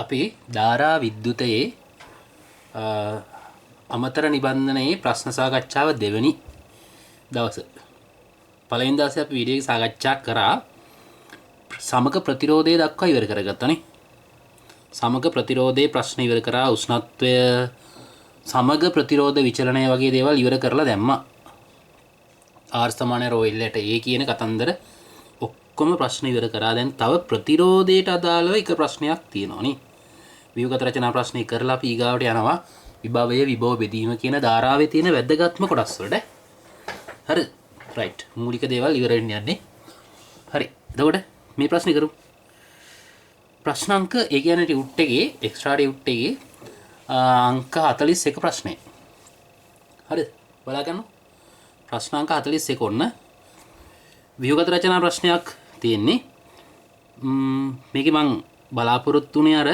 අපි ධාරා විද්‍යුතයේ අමතර නිබන්ධනයේ ප්‍රශ්න සාකච්ඡාව දෙවැනි දවස. පළවෙනි දවසේ අපි වීඩියෝ එක සාකච්ඡා කරා සමග ප්‍රතිරෝධය දක්වා ඉවර කරගත්තානේ. සමග ප්‍රතිරෝධයේ ප්‍රශ්න ඉවර කරා, උෂ්ණත්වය, සමග ප්‍රතිරෝධ විචලනය වගේ දේවල් ඉවර කරලා දැම්මා. R සමාන ρ L යට A කියන කතන්දර ඔක්කොම ප්‍රශ්න ඉවර කරා. දැන් තව ප්‍රතිරෝධයට අදාළව එක ප්‍රශ්නයක් තියෙනවා නේ. ව්‍යුහගත රචනා ප්‍රශ්නේ කරලා අපි ඊගාවට යනවා විභවය විභව බෙදීම කියන ධාරාවේ තියෙන වැදගත්ම කොටස් වලට. හරි. රයිට්. මූලික දේවල් ඉවර වෙන්න යන්නේ. හරි. එතකොට මේ ප්‍රශ්නේ කරමු. ප්‍රශ්න අංක ඒ කියන්නේ ටියුට් එකේ එක්ස්ට්‍රා ටියුට් එකේ අංක 41 ප්‍රශ්නේ. හරිද? බලා ගන්න. ප්‍රශ්න අංක 41 ඔන්න. ව්‍යුහගත රචනා ප්‍රශ්නයක් තියෙන්නේ. මේකේ මං බලාපොරොත්තු වෙන්නේ අර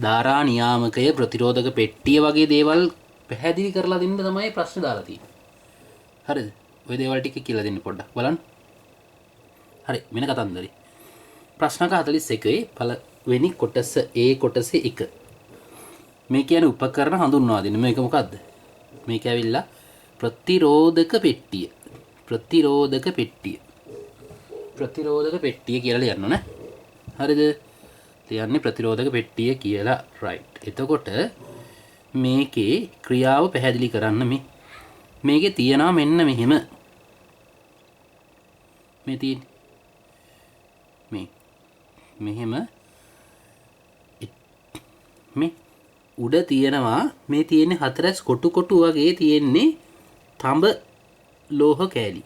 ධාරා නියාමකය ප්‍රතිරෝධක පෙට්ටිය වගේ දේවල් පැහැදිලි කරලා දෙන්න තමයි ප්‍රශ්න දාලා තියෙන්නේ. හරිද? ওই දේවල් ටික කියලා දෙන්න පොඩ්ඩක් බලන්න. හරි, මෙන්න කතන්දරේ. ප්‍රශ්නක 41 පළවෙනි කොටස A කොටස 1. මේ කියන්නේ උපකරණ හඳුන්වා දෙන්න. මේක මොකද්ද? මේක ඇවිල්ලා ප්‍රතිරෝධක පෙට්ටිය. ප්‍රතිරෝධක පෙට්ටිය. ප්‍රතිරෝධක පෙට්ටිය කියලා ලියන්න ඕනේ. හරිද? ලියන්නේ ප්‍රතිරෝධක පෙට්ටිය කියලා. රයිට්. එතකොට මේකේ ක්‍රියාව පැහැදිලි කරන්න මේකේ තියනවා මෙන්න මෙහෙම. මේ තියෙන්නේ මෙහෙම මේ උඩ තියෙනවා මේ තියෙන්නේ හතරස් කොටු කොටු වගේ තියෙන්නේ තඹ ලෝහ කෑලි.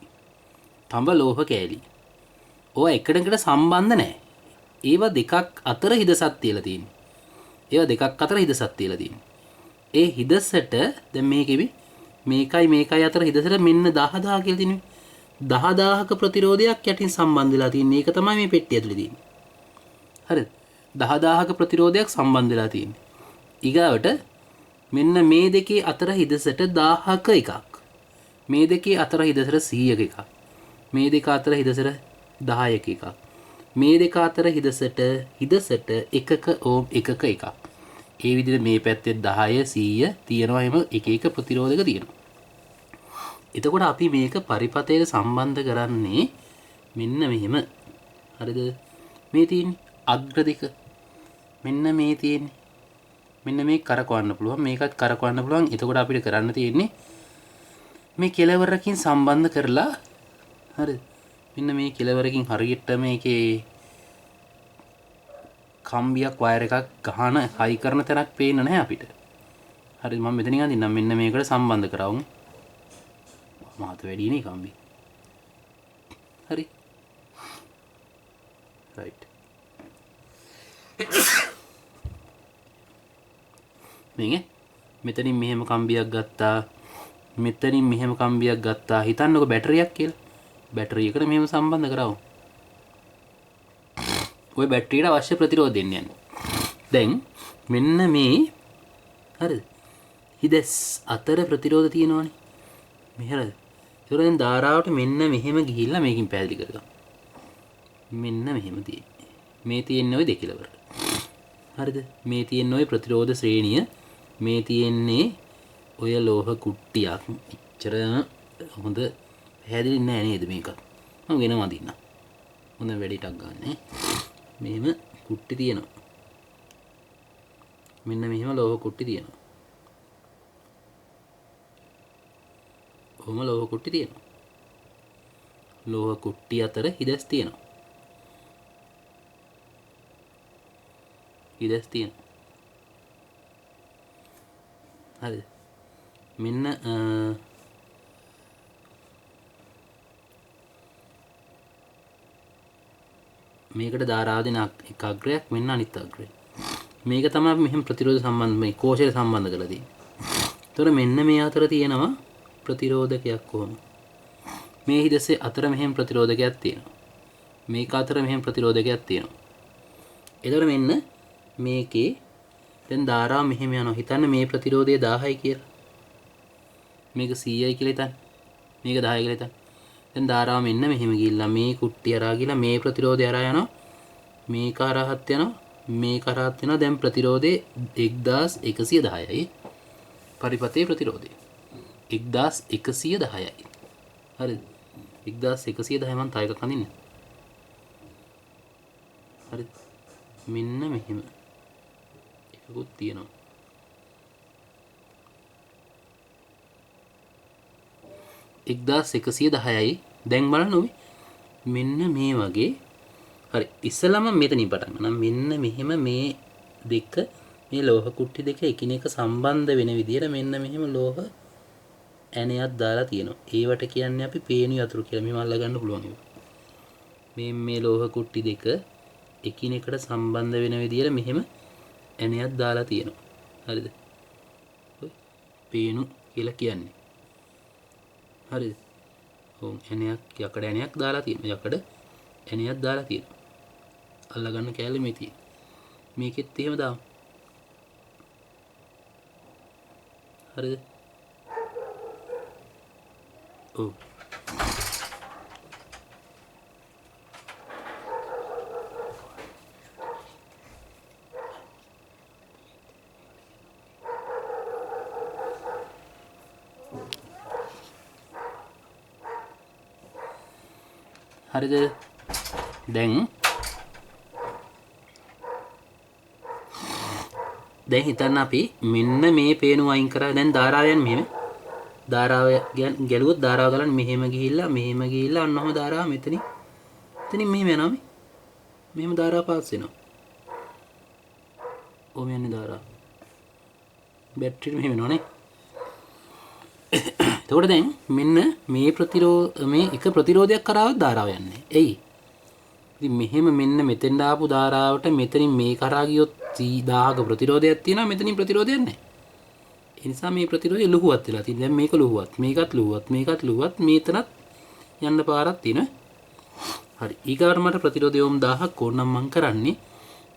තඹ ලෝහ කෑලි. ඕවා එකකට සම්බන්ධ නැහැ. ඒවා දෙකක් අතර හිදසක් තියලා තියෙන්නේ. ඒවා දෙකක් අතර හිදසක් තියලා තියෙන්නේ. ඒ හිදසට දැන් මේකයි අතර හිදසට මෙන්න 10000 කියලා තියෙන්නේ. 10000ක ප්‍රතිරෝධයක් යටින් සම්බන්ධ වෙලා තියෙන්නේ. ඒක තමයි මේ පෙට්ටිය ඇතුලේ තියෙන්නේ. හරිද? 10000ක ප්‍රතිරෝධයක් සම්බන්ධ වෙලා තියෙන්නේ. ඊගාවට මෙන්න මේ දෙකේ අතර හිදසට 1000ක එකක්. මේ දෙකේ අතර හිදසට 100ක එකක්. මේ දෙක අතර හිදසට 10ක එකක්. මේ දෙක අතර හිදසට 1ක ඕම් 1ක එකක්. ඒ විදිහට මේ පැත්තේ 10 100 තියෙනවා. එහෙම එක එක ප්‍රතිරෝධක තියෙනවා. එතකොට අපි මේක පරිපතයට සම්බන්ධ කරන්නේ මෙන්න මෙහෙම. හරිද? මේ තියෙන්නේ අග්‍ර දෙක. මෙන්න මේ තියෙන්නේ. මෙන්න මේක කරකවන්න පුළුවන්. මේකත් කරකවන්න පුළුවන්. එතකොට අපිට කරන්න තියෙන්නේ මේ කෙලවරකින් සම්බන්ධ කරලා, හරිද? මෙන්න මේ කෙලවරකින් හරියට මේකේ කම්බියක් වයර් එකක් ගහන හයි කරන තැනක් පේන්නේ නැහැ අපිට. හරිද? මම මෙතනින් අදින්නම් මෙන්න මේකට සම්බන්ධ කරවමු. මහත වැඩි නේ කම්බි. හරි. රයිට්. මේක මෙතනින් මෙහෙම කම්බියක් ගත්තා. මෙතනින් මෙහෙම කම්බියක් ගත්තා. හිතන්නකො බැටරියක් කියලා. බැටරි එකට මෙහෙම සම්බන්ධ කරවමු. ඔය බැටරියට අවශ්‍ය ප්‍රතිරෝධ දෙන්න යන්නේ. දැන් මෙන්න මේ හරිද? හිදස් අතර ප්‍රතිරෝධ තියෙනවනේ. මෙහෙරද? ඒතර දැන් ධාරාවට මෙන්න මෙහෙම ගිහිල්ලා මේකින් පැහැදිලි කරගමු. මෙන්න මෙහෙම තියෙන්නේ. මේ තියෙන්නේ ওই දෙකලවර. හරිද? මේ තියෙන්නේ ওই ප්‍රතිරෝධ ශ්‍රේණිය. මේ තියෙන්නේ ඔය ලෝහ කුට්ටියක්. එච්චර හොඳ පැහැදිලි නෑ නේද මේක? මම වෙනම අදින්නම්. හොඳ වැඩිටක් ගන්න. මෙහෙම කුට්ටි තියෙනවා. මෙන්න මෙහෙම ලෝහ කුට්ටි තියෙනවා. කොහොම ලෝහ කුට්ටි තියෙනවා. ලෝහ කුට්ටි අතර හිදස් තියෙනවා. හිදස් තියෙනවා. හරිද? මෙන්න මේකට ධාරාව දෙන එක අග්‍රයක්, මෙන්න අනිත් අග්‍රය. මේක තමයි මෙහෙම ප්‍රතිරෝධ සම්බන්ධ මේ කෝෂයට සම්බන්ධ කරලා තියෙන්නේ. ඒතර මෙන්න මේ අතර තියෙනවා ප්‍රතිරෝධකයක් කොහොම. මේ හිදසේ අතර මෙහෙම ප්‍රතිරෝධකයක් තියෙනවා. මේක අතර මෙහෙම ප්‍රතිරෝධකයක් තියෙනවා. එතකොට මෙන්න මේකේ දැන් ධාරාව මෙහෙම යනවා. හිතන්න මේ ප්‍රතිරෝධය 1000යි කියලා. මේක 100යි කියලා හිතන්න. මේක 10යි කියලා හිතන්න. දැන් ධාරාව මෙන්න මෙහෙම ගිහිල්ලා මේ කුට්ටිය හරහා ගිහිල්ලා මේ ප්‍රතිරෝධය හරහා යනවා. මේක හරහාත් යනවා. මේ කරාත් වෙනවා. දැන් ප්‍රතිරෝධය 1110යි. පරිපතේ ප්‍රතිරෝධය 1110යි. හරිද? 1110 මන් තව එකක් අඳින්න. හරිද? මෙන්න මෙහෙම එකකුත් තියෙනවා. 1110යි. දැන් බලන්න ඔබ මෙන්න මේ වගේ. හරි, ඉස්සලම මෙතනින් පටන් ගන්න. මෙන්න මෙහෙම මේ දෙක, මේ ලෝහ කුට්ටි දෙක එකිනෙක සම්බන්ධ වෙන විදිහට මෙන්න මෙහෙම ලෝහ ඇණයක් දාලා තියෙනවා. ඒවට කියන්නේ අපි පේනු යතුරු කියලා. මෙහෙම අල්ල ගන්න පුළුවන් ඒක. මේ ලෝහ කුට්ටි දෙක එකිනෙකට සම්බන්ධ වෙන විදිහට මෙහෙම ඇණයක් දාලා තියෙනවා. හරිද? පේනු කියලා කියන්නේ. හරිද? ඔව්, ඇණයක්, යකඩ ඇණයක් දාලා තියෙනවා. යකඩ ඇණයක් දාලා තියෙනවා. අල්ල ගන්න කැලේ මේ තියෙන. මේකෙත් එහෙම දාමු. හරිද? ඔව්. හරිද? දැන් හිතන්න අපි මෙන්න මේ පේනුව අයින් කරා. දැන් ධාරාව යන්නේ මෙහෙම. ධාරාව ගැලුවොත් ධාරාව ගලන්නේ මෙහෙම ගිහිල්ලා අන්නම ධාරාව මෙතනින් මෙහෙම යනවා. මෙහෙම ධාරාව පාස් වෙනවා. ඔහොම යන්නේ ධාරාව. බැටරිය මෙහෙම වෙනවනේ. එතකොට දැන් මෙන්න මේ එක ප්‍රතිරෝධයක් කරාවත් ධාරාව යන්නේ. එයි. ඉතින් මෙහෙම මෙන්න මෙතෙන් ආපු ධාරාවට මෙතනින් මේ කරා ගියොත් 1000ක ප්‍රතිරෝධයක් තියෙනවා. මෙතනින් ප්‍රතිරෝධයක් නැහැ. ඒ නිසා මේ ප්‍රතිරෝධය ලුහුවත් වෙලා තියෙනවා. දැන් මේක ලුහුවත්, මේකත් ලුහුවත්, මේතනත් යන්න පාරක් තියෙනවා. හරි. ඊගාට මට ප්‍රතිරෝධය ඕම් 1000ක් ඕනනම් මං කරන්නේ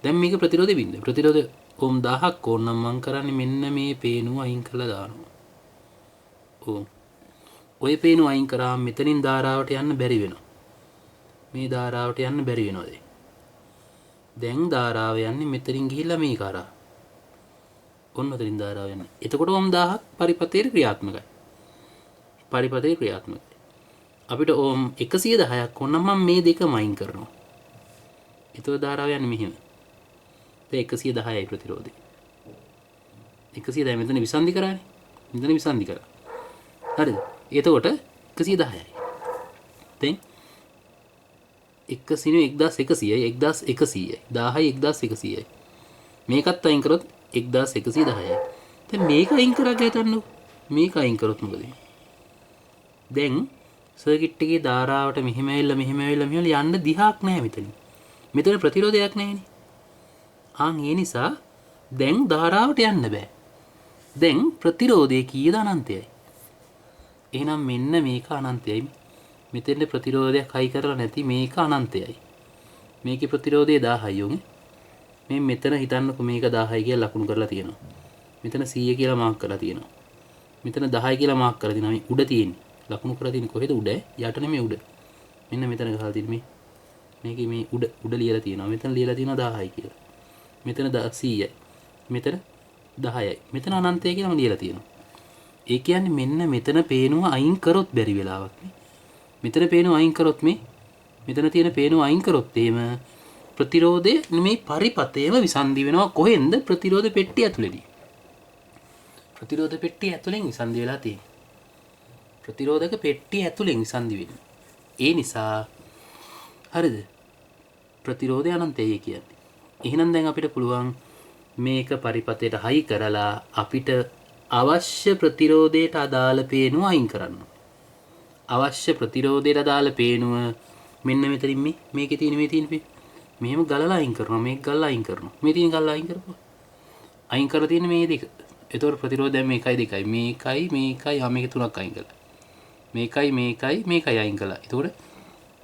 දැන් මේක ප්‍රතිරෝධය බින්ද. ප්‍රතිරෝධය ඕම් 1000ක් ඕනනම් මං කරන්නේ මෙන්න මේ පේනුව අයින් කරලා දානවා. ඕ. ඔය පේනුව අයින් කරාම මෙතනින් ධාරාවට යන්න බැරි වෙනවා. මේ ධාරාවට යන්න බැරි වෙනවා දැන් ධාරාව යන්නේ මෙතනින් ගිහිල්ලා මේ කරා. ඔන්න ඔතනින් ධාරාව යන්නේ. එතකොට ඕම් 1000ක් පරිපතේ ක්‍රියාත්මකයි. අපිට ඕම් 110ක් ඕන නම් මම මේ දෙකම අයින් කරනවා. එතකොට ධාරාව යන්නේ මෙහෙම. දැන් 110යි ප්‍රතිරෝධය. 110 මෙතන විසන්ධි කරානේ. මෙතන විසන්ධි කරා. හරිද? එතකොට 110යි. දැන් 1100යි 1100යි 1000යි 1100යි. මේකත් අයින් කරොත් 1110යි. දැන් මේක අයින් කරා කියලා හිතන්නකො. මේක අයින් කරොත් මොකද වෙන්නේ? දැන් සර්කිට් එකේ ධාරාවට මෙහෙම ඇවිල්ලා යන්න දිහාක් නැහැ මෙතන. මෙතන ප්‍රතිරෝධයක් නැහැනේ. ඒ නිසා දැන් ධාරාවට යන්න බෑ. දැන් ප්‍රතිරෝධය කීයද? අනන්තයයි. එහෙනම් මෙන්න මේක අනන්තයයි. මෙතෙන්ද ප්‍රතිරෝධයක් හයි කරලා නැති මේක අනන්තයයි. මේකේ ප්‍රතිරෝධය 1000යි උන්. මේ මෙතන හිතන්නකො මේක 1000යි කියලා ලකුණු කරලා තියෙනවා. මෙතන 100 කියලා මාක් කරලා තියෙනවා. මෙතන 10යි කියලා මාක් කරලා තියෙනවා. මේ උඩ තියෙන්නේ. ලකුණු කරලා තියෙන්නේ කොහෙද? උඩ. යට නෙමෙයි උඩ. මෙන්න මෙතන ගහලා තියෙන්නේ මේකේ මේ උඩ ලියලා තියෙනවා. මෙතන ලියලා තියෙනවා 10යි කියලා. මෙතන 100යි. මෙතන 10යි. මෙතන අනන්තය කියලාම ලියලා තියෙනවා. ඒ කියන්නේ මෙන්න මෙතන පේනුව අයින් කරොත් බැරි වෙලාවක් නේ. මෙතන පේනුව අයින් කරොත් මෙතන තියෙන පේනුව අයින් කරොත් එහෙම ප්‍රතිරෝධය මේ පරිපතේම විසන්ධි වෙනවා. කොහෙන්ද? ප්‍රතිරෝධ පෙට්ටිය ඇතුළේදී. ප්‍රතිරෝධ පෙට්ටිය ඇතුලෙන් විසන්ධි වෙලා තියෙනවා. ප්‍රතිරෝධක පෙට්ටිය ඇතුලෙන් විසන්ධි වෙනවා. ඒ නිසා හරිද? ප්‍රතිරෝධය අනන්තයයි කියන්නේ. එහෙනම් දැන් අපිට පුළුවන් මේක පරිපතේට හයි කරලා අපිට අවශ්‍ය ප්‍රතිරෝධයට අදාළ පේනුව අයින් කරන්න. අවශ්‍ය ප්‍රතිරෝධයට අදාළ පේනුව මෙන්න මෙතනින් මේකේ තියෙන මෙහෙම ගලලා අයින් කරනවා. මේක ගලලා අයින් කරනවා. මේ තියෙන ගලලා අයින් කරපුවා. අයින් කරලා තියෙන මේ දෙක. ඒතකොට ප්‍රතිරෝධය මේකයි දෙකයි. මේකයි මේක තුනක් අයින් කළා. මේකයි අයින් කළා. ඒතකොට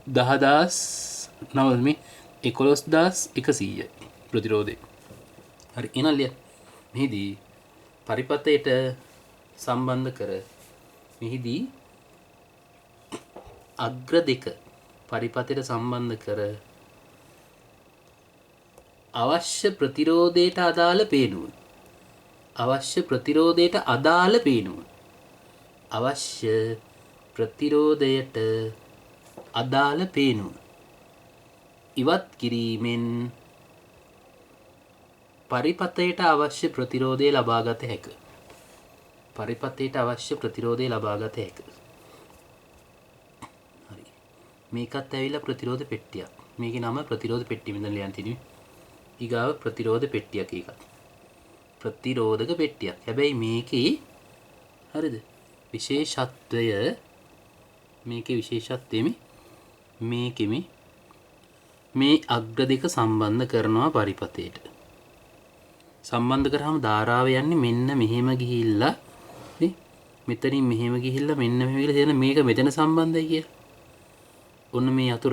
10000 මේ 11100යි ප්‍රතිරෝධය. හරි එනල්ලිය. මෙහිදී පරිපතයට සම්බන්ධ කර මෙහිදී අග්‍ර දෙක පරිපතයට සම්බන්ධ කර අවශ්‍ය ප්‍රතිරෝධයට අදාළ පේනුව. අවශ්‍ය ප්‍රතිරෝධයට අදාළ පේනුව. අවශ්‍ය ප්‍රතිරෝධයට අදාළ පේනුව ඉවත් කිරීමෙන් පරිපථයට අවශ්‍ය ප්‍රතිරෝධය ලබාගත හැක. පරිපථයට අවශ්‍ය ප්‍රතිරෝධය ලබාගත හැක. හරි. මේකත් ඇවිල්ලා ප්‍රතිරෝධ පෙට්ටියක්. මේකේ නම ප්‍රතිරෝධ පෙට්ටිය මෙතන ලියන් තියෙන්නේ. ඊගාව ප්‍රතිරෝධ පෙට්ටියක් එකක්. ප්‍රතිරෝධක පෙට්ටියක්. හැබැයි මේකේ හරිද? විශේෂත්වය මේකේ විශේෂත්වය මේකෙමි මේ අග්‍ර දෙක සම්බන්ධ කරනවා පරිපථයට. සම්බන්ධ කරාම ධාරාව යන්නේ මෙන්න මෙහෙම ගිහිල්ලා නේ මෙතනින් මෙහෙම ගිහිල්ලා මෙන්න මෙහෙම ගිහිල්ලා තියෙන මේක මෙතන සම්බන්ධයි කියලා. ඔන්න මේ අතුර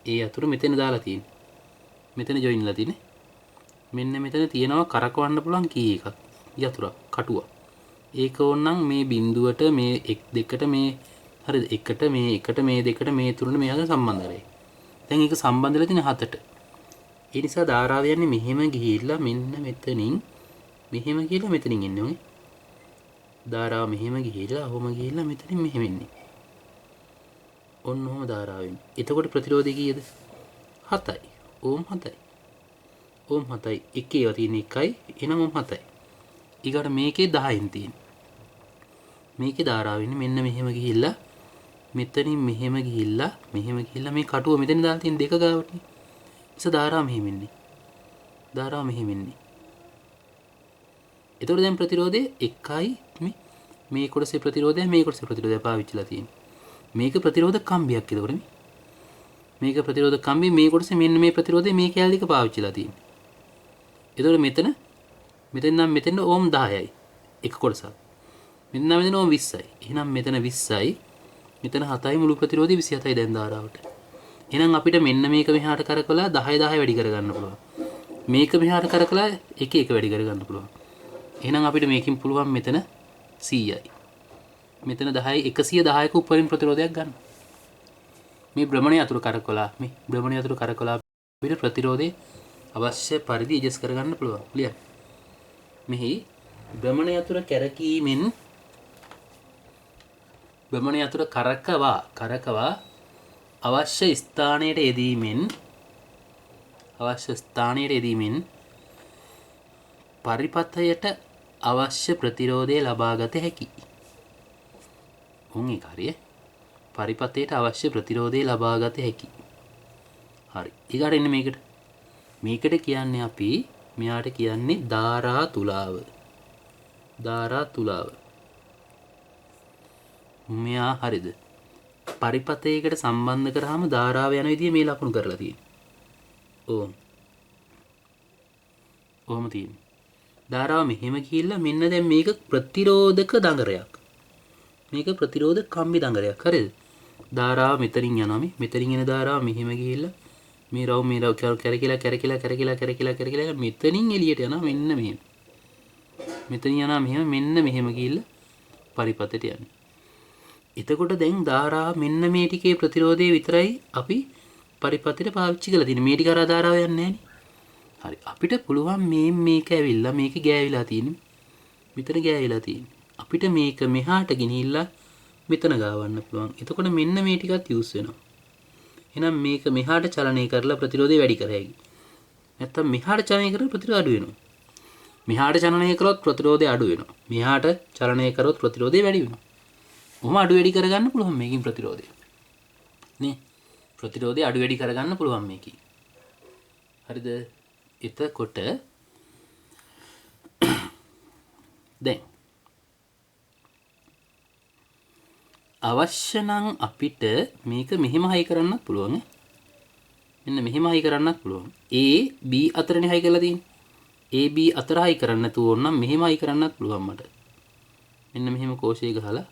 ඒ අතුර මෙතන දාලා තියෙන්නේ. මෙතන ජොයින්ලා තියෙන්නේ. මෙන්න මෙතන තියෙනවා කරකවන්න පුළුවන් කී එකක්. යතුරක් කටුවක්. ඒක ඕනනම් මේ බිඳුවට මේ 1 2ට මේ හරිද 1ට මේ 1ට මේ 2ට මේ 3ට මේ අතර සම්බන්ධ කරේ. දැන් ඒක සම්බන්ධ වෙලා තියෙන 7ට. ඒ නිසා ධාරාව යන්නේ මෙහෙම ගිහිල්ලා මෙන්න මෙතනින් මෙහෙම ගිහිල්ලා මෙතනින් එන්නේ ඔය. ධාරාව මෙහෙම ගිහිල්ලා ඔහොම ගිහිල්ලා මෙතනින් මෙහෙම එන්නේ. ඔන්න ඔහොම ධාරාව එන්නේ. එතකොට ප්‍රතිරෝධය කීයද? 7යි. ඕම් 7යි. ඕම් 7යි. එකේ තියෙන 1යි එනම් ඕම් 7යි. ඊගොඩ මේකේ 10න් තියෙන. මේකේ ධාරාව ඉන්නේ මෙන්න මෙහෙම ගිහිල්ලා මෙතනින් මෙහෙම ගිහිල්ලා මේ කටුව මෙතන දාලා තියෙන දෙක ගාවට. ඉතින් ධාරාව මෙහෙම ඉන්නේ. ධාරාව මෙහෙම ඉන්නේ. එතකොට දැන් ප්‍රතිරෝධය 1යි මේ කොටසේ ප්‍රතිරෝධය මේ කොටසේ ප්‍රතිරෝධය පාවිච්චිලා තියෙන්නේ. මේක ප්‍රතිරෝධ කම්බියක් එතකොට මේක ප්‍රතිරෝධ කම්බිය මේ කොටසේ මෙන්න මේ ප්‍රතිරෝධය මේ කැලේ එක පාවිච්චිලා තියෙන්නේ. එතකොට මෙතන නම් මෙතන ඕම් 10යි එක කොටසක්. මෙතන නම් මෙතන ඕම් 20යි. එහෙනම් මෙතන 20යි මෙතන 7යි මුළු ප්‍රතිරෝධය 27යි දැන් ධාරාවට. එහෙනම් අපිට මෙන්න මේක මෙහාට කරකලා 10 වැඩි කරගන්න පුළුවන්. මේක මෙහාට කරකලා 1 වැඩි කරගන්න පුළුවන්. එහෙනම් අපිට මේකෙන් පුළුවන් මෙතන 100යි. මෙතන 10යි 110ක උඩරින් ප්‍රතිරෝධයක් ගන්න. මේ භ්‍රමණය අතුරු කරකලා අපිට ප්‍රතිරෝධය අවශ්‍ය පරිදි ඇඩ්ජස්ට් කරගන්න පුළුවන්. ලියන්න. මෙහි භ්‍රමණය අතුරු කැරකීමෙන් භ්‍රමණය අතුරු කරකවා අවශ්‍ය ස්ථානයට යෙදීමෙන් පරිපථයට අවශ්‍ය ප්‍රතිරෝධය ලබාගත හැකි. උන් ඒ පරිපථයට අවශ්‍ය ප්‍රතිරෝධය ලබාගත හැකි. හරි. ඊගාට එන්න මේකට කියන්නේ අපි මෙයාට කියන්නේ ධාරා තුලාව. මෙයා හරිද? පරිපථයකට සම්බන්ධ කරාම ධාරාව යන විදිය මේ ලකුණු කරලා තියෙනවා. ඕම තියෙනවා. ධාරාව මෙහෙම ගිහිල්ලා මෙන්න දැන් මේක ප්‍රතිරෝධක දඟරයක්. මේක ප්‍රතිරෝධ කම්බි දඟරයක්. හරිද? ධාරාව මෙතනින් යනවා මෙතනින් එන ධාරාව මෙහෙම ගිහිල්ලා මේ රවුම් කැරකිලා මෙතනින් එළියට යනවා මෙන්න මෙහෙම. මෙතනින් යනවා මෙන්න මෙහෙම ගිහිල්ලා පරිපථයට යනවා. එතකොට දැන් ධාරාව මෙන්න මේ ටිකේ ප්‍රතිරෝධය විතරයි අපි පරිපථයට පාවිච්චි කරලා තියෙන්නේ. මේ ටික අර ධාරාව යන්නේ නැහැ නේ. හරි. අපිට පුළුවන් මේක ඇවිල්ලා මේක ගෑවිලා තියෙන්නේ. මෙතන ගෑවිලා තියෙන්නේ. අපිට මේක මෙහාට ගෙනිහිල්ලා මෙතන ගාවන්න පුළුවන්. එතකොට මෙන්න මේ ටිකත් යූස් වෙනවා. එහෙනම් මේක මෙහාට චලනය කරලා ප්‍රතිරෝධය වැඩි කර හැකියි. නැත්තම් මෙහාට චලනය කරලා ප්‍රතිරෝධය අඩු වෙනවා. මෙහාට චලනය කරොත් ප්‍රතිරෝධය අඩු වෙනවා. මෙහාට චලනය කරොත් ප්‍රතිරෝධය වැඩි වෙනවා. ඔහොම අඩු වැඩි කරගන්න පුළුවන් මේකින් ප්‍රතිරෝධය. නේ? ප්‍රතිරෝධය අඩු වැඩි කරගන්න පුළුවන් මේකේ. හරිද? එතකොට දැන් අවශ්‍ය නම් අපිට මේක මෙහෙම හයි කරන්නත් පුළුවන්. මෙන්න මෙහෙම හයි කරන්නත් පුළුවන්. A B අතරනේ හයි කරලා තියෙන්නේ. A B අතර හයි කරන්න නැතුව ඕන නම් මෙහෙම හයි කරන්නත් පුළුවන් මට. මෙන්න මෙහෙම කෝෂය ගහලා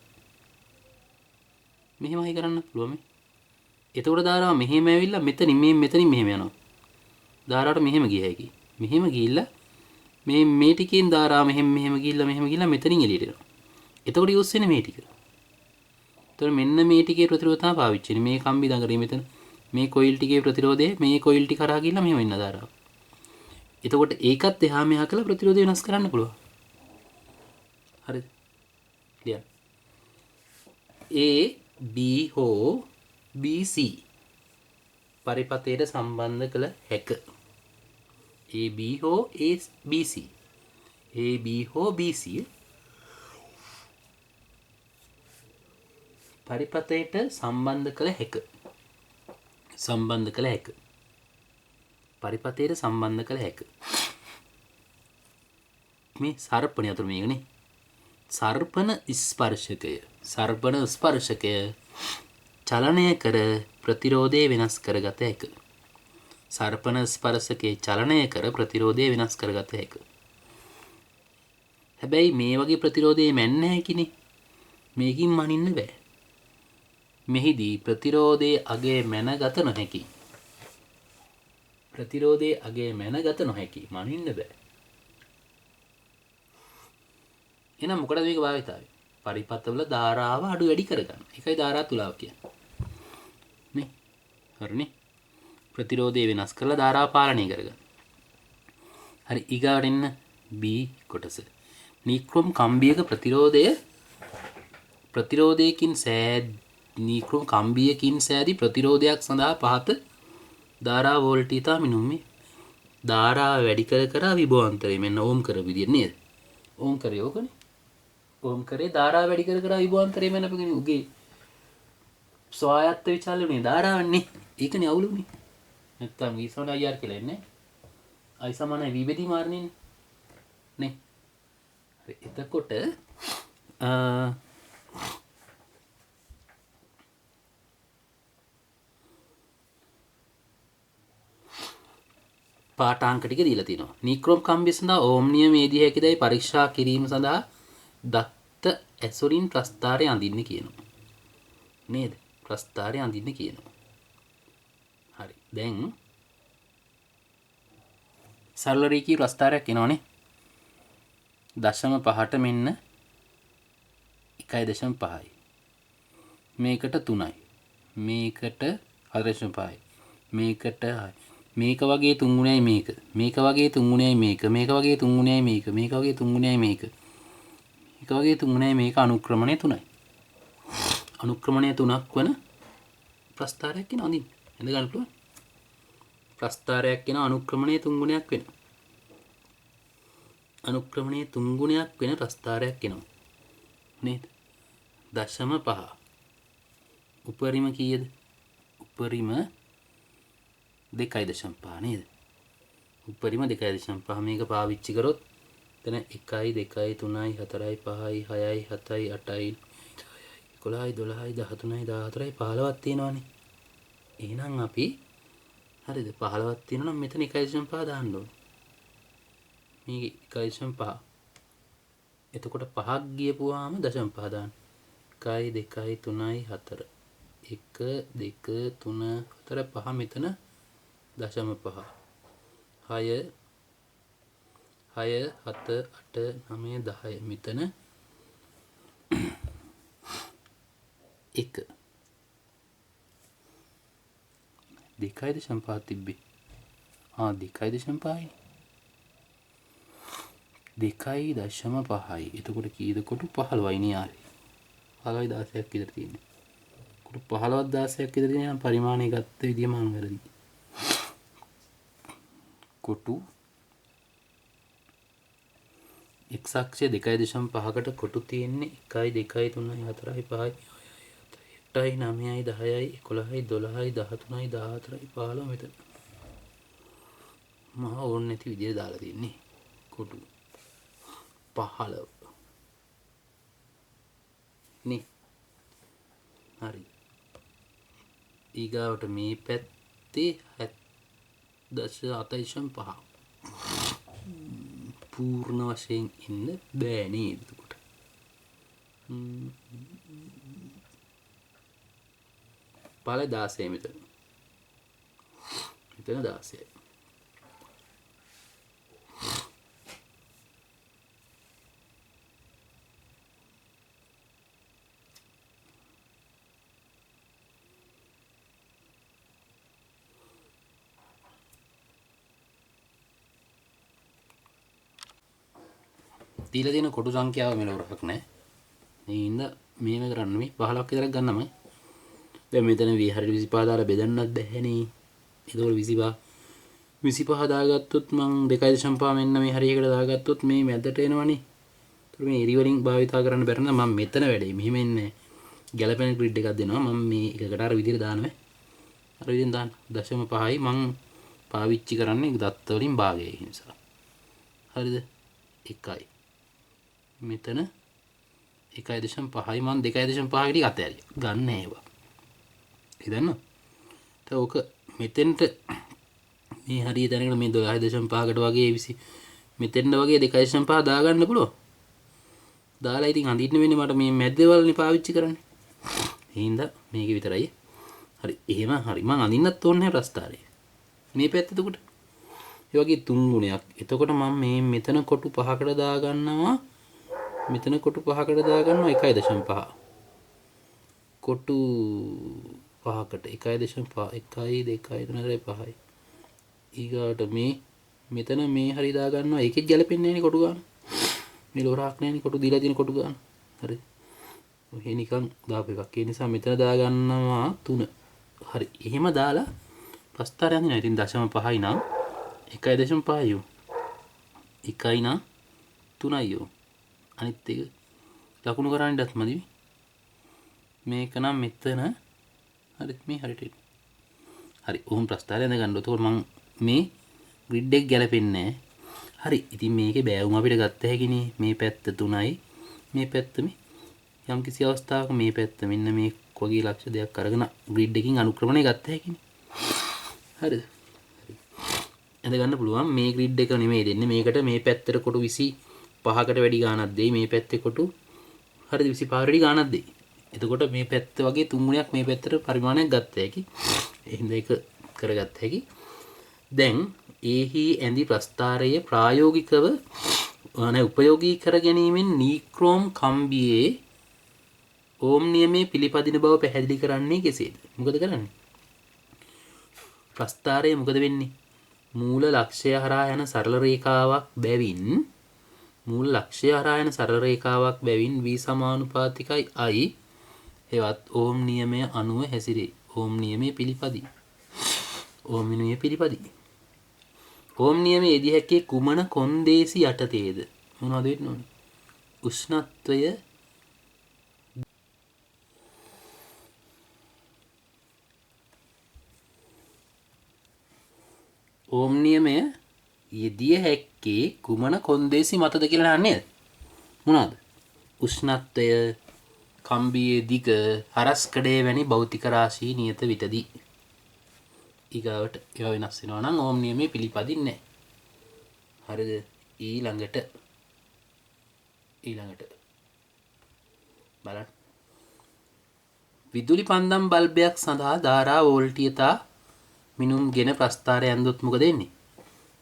මෙහෙම හයි කරන්නත් පුළුවන්. එතකොට ධාරාව මෙහෙම ඇවිල්ලා මෙතනින් මෙහෙම යනවා. ධාරාවට මෙහෙම ගිය හැකි. මෙහෙම ගිහිල්ලා මේ ටිකෙන් ධාරාව මෙහෙම ගිහිල්ලා මෙතනින් එළියට එනවා. එතකොට යූස් වෙන්නේ මේ ටික. එතකොට මෙන්න මේ ටිකේ ප්‍රතිරෝධය තමයි පාවිච්චි වෙන්නේ. මේ කම්බි දඟරේ මෙතන මේ කොයිල් ටිකේ ප්‍රතිරෝධය මේ කොයිල් ටික කරා ගිහිල්ලා මෙහෙම ඉන්න ධාරාව. එතකොට ඒකත් එහා මෙහා කළ ප්‍රතිරෝධය වෙනස් කරන්න පුළුවන්. හරිද? ලියන්න. A B හෝ BC පරිපථයට සම්බන්ධ කළ හැක. AB හෝ ABC AB හෝ BC පරිපථයට සම්බන්ධ කළ හැක. සම්බන්ධ කළ හැක. පරිපථයට සම්බන්ධ කළ හැක. මේ සර්පණ අතර මේකනේ. සර්පණ ස්පර්ශකය. සර්පණ ස්පර්ශකය චලනය කර ප්‍රතිරෝධය වෙනස් කරගත හැක. සර්පණ ස්පර්ශකයේ චලනය කර ප්‍රතිරෝධය වෙනස් කරගත හැක. හැබැයි මේ වගේ ප්‍රතිරෝධයේ මැන්න හැකිනේ. මේකින් මනින්න බෑ. මෙහිදී ප්‍රතිරෝධයේ අගය මැනගත නොහැකි. ප්‍රතිරෝධයේ අගය මැනගත නොහැකි. මනින්න බෑ. එහෙනම් මොකටද මේක භාවිතාවේ? පරිපථවල ධාරාව අඩු වැඩි කරගන්න. ඒකයි ධාරා තුලාව කියන්නේ. නේ? හරිනේ. ප්‍රතිරෝධය වෙනස් කරලා ධාරාව පාලනය කරගන්න. හරි ඊගාවට එන්න B කොටස. නික්‍රෝම් කම්බියක ප්‍රතිරෝධයකින් නික්‍රෝම් කම්බියකින් සෑදී ප්‍රතිරෝධයක් සඳහා පහත ධාරා වෝල්ට් ඉතා මිනුම්මේ ධාරාව වැඩි කර විභවාන්තරය මෙන්න ඕම් කර විදිය නේද? ඕම් කරේ ඕකනේ. ඕම් කරේ ධාරාව වැඩි කර විභවාන්තරය මෙන්න අපගෙන උගේ ස්වායත්ත විචලනයේ ධාරාවන්නේ. ඒකනේ අවුලුනේ. නැත්තම් V සමාන IR කියලා එන්නේ. I සමාන V බෙදී මාරණේ නේ. හරි එතකොට පාඨාංක ටික දීලා තිනවා. නික්‍රෝම් කම්බිය සඳහා ඕම් නියමයේදී හැකිදයි පරීක්ෂා කිරීම සඳහා දත්ත ඇසුරින් ප්‍රස්ථාරය අඳින්න කියනවා. නේද? ප්‍රස්ථාරය අඳින්න කියනවා. හරි. දැන් සරල රේඛීය ප්‍රස්ථාරයක් එනවනේ. 0.5ට මෙන්න 1.5යි. මේකට 3යි. මේකට 4.5යි. මේකට 6යි. මේක වගේ 3 ගුණයයි මේක. මේක වගේ 3 ගුණයයි මේක. මේක වගේ 3 ගුණයයි මේක. මේක වගේ 3 ගුණයයි මේක. මේක වගේ 3 ගුණයයි මේක අනුක්‍රමණය 3යි. අනුක්‍රමණය 3ක් වන ප්‍රස්ථාරයක් කියන අඳින්න. එඳ ගන්න පුළුවන්. ප්‍රස්ථාරයක් කියන අනුක්‍රමණය 3 ගුණයක් වෙන. අනුක්‍රමණය 3 ගුණයක් වෙන ප්‍රස්ථාරයක් එනවා. නේද? 0.5. උපරිම කීයද? උපරිම 2.5 නේද? උපරිම 2.5 මේක පාවිච්චි කරොත් එතන 1 2 3 4 5 6යි 7යි 8යි 11යි 12යි 13යි 14යි 15ක් තියෙනවානේ. එහෙනම් අපි හරිද 15ක් තියෙනවා නම් මෙතන 1.5 දාන්න ඕනේ. මේක 1.5. එතකොට 5ක් ගියපුවාම 0.5 දාන්න. 1 2 3 4 1 2 3 4 5 මෙතන 0.5 6 7 8 9 10 මෙතන 1 2.5 තිබ්බේ. 2.5යි 2.5යි. එතකොට කීයද කොටු 15යි නේ ආරේ. 15යි 16ක් විතර තියෙන්නේ. කොටු 15ක් 16ක් විතර තියෙන පරිමාණය ගත්ත විදිය මම වැරදි. කොටු x අක්ෂය 2.5කට කොටු තියෙන්නේ 1 2 3 4 5 8යි 9යි 10යි 11යි 12යි 13යි 14යි 15 මෙතන. මම ඕන නැති විදියට දාලා තියන්නේ. කොටු 15 නේ. හරි. ඊගාවට මේ පැත්තේ 7.5 පූර්ණ වශයෙන් ඉන්න බෑ නේද එතකොට. පාල 16 මෙතන. මෙතන 16. දීලා තියෙන කොටු සංඛ්‍යාව මෙලවරක් නැහැ. ඒ හින්දා මේව කරන්න මේ 15ක් විතරක් ගන්නම. දැන් මෙතන හරියට 25 දාලා බෙදන්නත් බැහැනේ. ඒකවල 25 දාගත්තොත් මං 2.5 මෙන්න මේ හරියකට දාගත්තොත් මේ මැදට එනවනේ. ඒතර මේ එරි වලින් භාවිතා කරන්න බැරි නම් මම මෙතන වැඩේ. මෙහෙම ඉන්නේ. ගැලපෙන ග්‍රිඩ් එකක් දෙනවා. මම මේ එකකට අර විදිහට දානවා. අර විදිහෙන් දාන්න. 0.5යි මං පාවිච්චි කරන්නේ දත්ත වලින් භාගය නිසා. හරිද? 1යි. මෙතන 1.5යි මං 2.5 ටික අතෑරියා. ගන්න ඒවා. හිතන්න. ඕක මෙතෙන්ට මේ හරිය දැනගෙන මේ 12.5කට වගේ මෙතෙන්ට වගේ 2.5 දාගන්න පුළුවන්. දාලා ඉතින් අඳින්න වෙන්නේ මට මේ මැද්දවලනේ පාවිච්චි කරන්නේ. ඒ හින්දා මේක විතරයි. හරි. එහෙම හරි. මං අඳින්නත් ඕනේ නැහැ ප්‍රස්තාරේ. මේ පැත්ත එතකොට. ඒ වගේ 3 ගුණයක්. එතකොට මම මේ මෙතන කොටු 5කට දාගන්නවා. මෙතන කොටු 5කට දාගන්නවා 1.5. කොටු 5කට 1.5 1යි 2යි 3යි 5යි. ඊගාට මේ මෙතන මේ හරි දාගන්නවා. ඒකෙත් ගැලපෙන්නේ නැහැනේ කොටු ගන්න. මේ ලෝරාක් නැහැනේ කොටු දීලා තියෙන කොටු ගන්න. හරි. ඔහේ නිකන් දාපු එකක්. ඒ නිසා මෙතන දාගන්නවා 3. හරි. එහෙම දාලා ප්‍රස්තාරය අඳිනවා. ඉතින් 0.5යි නම් 1.5යි. 1යි නම් 3යි. අනිත් එක ලකුණු කරන්නවත් මදි. මේක නම් මෙතන හරි මේ හරියට. හරි. ඔහොම ප්‍රස්තාරය අඳ ගන්න. එතකොට මම මේ ග්‍රිඩ් එක ගැලපෙන්නේ නැහැ. හරි. ඉතින් මේකේ බෑවුම අපිට ගත්ත හැකිනේ. මේ පැත්ත 3යි. මේ පැත්ත මේ යම් කිසි අවස්ථාවක මේ පැත්ත මෙන්න මේ වගේ ලක්ෂ දෙයක් අරගෙන ග්‍රිඩ් එකකින් අනුක්‍රමණය ගත්ත හැකිනේ. හරිද? එඳ ගන්න පුළුවන් මේ ග්‍රිඩ් එක නෙමෙයි දෙන්නේ. මේකට මේ පැත්තට කොටු 25කට වැඩි ගාණක් දෙයි. මේ පැත්තේ කොටු හරිද 25 වැඩි ගාණක් දෙයි. එතකොට මේ පැත්ත වගේ 3 ගුණයක් මේ පැත්තට පරිමාණයක් ගත්ත හැකි. එහෙනම් ඒක කරගත්ත හැකි. දැන් ඒහි ඇඳි ප්‍රස්තාරය ප්‍රායෝගිකව උපයෝගී කර ගැනීමෙන් නීක්‍රෝම් කම්බියේ ඕම් නියමයේ පිළිපදින බව පැහැදිලි කරන්නේ කෙසේද? මොකද කරන්නේ? ප්‍රස්තාරය මොකද වෙන්නේ? මූල ලක්ෂය හරහා යන සරල රේඛාවක් බැවින් v සමානුපාතිකයි i හෙවත් ඕම් නියමය අනුව හැසිරේ. ඕම් නියමයේ පිළිපදී. ඕම් නියමයේ පිළිපදී. ඕම් නියමයේ යෙදිය හැක්කේ කුමන කොන්දේසි යටතේද? මොනවද වෙන්න ඕනේ? උෂ්ණත්වය ඕම් නියමය යෙදිය හැක්කේ කුමන කොන්දේසි මතද කියලා අහන්නේ. මොනවාද? උෂ්ණත්වය, කම්බියේ දිග, හරස්කඩේ වැනි භෞතික රාශී නියත විටදී. ඊගාවට ඒවා වෙනස් වෙනවා නම් ඕම් නියමයේ පිළිපදින්නේ නැහැ. හරිද? ඊළඟට බලන්න. විදුලි පන්දම් බල්බයක් සඳහා ධාරා වෝල්ටීයතා මිනුම්ගෙන ප්‍රස්ථාරය ඇන්දොත් මොකද වෙන්නේ?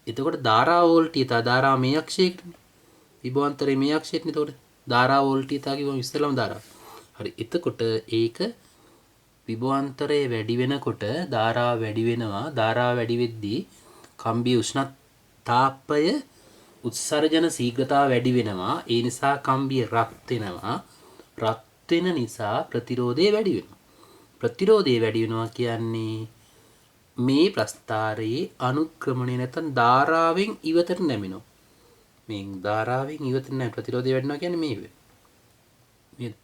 එතකොට ධාරා වෝල්ටීයතා ධාරා මේ අක්ෂයකටනේ. විභවාන්තරයේ මේ අක්ෂයටනේ. එතකොට ධාරා වෝල්ටීයතා කිව්වම ඉස්සෙල්ලාම ධාරා. හරි. එතකොට ඒක විභවාන්තරය වැඩි වෙනකොට ධාරාව වැඩි වෙනවා. ධාරාව වැඩි වෙද්දී කම්බිය උෂ්ණතාපය උත්සර්ජන ශීඝ්‍රතාව වැඩි වෙනවා. ඒ නිසා කම්බිය රත් වෙනවා. රත් වෙන නිසා ප්‍රතිරෝධය වැඩි වෙනවා. ප්‍රතිරෝධය වැඩි වෙනවා කියන්නේ මේ ප්‍රස්ථාරයේ අනුක්‍රමණය නැත්නම් ධාරාවෙන් ඉවතට නැමෙනවා. මේ ධාරාවෙන් ඉවතට නැම ප්‍රතිරෝධය වැඩිනවා කියන්නේ මේ නේද?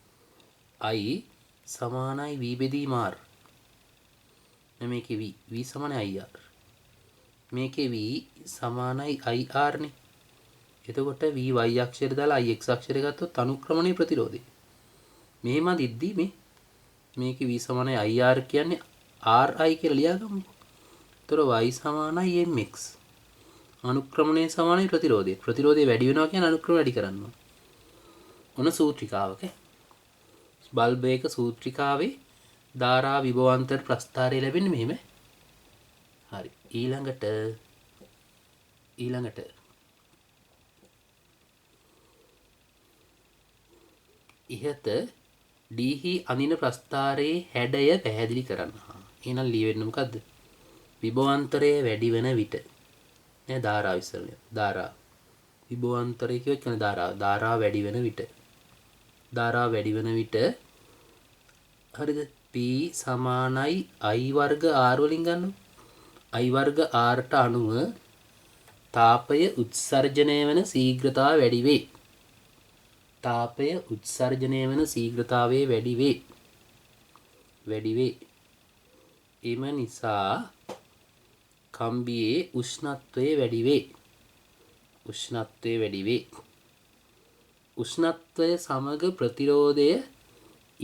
I සමානයි v බෙදීම r. මේකේ v සමානයි ir. මේකේ v සමානයි ir නේ. එතකොට v y අක්ෂයට දාලා i x අක්ෂයට ගත්තොත් අනුක්‍රමණීය ප්‍රතිරෝධය. මෙහෙම දිද්දි මේකේ v සමානයි ir කියන්නේ ri කියලා ලියාගමු. එතකොට y සමානයි mx. අනුක්‍රමණය සමානයි ප්‍රතිරෝධය. ප්‍රතිරෝධය වැඩි වෙනවා කියන්නේ අනුක්‍රමණය වැඩි කරනවා. ඔන්න සූත්‍රිකාවක බල්බ් එක සූත්‍රිකාවේ ධාරා විභවාන්තර ප්‍රස්ථාරය ලැබෙන්නේ මෙහෙම. හරි. ඊළඟට ඉහත D හි අනින ප්‍රස්ථාරයේ හැඩය පැහැදිලි කරනවා. එහෙනම් ලියවෙන්නේ මොකද්ද? විභවාන්තරය වැඩි වෙන විට නේ ධාරා විසරණය. ධාරා විභවාන්තරය කියොත් කියන්නේ ධාරාව වැඩි වෙන විට. ධාරාව වැඩි වෙන විට හරිද? P සමානයි I වර්ග R වලින් ගන්නවා. I වර්ග R ට අනුව තාපය උත්සර්ජනය වෙන ශීඝ්‍රතාවය වැඩි වේ. තාපය උත්සර්ජනය වෙන ශීඝ්‍රතාවය වැඩි වේ. වැඩි වේ. එම නිසා කම්බියේ උෂ්ණත්වය වැඩි වේ. උෂ්ණත්වය වැඩි වේ. උෂ්ණත්වය සමග ප්‍රතිරෝධය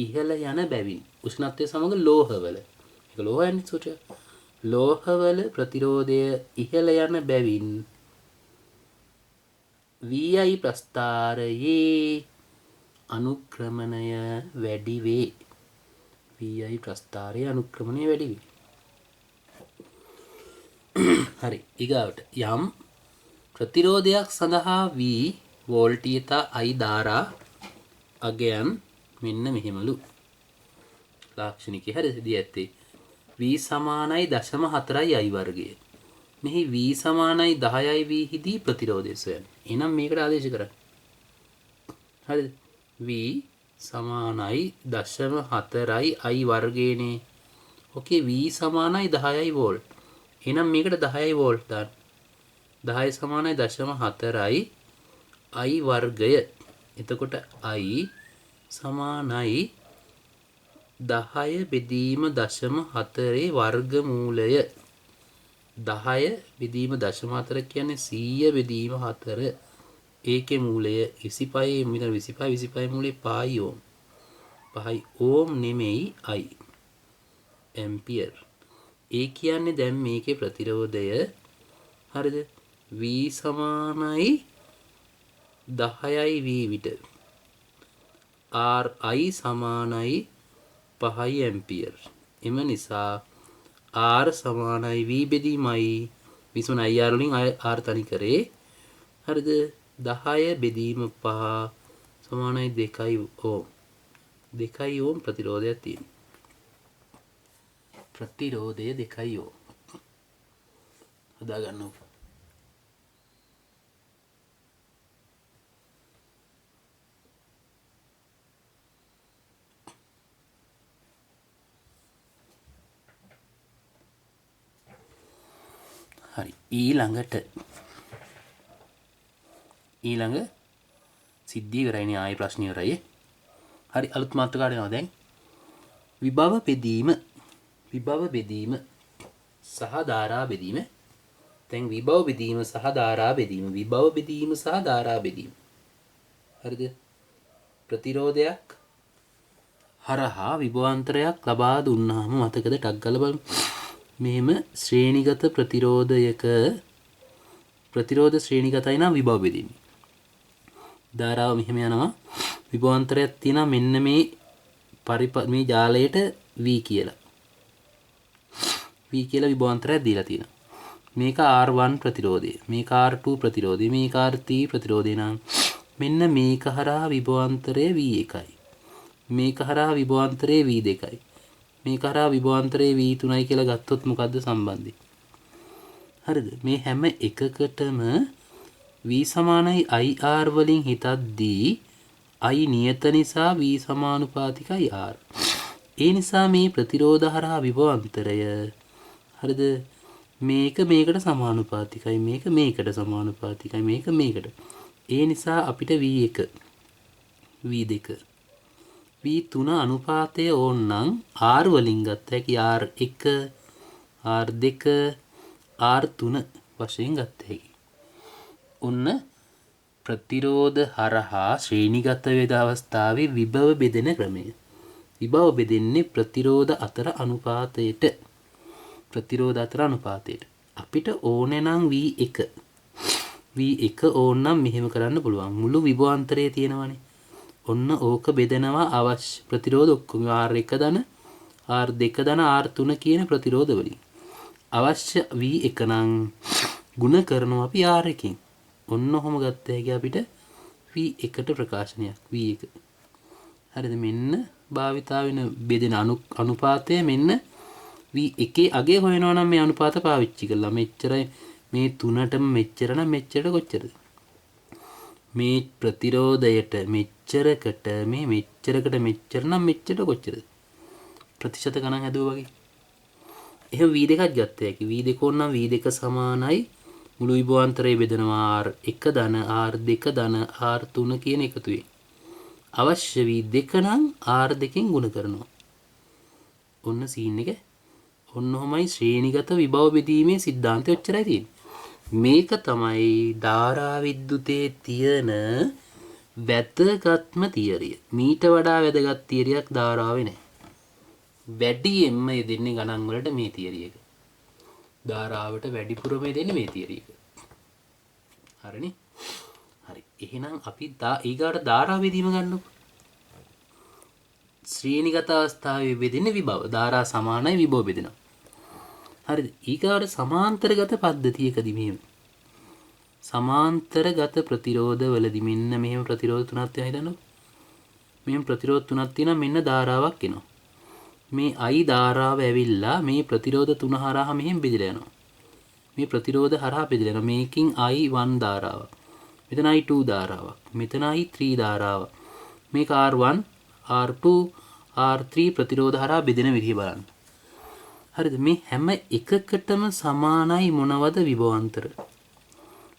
ඉහළ යන බැවින් උෂ්ණත්වය සමග ලෝහවල ඒක ලෝහයන්ගේ සූත්‍රය. ලෝහවල ප්‍රතිරෝධය ඉහළ යන බැවින් VI ප්‍රස්ථාරයේ අනුක්‍රමණය වැඩි වේ. VI ප්‍රස්ථාරයේ අනුක්‍රමණය වැඩි වේ. හරි. ඊගාවට යම් ප්‍රතිරෝධයක් සඳහා V වෝල්ටීයතා I ධාරා අගයන් මෙන්න මෙහෙමලු. ලාක්ෂණිකය හරිද දී ඇත්තේ. V සමානයි 0.4යි I වර්ගය. මෙහි V සමානයි 10යි V හිදී ප්‍රතිරෝධය සොයන්න. එහෙනම් මේකට ආදේශ කරන්න. හරිද? V සමානයි 0.4යි I වර්ගයනේ. ඕකේ V සමානයි 10යි වෝල්ට්. එහෙනම් මේකට 10යි වෝල්ට් දාන්න. 10 සමානයි 0.4යි I වර්ගය. එතකොට I සමානයි 10 බෙදීම 0.4 වර්ගමූලය. 10 බෙදීම 0.4 කියන්නේ 100 බෙදීම 4. ඒකේ මූලය 25 මෙතන 25 මූලේ 5 ඕම්. 5 ඕම් නෙමෙයි I. ඇම්පියර්. ඒ කියන්නේ දැන් මේකේ ප්‍රතිරෝධය හරිද? V සමානයි 10යි V විට. RI සමානයි 5 ඇම්පියර්. එම නිසා R සමානයි V බෙදීමයි 20 IR වලින් R තනි කරේ. හරිද? 10 බෙදීම 5 සමානයි 2 ඕම්. 2 ඕම් ප්‍රතිරෝධයක් තියෙනවා. ප්‍රතිරෝධය 2 ඕම්. හදා ගන්නවා. හරි. ඊළඟ සිද්ධිය ඉවරයිනේ. ආයේ ප්‍රශ්න ඉවරයි. හරි අලුත් මාතෘකාවට යනවා දැන්. විභව බෙදීම සහ ධාරා බෙදීම. දැන් විභව බෙදීම සහ ධාරා බෙදීම. විභව බෙදීම සහ ධාරා බෙදීම. හරිද? ප්‍රතිරෝධයක් හරහා විභවාන්තරයක් ලබා දුන්නාම මතකද ටක් ගාලා බලමු. මෙහෙම ශ්‍රේණිගත ප්‍රතිරෝධයක ප්‍රතිරෝධ ශ්‍රේණිගතයි නම් විභව බෙදීම. ධාරාව මෙහෙම යනවා. විභවාන්තරයක් තියෙනවා මෙන්න මේ ජාලයට V කියලා. V කියලා විභවාන්තරයක් දීලා තියෙනවා. මේක R1 ප්‍රතිරෝධය. මේක R2 ප්‍රතිරෝධය. මේක R3 ප්‍රතිරෝධය නම් මෙන්න මේක හරහා විභවාන්තරය V1යි. මේක හරහා විභවාන්තරය V2යි. මේක හරහා විභවාන්තරය V3යි කියලා ගත්තොත් මොකද්ද සම්බන්ධය? හරිද? මේ හැම එකකටම V සමානයි IR වලින් හිතද්දී I නියත නිසා V සමානුපාතිකයි R. ඒ නිසා මේ ප්‍රතිරෝධ හරහා විභවාන්තරය හරිද? මේක මේකට සමානුපාතිකයි. මේක මේකට සමානුපාතිකයි. මේක මේකට. ඒ නිසා අපිට V1 V2 V3 අනුපාතය ඕනනම් R වලින් ගත්ත හැකි R1 R2 R3 වශයෙන් ගත්ත හැකි. ඔන්න ප්‍රතිරෝධ හරහා ශ්‍රේණිගත වේද අවස්ථාවේ විභව බෙදෙන ක්‍රමය. විභව බෙදෙන්නේ ප්‍රතිරෝධ අතර අනුපාතයට. ප්‍රතිරෝධ අතර අනුපාතයට. අපිට ඕනේ නම් V1 ඕනනම් මෙහෙම කරන්න පුළුවන්. මුළු විභවාන්තරයේ තියෙනවානේ. ඔන්න ඕක බෙදනවා අවශ්‍ය ප්‍රතිරෝධ ඔක්කොම R1 දන R2 දන R3 කියන ප්‍රතිරෝධ වලින්. අවශ්‍ය V1 නම් ගුණ කරනවා අපි R1කින්. ඔන්න ඔහොම ගත්ත හැකි අපිට V1ට ප්‍රකාශනයක් V1. හරිද? මෙන්න භාවිතා වෙන බෙදෙන අනුපාතය මෙන්න V1 අගේ හොයනවා නම් මේ අනුපාත පාවිච්චි කළා. මෙච්චරයි මේ තුනටම මෙච්චර නම් මෙච්චරට කොච්චරද? මේ ප්‍රතිරෝධයට මෙච්චරකට මේ මෙච්චරකට මෙච්චර නම් මෙච්චර කොච්චරද? ප්‍රතිශත ගණන් හැදුවා වගේ. එහෙනම් v දෙකක් ගත්ත හැකි. v දෙක ඕන නම් v දෙක සමානයි මුළු විභවාන්තරය බෙදනවා r1 ධන r2 ධන r3 කියන එකතුවෙන්. අවශ්‍ය v දෙක නම් r2කින් ගුණ කරනවා. ඔන්න සීන් එක. ඔන්න ඔහමයි ශ්‍රේණිගත විභව බෙදීමේ සිද්ධාන්තය ඔච්චරයි තියෙන්නේ. මේක තමයි ධාරා විද්‍යුතයේ තියෙන වැදගත්ම තියරිය. මීට වඩා වැදගත් තියරියක් ධාරාවේ නැහැ. වැඩියෙන්ම යෙදෙන්නේ ගණන් වලට මේ තියරිය එක. ධාරාවට වැඩිපුරම යෙදෙන්නේ මේ තියරිය එක. හරිනේ? හරි. එහෙනම් අපි ඊගාට ධාරා බෙදීම ගන්නකො. ශ්‍රේණිගත අවස්ථාවේ බෙදෙන්නේ විභව. ධාරා සමානයි විභව බෙදෙනවා. හරිද? ඊගාට සමාන්තරගත පද්ධතියකදී මෙහෙම. සමාන්තරගත ප්‍රතිරෝධවලදී මෙන්න මෙහෙම ප්‍රතිරෝධ තුනක් තියෙනවා හිතන්නකො. මෙහෙම ප්‍රතිරෝධ තුනක් තියෙනවා මෙන්න ධාරාවක් එනවා. මේ I ධාරාව ඇවිල්ලා මේ ප්‍රතිරෝධ තුන හරහා මෙහෙම බෙදලා යනවා. මේ ප්‍රතිරෝධ හරහා බෙදලා යනවා. මේකින් I1 ධාරාවක්. මෙතන I2 ධාරාවක්. මෙතන I3 ධාරාවක්. මේක R1, R2, R3 ප්‍රතිරෝධ හරහා බෙදෙන විදිහ බලන්න. හරිද? මේ හැම එකකටම සමානයි මොනවද විභවාන්තර?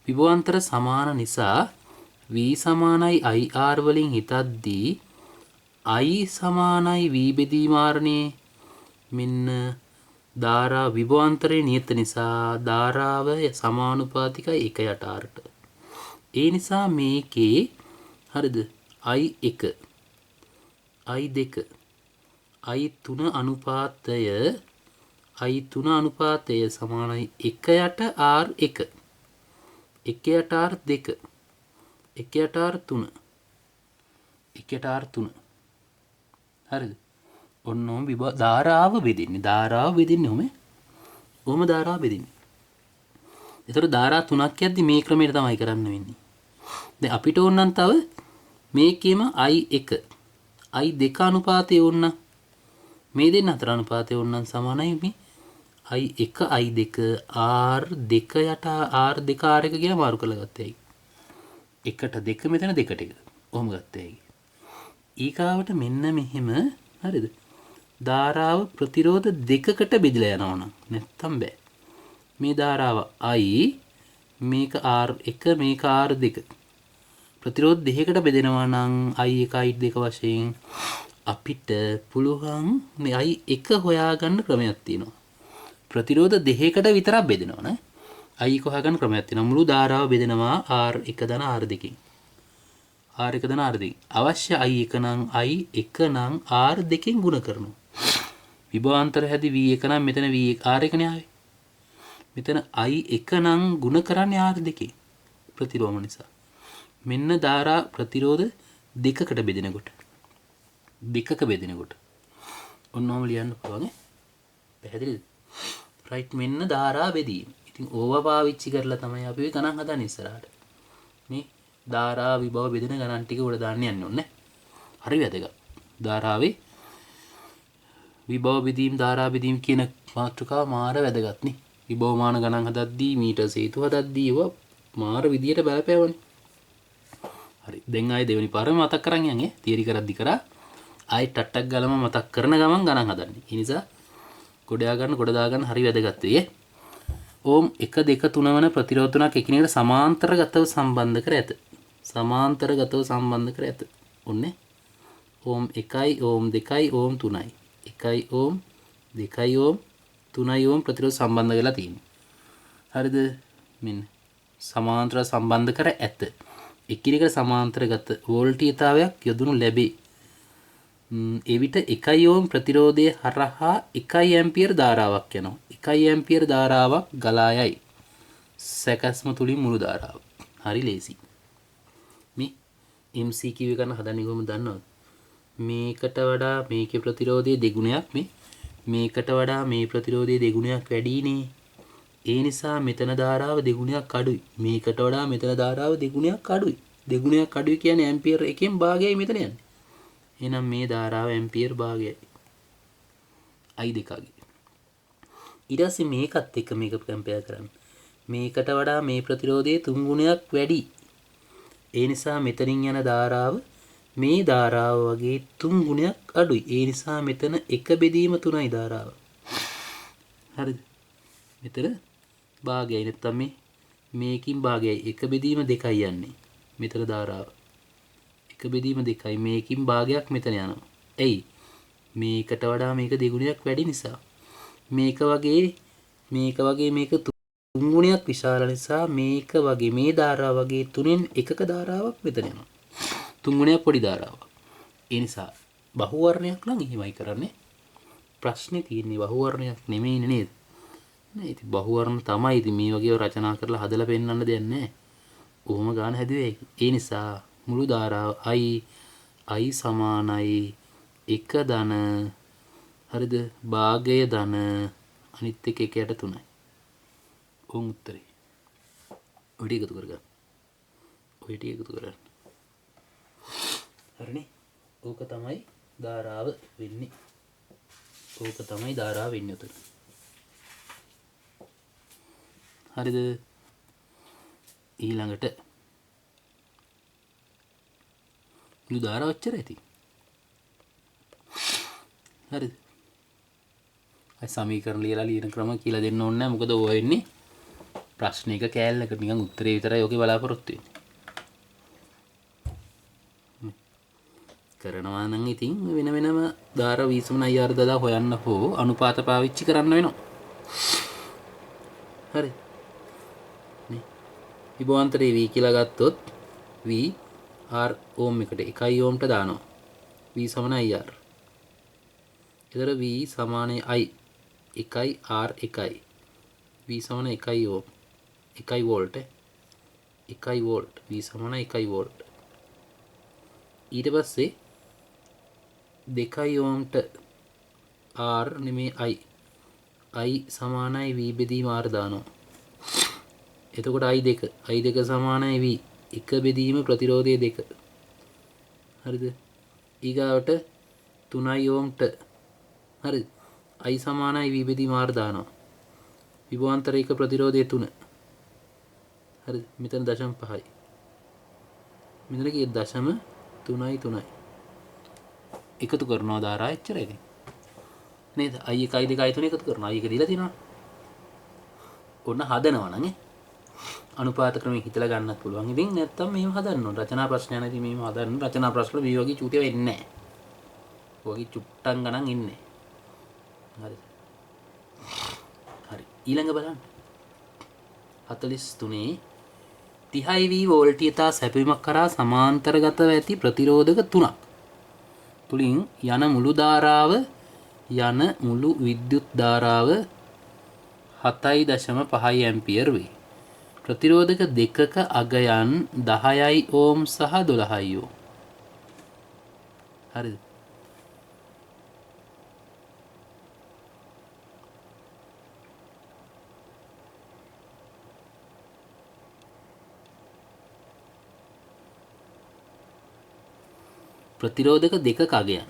විභවාන්තර සමාන නිසා V සමානයි IR වලින් හිතද්දී I සමානයි V බෙදීම R නේ. මෙන්න ධාරා විභවාන්තරයේ නියත නිසා ධාරාව සමානුපාතිකයි 1 Rට. ඒ නිසා මේකේ හරිද? I1 I2 I3 අනුපාතය සමානයි 1 R1 1 R2 1 R3 1 R3 හරිද? ඔන්නෝම ධාරාව බෙදෙන්නේ. ධාරාව බෙදෙන්නේ ඔහම ධාරාව බෙදෙන්නේ. ඒතර ධාරා තුනක් යද්දි මේ ක්‍රමයට තමයි කරන්න වෙන්නේ. දැන් අපිට ඕන නම් තව මේකෙම I1 I2 අනුපාතය ඕන නම් මේ දෙන්න අතර අනුපාතය ඕන නම් සමානයි මේ I1 I2 R2 යට R2 R1 කියලා මාරු කරලා ගත්තා. එකට 2 මෙතන 2ට 1. ඔහොම ගත්තා. ඊගාවට මෙන්න මෙහෙම හරිද? ධාරාව ප්‍රතිරෝධ දෙකකට බෙදලා යනවා නම් නැත්තම් බෑ. මේ ධාරාව I මේක R1 මේක R2 ප්‍රතිරෝධ දෙකකට බෙදෙනවා නම් I1 I2 වශයෙන් අපිට පුළුවන් මේ I1 හොයාගන්න ක්‍රමයක් තියෙනවා. ප්‍රතිරෝධ දෙකකට විතරක් බෙදෙනවා නේ. I1 හොයාගන්න ක්‍රමයක් තියෙනවා. මුළු ධාරාව බෙදෙනවා R1 ධන R2කින්. R1 ධන R2. අවශ්‍ය I1 නම් I1 නම් R2කින් ගුණ කරනවා. විභවාන්තර හැදි V1 නම් මෙතන V1 R1 නේ ආවේ. මෙතන I1 නම් ගුණ කරන්නේ R2කින් ප්‍රතිරෝධ නිසා. මෙන්න ධාරා ප්‍රතිරෝධ දෙකකට බෙදෙනකොට ඔන්නෝම ලියන්න පුළුවන් ඈ. පැහැදිලිද? රයිට්. මෙන්න ධාරා බෙදීම. ඉතින් ඕවා පාවිච්චි කරලා තමයි අපි ගණන් හදන්නේ ඉස්සරහට. මේ ධාරා විභව බෙදෙන ගණන් ටික උඩ දාන්න යන්නේ ඕනේ. හරි වැදගත්. ධාරාවේ විභව බෙදීම ධාරා බෙදීම කියන මාතෘකාව මාර වැදගත් නේ. විභව මාන ගණන් හදද්දී මීටර් හේතු හදද්දී ඒවා මාර විදියට බලපෑවනේ. හරි. දැන් ආයේ දෙවෙනි පාරම මතක් කරන් යන්නේ. තියරි කරද්දි කරා ආයි ටට්ටක් ගාලම මතක් කරන ගමන් ගණන් හදන්නේ. ඒ නිසා ගොඩ දාගන්න හරි වැදගත් වෙයි. ඕම් 1 2 3 වන ප්‍රතිරෝධ තුනක් එකිනෙකට සමාන්තරගතව සම්බන්ධ කර ඇත. ඔන්නේ ඕම් 1යි ඕම් 2යි ඕම් 3යි. 1යි ඕම් 2යි ඕම් 3යි ඕම් ප්‍රතිරෝධ සම්බන්ධ කරලා තියෙනවා. හරිද? මෙන්න සමාන්තර සම්බන්ධ කර ඇත. එකිනෙකට සමාන්තරගත වෝල්ටීයතාවයක් යොදනු ලැබේ. එවිට 1 ඕම් ප්‍රතිරෝධය හරහා 1 ඇම්පියර් ධාරාවක් යනවා. 1 ඇම්පියර් ධාරාවක් ගලා යයි. සැකස්ම තුලින් මුළු ධාරාව. හරි ලේසි. මේ MCQ එක ගන්න හදන්නේ කොහොමද දන්නවද? මේකට වඩා මේකේ ප්‍රතිරෝධයේ දෙගුණයක් මේකට වඩා මේ ප්‍රතිරෝධයේ දෙගුණයක් වැඩිනේ. ඒ නිසා මෙතන ධාරාව දෙගුණයක් අඩුයි. මේකට වඩා මෙතන ධාරාව දෙගුණයක් අඩුයි. දෙගුණයක් අඩුයි කියන්නේ ඇම්පියර් එකෙන් භාගයයි මෙතන යන්නේ. එහෙනම් මේ ධාරාව ඇම්පියර් භාගයයි. I2 ගේ. ඊට පස්සේ මේකත් එක්ක මේක කම්පෙයාර් කරන්න. මේකට වඩා මේ ප්‍රතිරෝධයේ 3 ගුණයක් වැඩි. ඒ නිසා මෙතනින් යන ධාරාව මේ ධාරාව වගේ 3 ගුණයක් අඩුයි. ඒ නිසා මෙතන 1 බෙදීම 3යි ධාරාව. හරිද? මෙතන භාගයයි නැත්තම් මේකින් භාගයයි 1 බෙදීම 2යි යන්නේ. මෙතන ධාරාව 1 බෙදීම 2යි මේකින් භාගයක් මෙතන යනවා. එයි මේකට වඩා මේක දෙගුණයක් වැඩි නිසා. මේක වගේ මේක 3 ගුණයක් විශාල නිසා මේක වගේ මේ ධාරාව වගේ 3න් එකක ධාරාවක් මෙතන යනවා. 3 ගුණයක් පොඩි ධාරාවක්. ඒ නිසා බහුවර්ණයක් නම් එහෙමයි කරන්නේ. ප්‍රශ්නේ තියෙන්නේ බහුවර්ණයක් නෙමෙයිනේ නේද? නේ ඉතින් බහුවර්ණ තමයි ඉතින් මේ වගේව රචනා කරලා හදලා පෙන්නන්න දෙයක් නැහැ. කොහොම ගාන හැදුවේ ඒ නිසා මුළු ධාරාව i සමානයි 1 ධන හරිද භාගය ධන අනිත් එක 1ට 3යි. ඕම් උත්තරේ. ඔය ටික එකතු කරගන්න. ඔය ටික එකතු කරගන්න. හරිනේ. ඕක තමයි ධාරාව වෙන්නේ. ඕක තමයි ධාරාව වෙන්නේ උතන. හරිද? ඊළඟට මුළු ධාරාව ඔච්චර ඇති. හරිද? අය සමීකරණ ලියලා ලියන ක්‍රම කියලා දෙන්න ඕනේ නැහැ. මොකද ඔය වෙන්නේ ප්‍රශ්නයක කෑල්ලකට නිකන් උත්තරේ විතරයි ඔකේ බලාපොරොත්තු වෙන්නේ. කරනවා නම් ඉතින් වෙන වෙනම ධාර වීසුමන IR දදා හොයන්න හෝ අනුපාත පාවිච්චි කරන්න වෙනවා. හරි. නේ. විභවාන්තරේ v කියලා ගත්තොත් v r ඕම් එකට 1 ඕම්ට දානවා. v සමාන IR. එතන v සමානයි i 1 r 1 v සමාන 1 ඕම් 1 වෝල්ට් 1 වෝල්ට් v සමාන 1 වෝල්ට්. ඊට පස්සේ 2 ඕම්ට r නෙමේ i සමානයි v බෙදීම r දානවා. එතකොට i 2 සමානයි v 1 බෙදීම ප්‍රතිරෝධය 2. හරිද? ඊගාවට 3 ඕම්ට හරිද? i සමානයි v බෙදීම r දානවා. විභවාන්තරයක ප්‍රතිරෝධය 3. හරිද? මෙතන 0.5යි. මෙතන කී 0.3යි. එකතු කරනවා ධාරා එච්චරයි ඉතින්. නේද? i 1 i 2 i 3 එකතු කරනවා. i 1 දීලා තියෙනවා. ඔන්න හදනවා නම් අනුපාත ක්‍රමයෙන් හිතලා ගන්නත් පුළුවන්. ඉතින් නැත්තම් මෙහෙම හදන්න ඕන. රචනා ප්‍රශ්න යන ඉතින් මෙහෙම හදන්න. රචනා ප්‍රශ්න මේ වගේ චූටිය වෙන්නේ නැහැ. ඔයගේ චුට්ටන් ගණන් ඉන්නේ. හරිද? හරි. ඊළඟ බලන්න. 43 30V වෝල්ටීයතා සැපයීමක් කරා සමාන්තරගතව ඇති ප්‍රතිරෝධක 3ක් තුලින් යන මුළු ධාරාව යන මුළු විද්‍යුත් ධාරාව 7.5 ඇම්පියර් වේ. ප්‍රතිරෝධක දෙකක අගයන් 10යි ඕම් සහ 12යි ඕම්. හරිද? ප්‍රතිරෝධක දෙකක අගයන්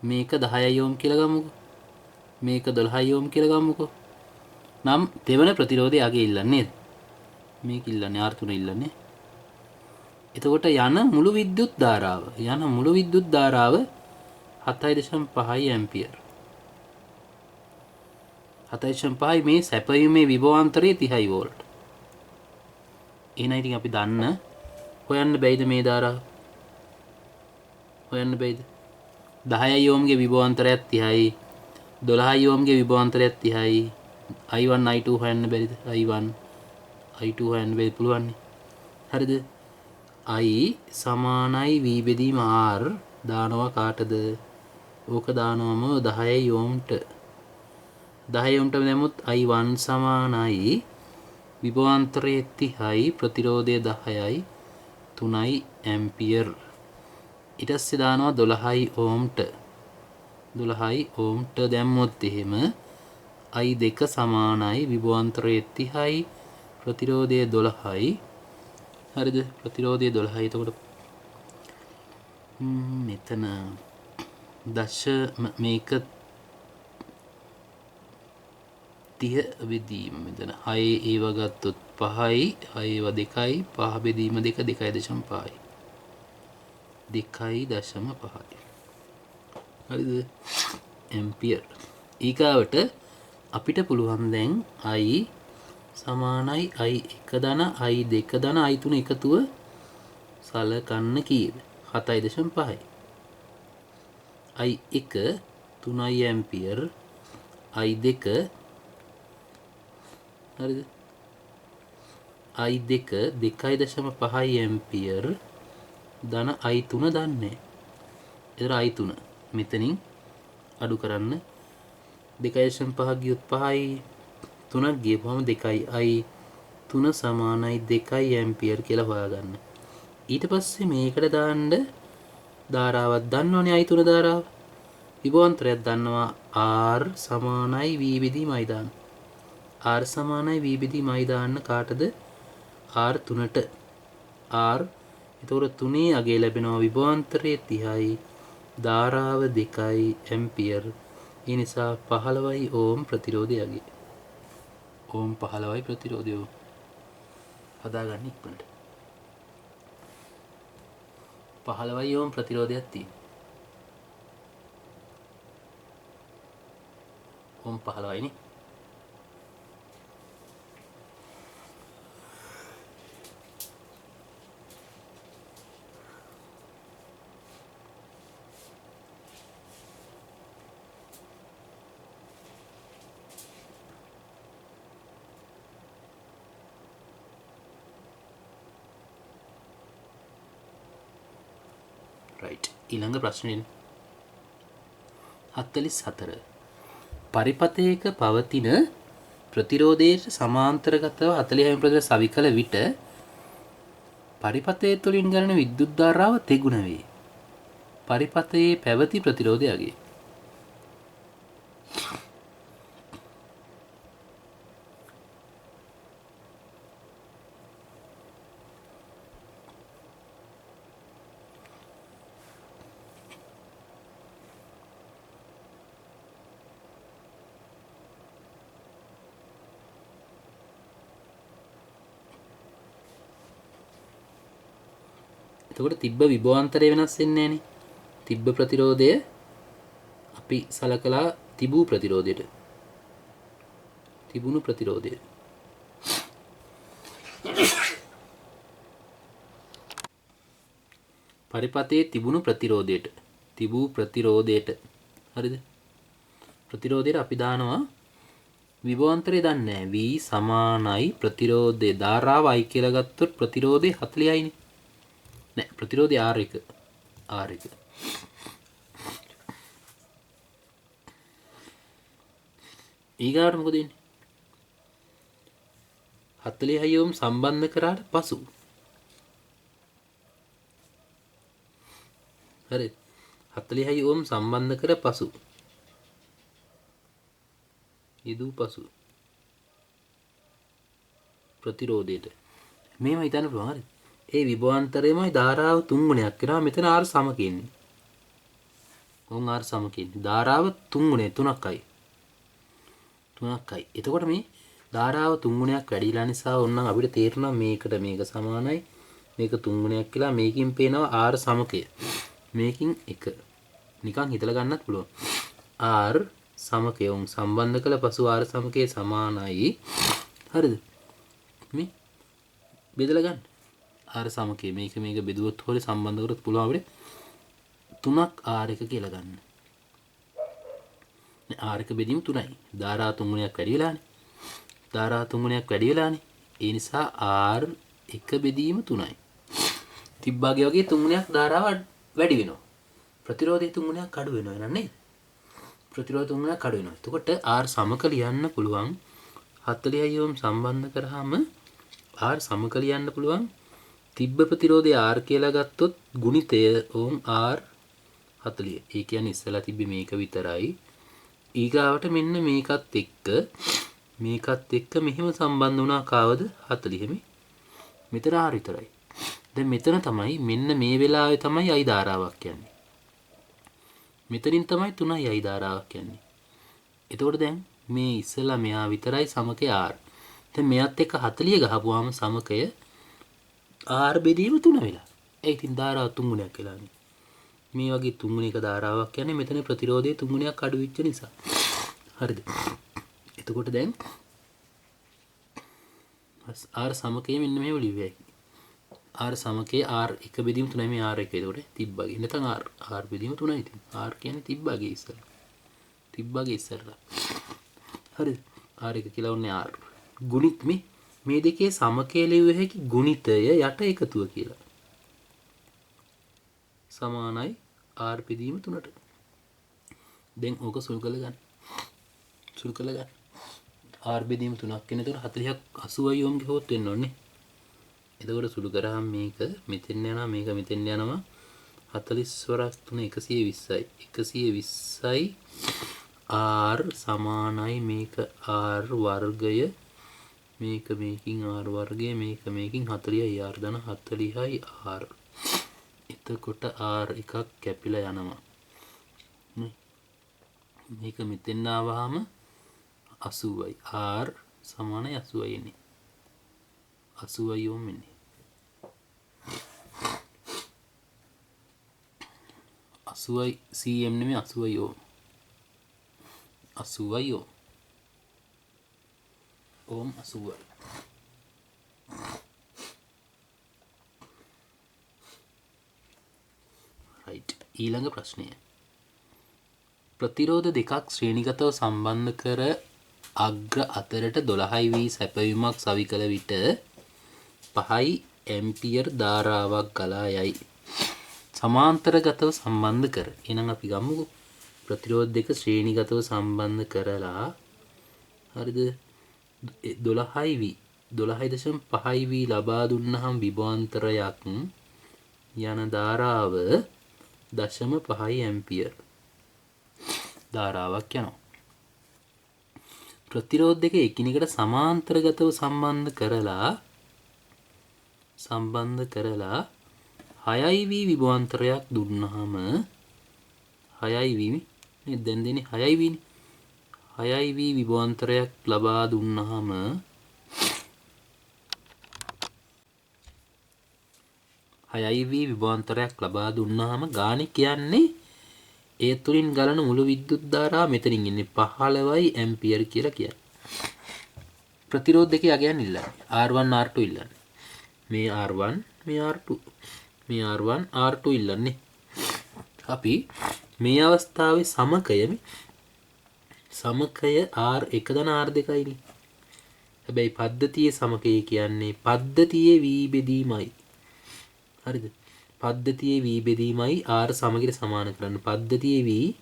මේක 10යි ඕම් කියලා ගමුකෝ. මේක 12යි ඕම් කියලා ගමුකෝ. නම් දෙවන ප්‍රතිරෝධය අගේ ඉල්ලන්නේ නේද? මේක ඉල්ලන්නේ R3 ඉල්ලන්නේ. එතකොට යන මුළු විද්‍යුත් ධාරාව 7.5 ඇම්පියර්. 7.5 මේ සැපයීමේ විභවාන්තරයේ 30 වෝල්ට්. එහෙනම් ඉතින් අපි දන්න හොයන්න බැයිද මේ ධාරාව? හොයන්න බැයිද? 10 ඕම්ගේ විභවාන්තරයත් 30යි 12 ඕම්ගේ විභවාන්තරයත් 30යි i1 i2 හොයන්න බැරිද? i1 i2 හොයන්න බැරි පුළුවන්. හරිද? i සමානයි v බෙදීම r දානවා කාටද? ඕක දානවම 10 ඕම්ට 10 ඕම්ට දැම්මොත් i1 සමානයි විභවාන්තරයේ 30යි ප්‍රතිරෝධය 10යි 3යි ඇම්පියර්. ඊට පස්සේ දානවා 12යි ඕම්ට දැම්මොත් එහෙම i2 සමානයි විභවාන්තරයේ 30යි ප්‍රතිරෝධය 12යි. හරිද? ප්‍රතිරෝධය 12යි. එතකොට මෙතන මේක 30 30 බෙදීම මෙතන 6 ඒව ගත්තොත් 5යි 6 ඒව 2යි 5 බෙදීම 2 2.5යි 2.5යි හරිද ඇම්පියර් ඊගාවට අපිට පුළුවන් දැන් i සමානයි i1 ධන i2 ධන i3 එකතුව සලකන්න කීයද 7.5යි i1 3 ඇම්පියර් i2 හරිද i2 2.5 ඇම්පියර් ධන i3 දන්නේ එතන i3 මෙතනින් අඩු කරන්න 2.5 ගියොත් 5යි 3ක් ගියපුවම 2යි i3 සමානයි 2 ඇම්පියර් කියලා හොයාගන්න ඊට පස්සේ මේකට දාන්න ධාරාවක් දන්නවනේ i3 ධාරාව විභවාන්තරයක් දන්නවා r සමානයි v බෙදීම i දාන්න r සමානයි v බෙදීම i දාන්න කාටද r 3ට r එතකොට 3 අගේ ලැබෙනවා විභවාන්තරයේ 30යි ධාරාව 2යි ඇම්පියර් ඒ නිසා 15යි ඕම් ප්‍රතිරෝධය අගේ ඕම් 15යි ප්‍රතිරෝධය හදාගන්න ඉක්මනට 15යි ඕම් ප්‍රතිරෝධයක් තියෙනවා ඕම් 15යි නේ right ඊළඟ ප්‍රශ්නේ 44 පරිපථයක පවතින ප්‍රතිරෝධයට සමාන්තරගතව 40 ප්‍රතිශත සවිකල විට පරිපථය තුළින් ගලන විද්‍යුත් ධාරාව තෙගුණ වේ. පරිපථයේ පැවති ප්‍රතිරෝධය අගේ. එතකොට තිබ්බ විභවාන්තරය වෙනස් වෙන්නේ නැහනේ. තිබ්බ ප්‍රතිරෝධය අපි සලකලා තිබූ ප්‍රතිරෝධයට. තිබුණු ප්‍රතිරෝධය. පරිපථයේ තිබුණු ප්‍රතිරෝධයට. තිබූ ප්‍රතිරෝධයට. හරිද? ප්‍රතිරෝධයට අපි දානවා විභවාන්තරය දන්නේ නැහැ. V සමානයි ප්‍රතිරෝධය ධාරාව I කියලා ගත්තොත් ප්‍රතිරෝධය 40යි නේ. නෑ ප්‍රතිරෝධය R1 ඊගාට මොකද වෙන්නේ 40 ඕම් සම්බන්ධ කරාට පසු හරි 40 ඕම් සම්බන්ධ කර පසු ඊදු පසු ප්‍රතිරෝධයට මේව හිතන්න පුළුවන් හරි ඒ විභවාන්තරයමයි ධාරාව 3 ගුණයක් වෙනවා මෙතන R සම කියන්නේ. ඕන් R සම කියන්නේ. ධාරාව 3 ගුණය 3යි. 3යි. එතකොට මේ ධාරාව 3 ගුණයක් වැඩිලා නිසා ඕනනම් අපිට තේරෙනවා මේකට මේක සමානයි. මේක 3 ගුණයක් කියලා මේකෙන් පේනවා R සමකය. මේකෙන් 1. නිකන් හිතලා ගන්නත් පුළුවන්. R සමකය උන් සම්බන්ධ කළ පසු R සමකය සමානයි. හරිද? මේ බෙදලා ගන්න. R සමකය මේක බෙදුවොත් හොරේ සම්බන්ධ කරොත් පුළුවන් අපිට 3ක් R1 කියලා ගන්න. R1 බෙදීම 3යි. ධාරා 3 ගුණයක් වැඩි වෙලානේ. ධාරා 3 ගුණයක් වැඩි වෙලානේ. ඒ නිසා R1 බෙදීම 3යි. තිබ්බාගේ වගේ 3 ගුණයක් ධාරාව වැඩි වෙනවා. ප්‍රතිරෝධය 3 ගුණයක් අඩු වෙනවා නේද? ප්‍රතිරෝධ 3 ගුණයක් අඩු වෙනවා. එතකොට R සමක ලියන්න පුළුවන් 40 ඕම් සම්බන්ධ කරාම R සමක ලියන්න පුළුවන් තිබ්බ ප්‍රතිරෝධය R කියලා ගත්තොත් ගුණිතය ඕම් R 40. ඒ කියන්නේ ඉස්සලා තිබ්බේ මේක විතරයි. ඊගාවට මෙන්න මේකත් එක්ක මෙහෙම සම්බන්ධ වුණා කාවද 40 මේ. මෙතන R විතරයි. දැන් මෙතන තමයි මෙන්න මේ වෙලාවේ තමයි I ධාරාවක් යන්නේ. මෙතනින් තමයි 3යි I ධාරාවක් යන්නේ. එතකොට දැන් මේ ඉස්සලා මෙයා විතරයි සමකය r. දැන් මෙයත් එක්ක 40 ගහපුවාම සමකය r බෙදීම 3 වෙලා. ඒ ඉතින් ධාරාව 3 ගුණයක් වෙලානේ. මේ වගේ 3 ගුණයක ධාරාවක් කියන්නේ මෙතන ප්‍රතිරෝධය 3 ගුණයක් අඩු වෙච්ච නිසා. හරිද? එතකොට දැන් r සමකය මෙන්න මේ ලියුවේ. r සමකය r 1 බෙදීම 3යි මේ r 1. එතකොට තිබ්බගේ. නැත්නම් r බෙදීම 3යි ඉතින්. r කියන්නේ තිබ්බගේ ඉස්සලා. තිබ්බගේ ඉස්සලා. හරිද? r 1 කියලා ඔන්නේ r. ගුණිත මේ දෙකේ සමකය ලියුවේ හැකි ගුණිතය යට එකතුව කියලා. සමානයි r බෙදීම 3ට. දැන් ඕක සුළු කරලා ගන්න. සුළු කරලා ගන්න. r බෙදීම 3ක් කියන එතකොට 40ක් 80යි ඕම් ගහුවොත් වෙන්න ඕනේ. එතකොට සුළු කරාම මේක මෙතෙන් යනවා මේක මෙතෙන් යනවා 40 වරක් 3 120යි 120යි r සමානයි මේක r වර්ගය මේක මේකින් r වර්ගය මේක මේකින් 40යි r ධන 40යි r. එතකොට r එකක් කැපිලා යනවා. මේක මෙතෙන් ආවහම 80යි r සමානයි 80යි එන්නේ. 80යි ඕම් එන්නේ. 80යි cm නෙමෙයි 80යි ඕම්. 80යි ඕම්. ඕම් 80යි. right. ඊළඟ ප්‍රශ්නය. ප්‍රතිරෝධ දෙකක් ශ්‍රේණිගතව සම්බන්ධ කර අග්‍ර අතරට 12 වී සැපයුමක් සවි කළ විට 5 ඇම්පියර් ධාරාවක් ගලා යයි. සමාන්තරගතව සම්බන්ධ කර. එහෙනම් අපි ගමුකෝ. ප්‍රතිරෝධ දෙක ශ්‍රේණිගතව සම්බන්ධ කරලා හරිද 12යි වී 12.5යි වී ලබා දුන්නහම විභවාන්තරයක් යන ධාරාව 0.5 ඇම්පියර් ධාරාවක් යනවා. ප්‍රතිරෝධ දෙක එකිනෙකට සමාන්තරගතව සම්බන්ධ කරලා 6යි වී විභවාන්තරයක් දුන්නාම 6යි වී නේ දැන් දෙන්නේ 6යි වීනේ 6යි වී විභවාන්තරයක් ලබා දුන්නාම 6යි වී විභවාන්තරයක් ලබා දුන්නාම ගානේ කියන්නේ ඒ තුලින් ගලන මුළු විද්‍යුත් ධාරාව මෙතනින් ඉන්නේ 15යි ඇම්පියර් කියලා කියන්නේ. ප්‍රතිරෝධ දෙකේ අගයන් ඉල්ලන්නේ R1 R2 ඉල්ලන්නේ. මේ R1 මේ R2 මේ R1 R2 ඉල්ලන්නේ. අපි මේ අවස්ථාවේ සමකය R1 ධන R2යි නේ. හැබැයි පද්ධතියේ සමකය කියන්නේ පද්ධතියේ v බෙදීමයි. හරිද? පද්ධතියේ v බෙදීමයි r සමගිර සමාන කරන්න. පද්ධතියේ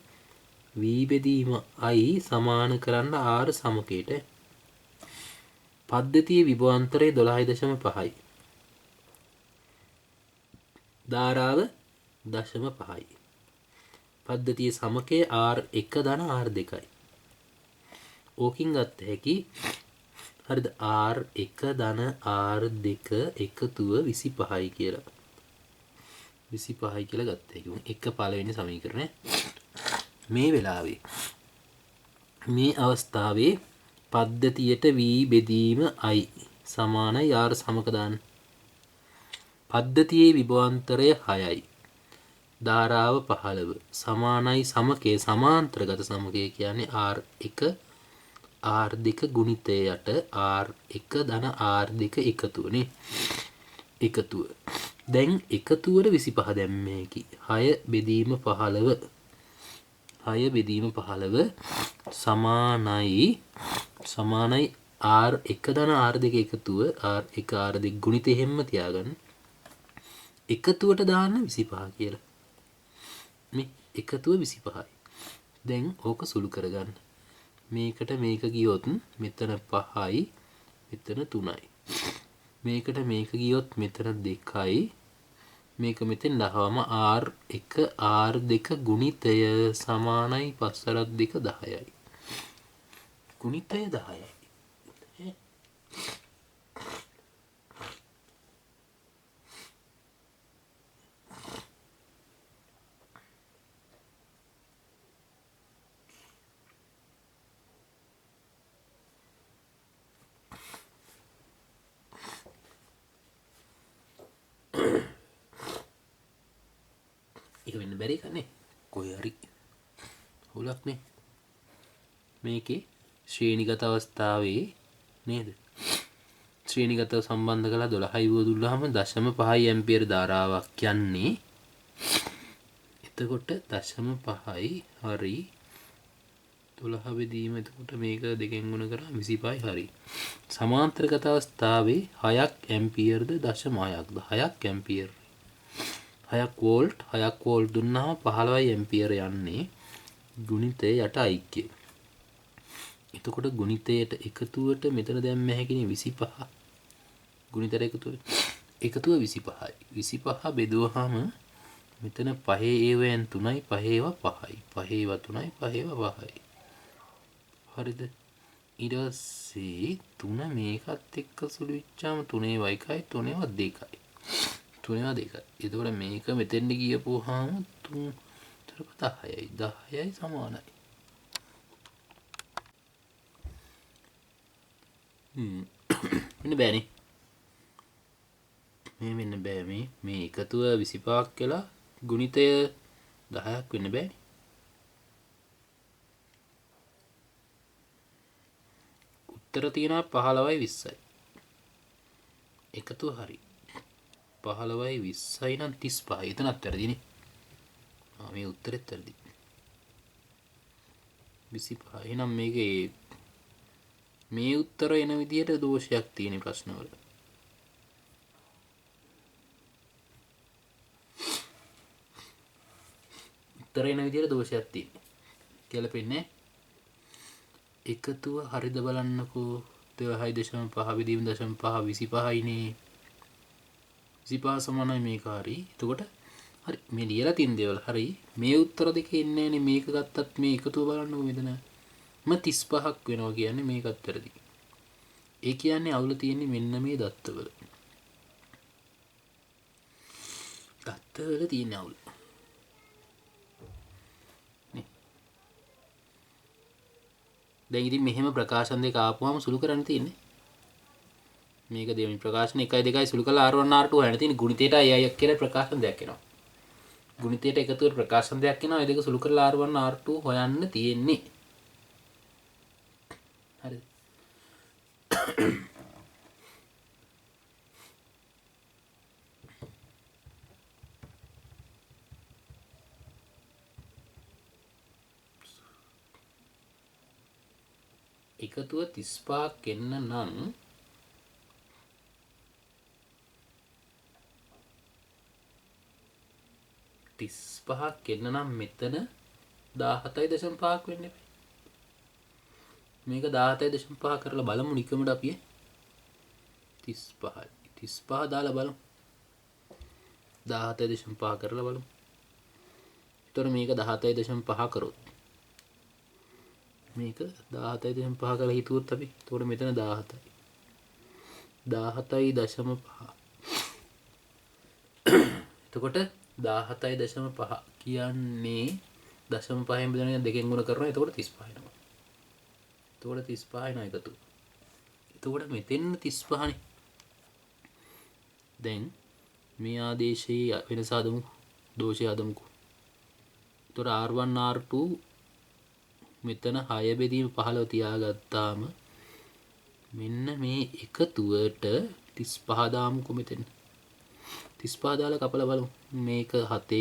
v බෙදීමයි සමාන කරන්න r සමකයට. පද්ධතියේ විභවාන්තරය 12.5යි. ධාරාව 0.5යි. පද්ධතියේ සමකය r1 ධන r2යි. ඕකින් ගත්ත හැකි හරිද r1 ධන r2 එකතුව 25යි කියලා. 25යි කියලා ගත්ත හැකි. එක පළවෙනි සමීකරණය. මේ වෙලාවේ මේ අවස්ථාවේ පද්ධතියට v බෙදීම i සමානයි r සමක දාන්න. පද්ධතියේ විභවාන්තරය 6යි. ධාරාව 15 සමානයි සමකයේ සමාන්තරගත සමකය කියන්නේ r1 r2 ගුණිතයට r1 ධන r2 එකතුවනේ. එකතුව. දැන් එකතුවට 25 දැම්මේකි. 6 බෙදීම 15 6 බෙදීම 15 සමානයි r1 ධන r2 එකතුව r1 r2 ගුණිතය හැම තියාගන්න. එකතුවට දාන්න 25 කියලා. මේ එකතුව 25යි. දැන් ඕක සුළු කරගන්න. මේකට මේක ගියොත් මෙතන 5යි මෙතන 3යි. මේකට මේක ගියොත් මෙතන 2යි මේක මෙතෙන් දාවම r1 r2 ගුණිතය සමානයි 5 2 10යි. ගුණිතය 10යි. ඒක වෙන්න බැරි එකනේ. කොහේ හරි හුලක් නේ. මේකේ ශ්‍රේණිගත අවස්ථාවේ නේද? ශ්‍රේණිගතව සම්බන්ධ කළා 12යි දුල්ලාම 0.5 ඇම්පියර් ධාරාවක් යන්නේ. එතකොට 0.5යි හරි 12 බෙදීම එතකොට මේක දෙකෙන් ගුණ කරා 25යි හරි. සමාන්තරගත අවස්ථාවේ 6ක් ඇම්පියර්ද 0.6ක්ද 6ක් ඇම්පියර් 6ක් වෝල්ට් දුන්නාම 15යි ඇම්පියර් යන්නේ ගුණිතය යට ඓක්‍ය. එතකොට ගුණිතයට එකතුවට මෙතන දැම්ම හැකිනේ 25. ගුණිතයට එකතුව 25යි. 25 බෙදුවහම මෙතන 5 ඒවයන් 3යි 5 ඒවා 5යි. 5 ඒවා 3යි 5 ඒවා 5යි. හරිද? ඊට පස්සේ 3 මේකත් එක්ක සුළු වෙච්චාම 3 ඒවා 1යි 3 ඒවා 2යි. 3 ඒවා 2යි. එතකොට මේක මෙතෙන්ට ගියපුවාම 3 10යි. 10යි සමානයි. මෙන්න බෑනේ. මේ වෙන්න බෑ මේ එකතුව 25ක් කියලා ගුණිතය 10ක් වෙන්න බෑනේ. උත්තර තියෙනවා 15යි 20යි. එකතුව හරි. 15යි 20යි නම් 35යි. එතනත් වැරදිනේ. මේ උත්තරෙත් වැරදි. 25. එහෙනම් මේකේ මේ උත්තර එන විදියට දෝෂයක් තියෙන ප්‍රශ්නවල. උත්තර එන විදියට දෝෂයක් තියෙන්නේ. ගැලපෙන්නේ එකතුව හරිද බලන්නකෝ. 12.5 බෙදීම 0.5 25යිනේ. 25 සමානයි මේක හරි. එතකොට හරි මේ ලියලා තියෙන දේවල් හරි. මේ උත්තර දෙක එන්නේ නැනේ. මේක ගත්තත් මේ එකතුව බලන්නකෝ මෙතන. 35ක් වෙනවා කියන්නේ මේකත් වැරදි. ඒ කියන්නේ අවුල තියෙන්නේ මෙන්න මේ දත්තවල. දත්තවල තියෙන අවුල. නේ. දැන් ඉතින් මෙහෙම ප්‍රකාශන දෙක ආපුවාම සුළු කරන්න තියෙන්නේ. මේක දෙවෙනි ප්‍රකාශන 1යි 2යි සුළු කළා R1 R2 හොයන්න තියෙන්නේ ගුණිතයට අයයි කියලා ප්‍රකාශන දෙයක් එනවා. ගුණිතයට එකතුවට ප්‍රකාශන දෙයක් එනවා. ඒ දෙක සුළු කරලා R1 R2 හොයන්න තියෙන්නේ. හරිද? එකතුව 35ක් එන්න නම් 35ක් එන්න නම් මෙතන 17.5ක් වෙන්න එපා. මේක 17.5 කරලා බලමු නිකමට අපි 35යි 35 දාලා බලමු 17.5 කරලා බලමු. ඒතර මේක 17.5 කරොත් මේක 17.5 කරලා හිතුවොත් අපි එතකොට මෙතන 17යි 17.5 එතකොට 17.5 කියන්නේ 0.5න් බෙදන දෙකෙන් ගුණ කරනවා. එතකොට 35 එනවා. එතකොට 35 එනවා එකතු. එතකොට මෙතෙන් 35නේ. දැන් මේ ආදේශයේ වෙනස හදමු. දෝෂය හදමුකෝ. එතකොට R1 R2 මෙතන 6 බෙදීම 15 තියාගත්තාම මෙන්න මේ එකතුවට 35 දාමුකෝ මෙතන. 35 දාලා කපලා බලමු. මේක 7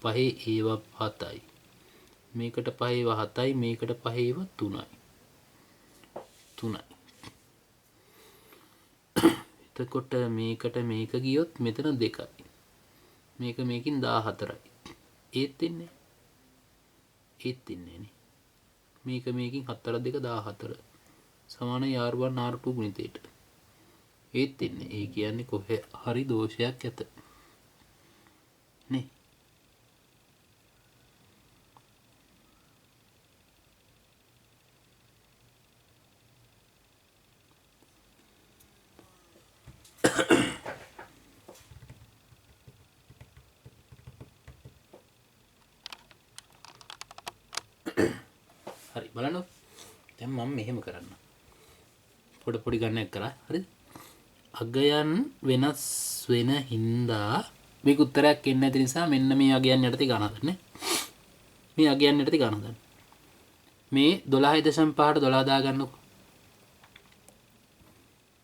5 ඒවා 7යි. මේකට 5 ඒවා 7යි. මේකට 5 ඒවා 3යි. 3යි. එතකොට මේකට මේක ගියොත් මෙතන 2යි. මේක මේකින් 14යි. ඒත් ඉන්නේ. ඒත් ඉන්නේ නේ. මේක මේකින් 4 2 14. සමානයි R1 R2 ගුණිතයට. ඒත් ඉන්නේ. ඒ කියන්නේ කොහේ හරි දෝෂයක් ඇත. නේ. හරි බලන්න. දැන් මම මෙහෙම කරන්න. පොඩි ගණනක් කරා. හරිද? අගයන් වෙනස් වෙන හින්දා මේක උත්තරයක් එන්නේ නැති නිසා මෙන්න මේ අගයන් යටතේ ගණන් හදන්නේ. මේ අගයන් යටතේ ගණන් හදන්න. මේ 12.5ට 12 දාගන්නකො.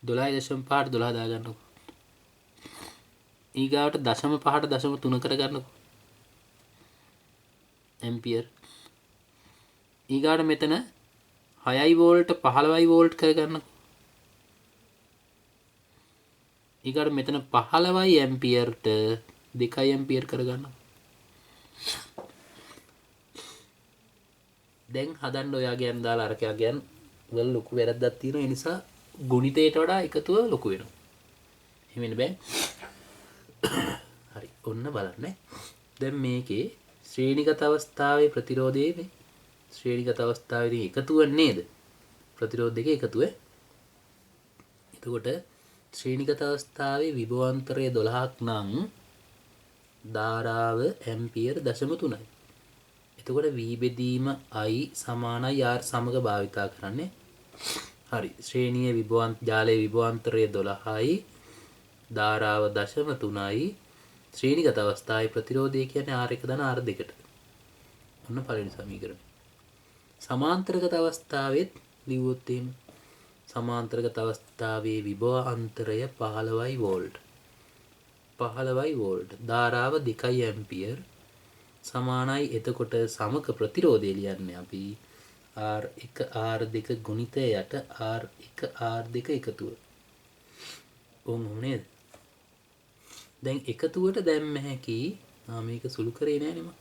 12.5ට 12 දාගන්නකො. ඊගාවට 0.5ට 0.3 කරගන්නකො. ඇම්පියර්. ඊගාට මෙතන 6යි වෝල්ට් 15යි වෝල්ට් කරගන්නකො. ඊගාට මෙතන 15යි ඇම්පියර්ට 2යි ඇම්පියර් කරගන්නකො. දැන් හදන්න ඔයාගේ යන් දාලා අරක යන් වල ලොකු වැරද්දක් තියෙනවා. ඒ නිසා ගුණිතයට වඩා එකතුව ලොකු වෙනවා. එහෙම වෙන්න බෑ. හරි. ඔන්න බලන්න. දැන් මේකේ ශ්‍රේණිගත අවස්ථාවේ ප්‍රතිරෝධයේ මේ ශ්‍රේණිගත අවස්ථාවේදී එකතුව නේද? ප්‍රතිරෝධ දෙකේ එකතුව. එතකොට ශ්‍රේණිගත අවස්ථාවේ විභවාන්තරය 12ක් නම් ධාරාව ඇම්පියර් 0.3යි. එතකොට V බෙදීම I සමානයි R සමග භාවිතා කරන්නේ. හරි. ශ්‍රේණියේ ජාලයේ විභවාන්තරය 12යි ධාරාව 0.3යි. ශ්‍රේණිගත අවස්ථාවේ ප්‍රතිරෝධය කියන්නේ R1 ධන R2ට. ඔන්න පළවෙනි සමීකරණය. සමාන්තරගත අවස්ථාවෙත් ලිව්වොත් එහෙම සමාන්තරගත අවස්ථාවේ විභවාන්තරය 15යි වෝල්ට්. 15යි වෝල්ට්. ධාරාව 2යි ඇම්පියර් සමානයි. එතකොට සමක ප්‍රතිරෝධය ලියන්නේ අපි R1 R2 ගුණිතයට R1 R2 එකතුව. ඕම නේද? දැන් එකතුවට දැම්ම හැකි. මේක සුළු කරේ නෑනේ මම.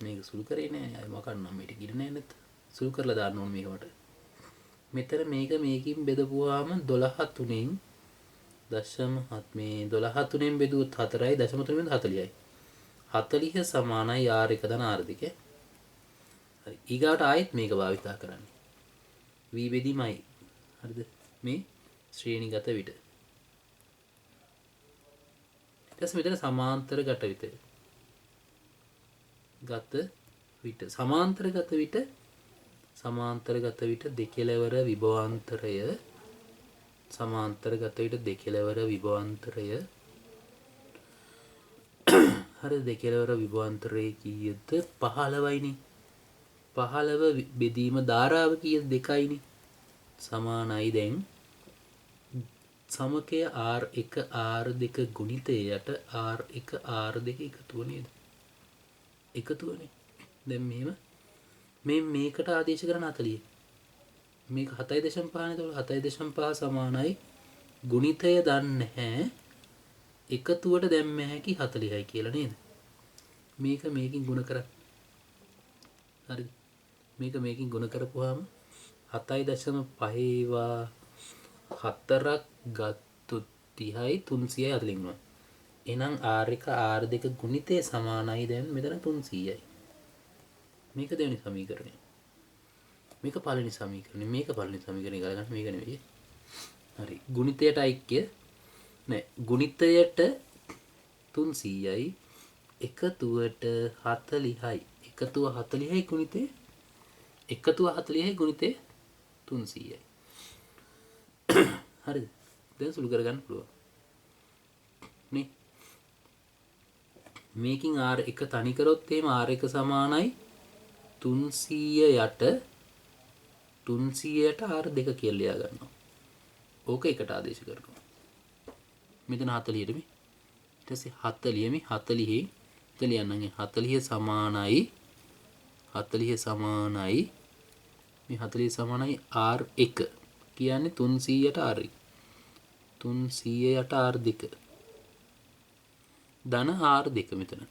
මේක සුළු කරේ නෑ. අය මකන්නම් මේක ගිර නෑ නැත්. සුළු කරලා දාන්න ඕන මේක මට. මෙතන මේක මේකින් බෙදපුවාම 12 3න් 0.7 මේ 12 3න් බෙදුවොත් 4යි 0.3 වෙන 40යි. 40 සමානයි R1 ධන R2. හරි. ඊගාට ආයෙත් මේක භාවිතා කරන්න. V බෙදීමයි. හරිද? මේ ශ්‍රේණිගත විට. ඊට මෙතන සමාන්තරගත විට. සමාන්තරගත විට දෙකලවර විභවාන්තරය සමාන්තරගත විට දෙකලවර විභවාන්තරය හරි. දෙකලවර විභවාන්තරයේ කීයද? 15යිනේ. 15 බෙදීම ධාරාව කීයද? 2යිනේ. සමානයි. දැන් සමකය R1 R2 ගුණිතයට R1 R2 එකතුව නේද? එකතුවනේ. දැන් මෙහෙම මේකට ආදේශ කරන 40. මේක 7.5 නේ. එතකොට 7.5 සමානයි ගුණිතය දන්නේ නැහැ. එකතුවට දැම්ම හැකි 40යි කියලා නේද? මේක මේකින් ගුණ කරා. හරිද? මේක මේකින් ගුණ කරපුවාම 7.5 ඒවා 4ක් ගත්තොත් 30යි 340 වෙනවා. එහෙනම් R1 R2 ගුණිතය සමානයි දැන් මෙතන 300යි. මේක දෙවෙනි සමීකරණය. මේක පළවෙනි සමීකරණය. මේක පළවෙනි සමීකරණය ගලගන්න මේක නෙවෙයි. හරි. ගුණිතයට ඓක්‍ය නෑ. ගුණිතයට 300යි එකතුවට 40යි. එකතුව 40යි ගුණිතේ එකතුව 40යි ගුණිතේ 300යි. හරිද? දැන් සුළු කරගන්න පුළුවන්. නේ? මේකින් R1 තනි කරොත් එහෙම R1 සමානයි 300යට R2 කියලා ලියා ගන්නවා. ඕක එකට ආදේශ කරනවා. මෙතන 40ට මේ. ඊට පස්සේ 40 මේ 40 ලියන්නම්. 40 සමානයි මේ 40 සමානයි R1 කියන්නේ 300යට R1 300යට R2 ධන R2 මෙතන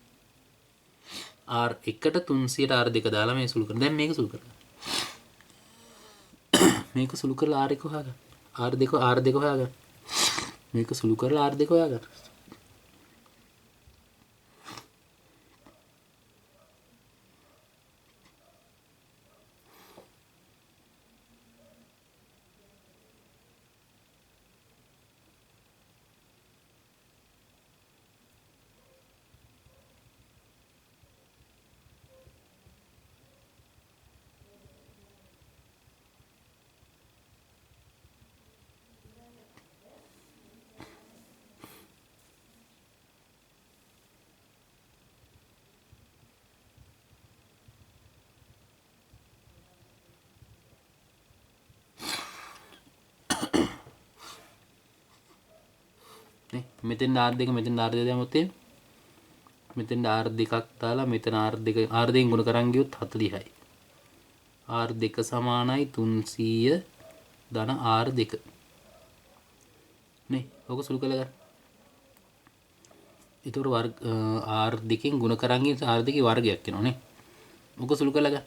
R1ට 300ට R2 දාලා මේ සුළු කරනවා. දැන් මේක සුළු කරනවා. මේක සුළු කරලා R1 හොයාගන්න. R2 හොයාගන්න. මේක සුළු කරලා R2 හොයාගන්න. මෙතෙන් R2 මෙතෙන් R2 දැම්මොත් මෙතෙන් R2ක් දාලා මෙතන R2ෙන් ගුණ කරන් ගියොත් 40යි. R2 සමානයි 300 ධන R2 නේ. ඔක සුළු කරලා ගන්න. ඒතර වර්ග R2කින් ගුණ කරන් ගිය R2 වර්ගයක් එනවා නේ. ඔක සුළු කරලා ගන්න.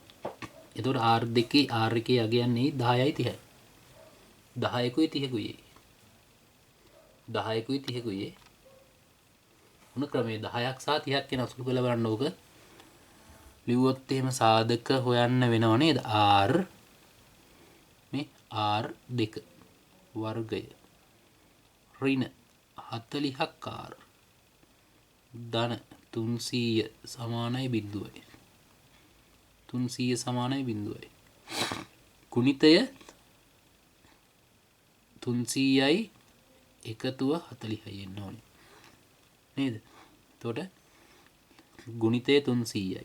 ඒතර R2 R1 යගයන්නේ 10යි 30යි. 10කුයි 30කුයි 10කුයි 30කුයි මොන ක්‍රමයේ 10ක් සහ 30ක් කියන අසුළු කරලා බලන්න ඕක ලිව්වොත් එහෙම සාධක හොයන්න වෙනව නේද R මේ R2 වර්ගය ඍණ 40ක් R ධන 300 සමානයි බිඳුවයි 300 සමානයි බිඳුවයි ගුණිතය 300යි එකතුව 40යි එන්න ඕනේ නේද? එතකොට ගුණිතය 300යි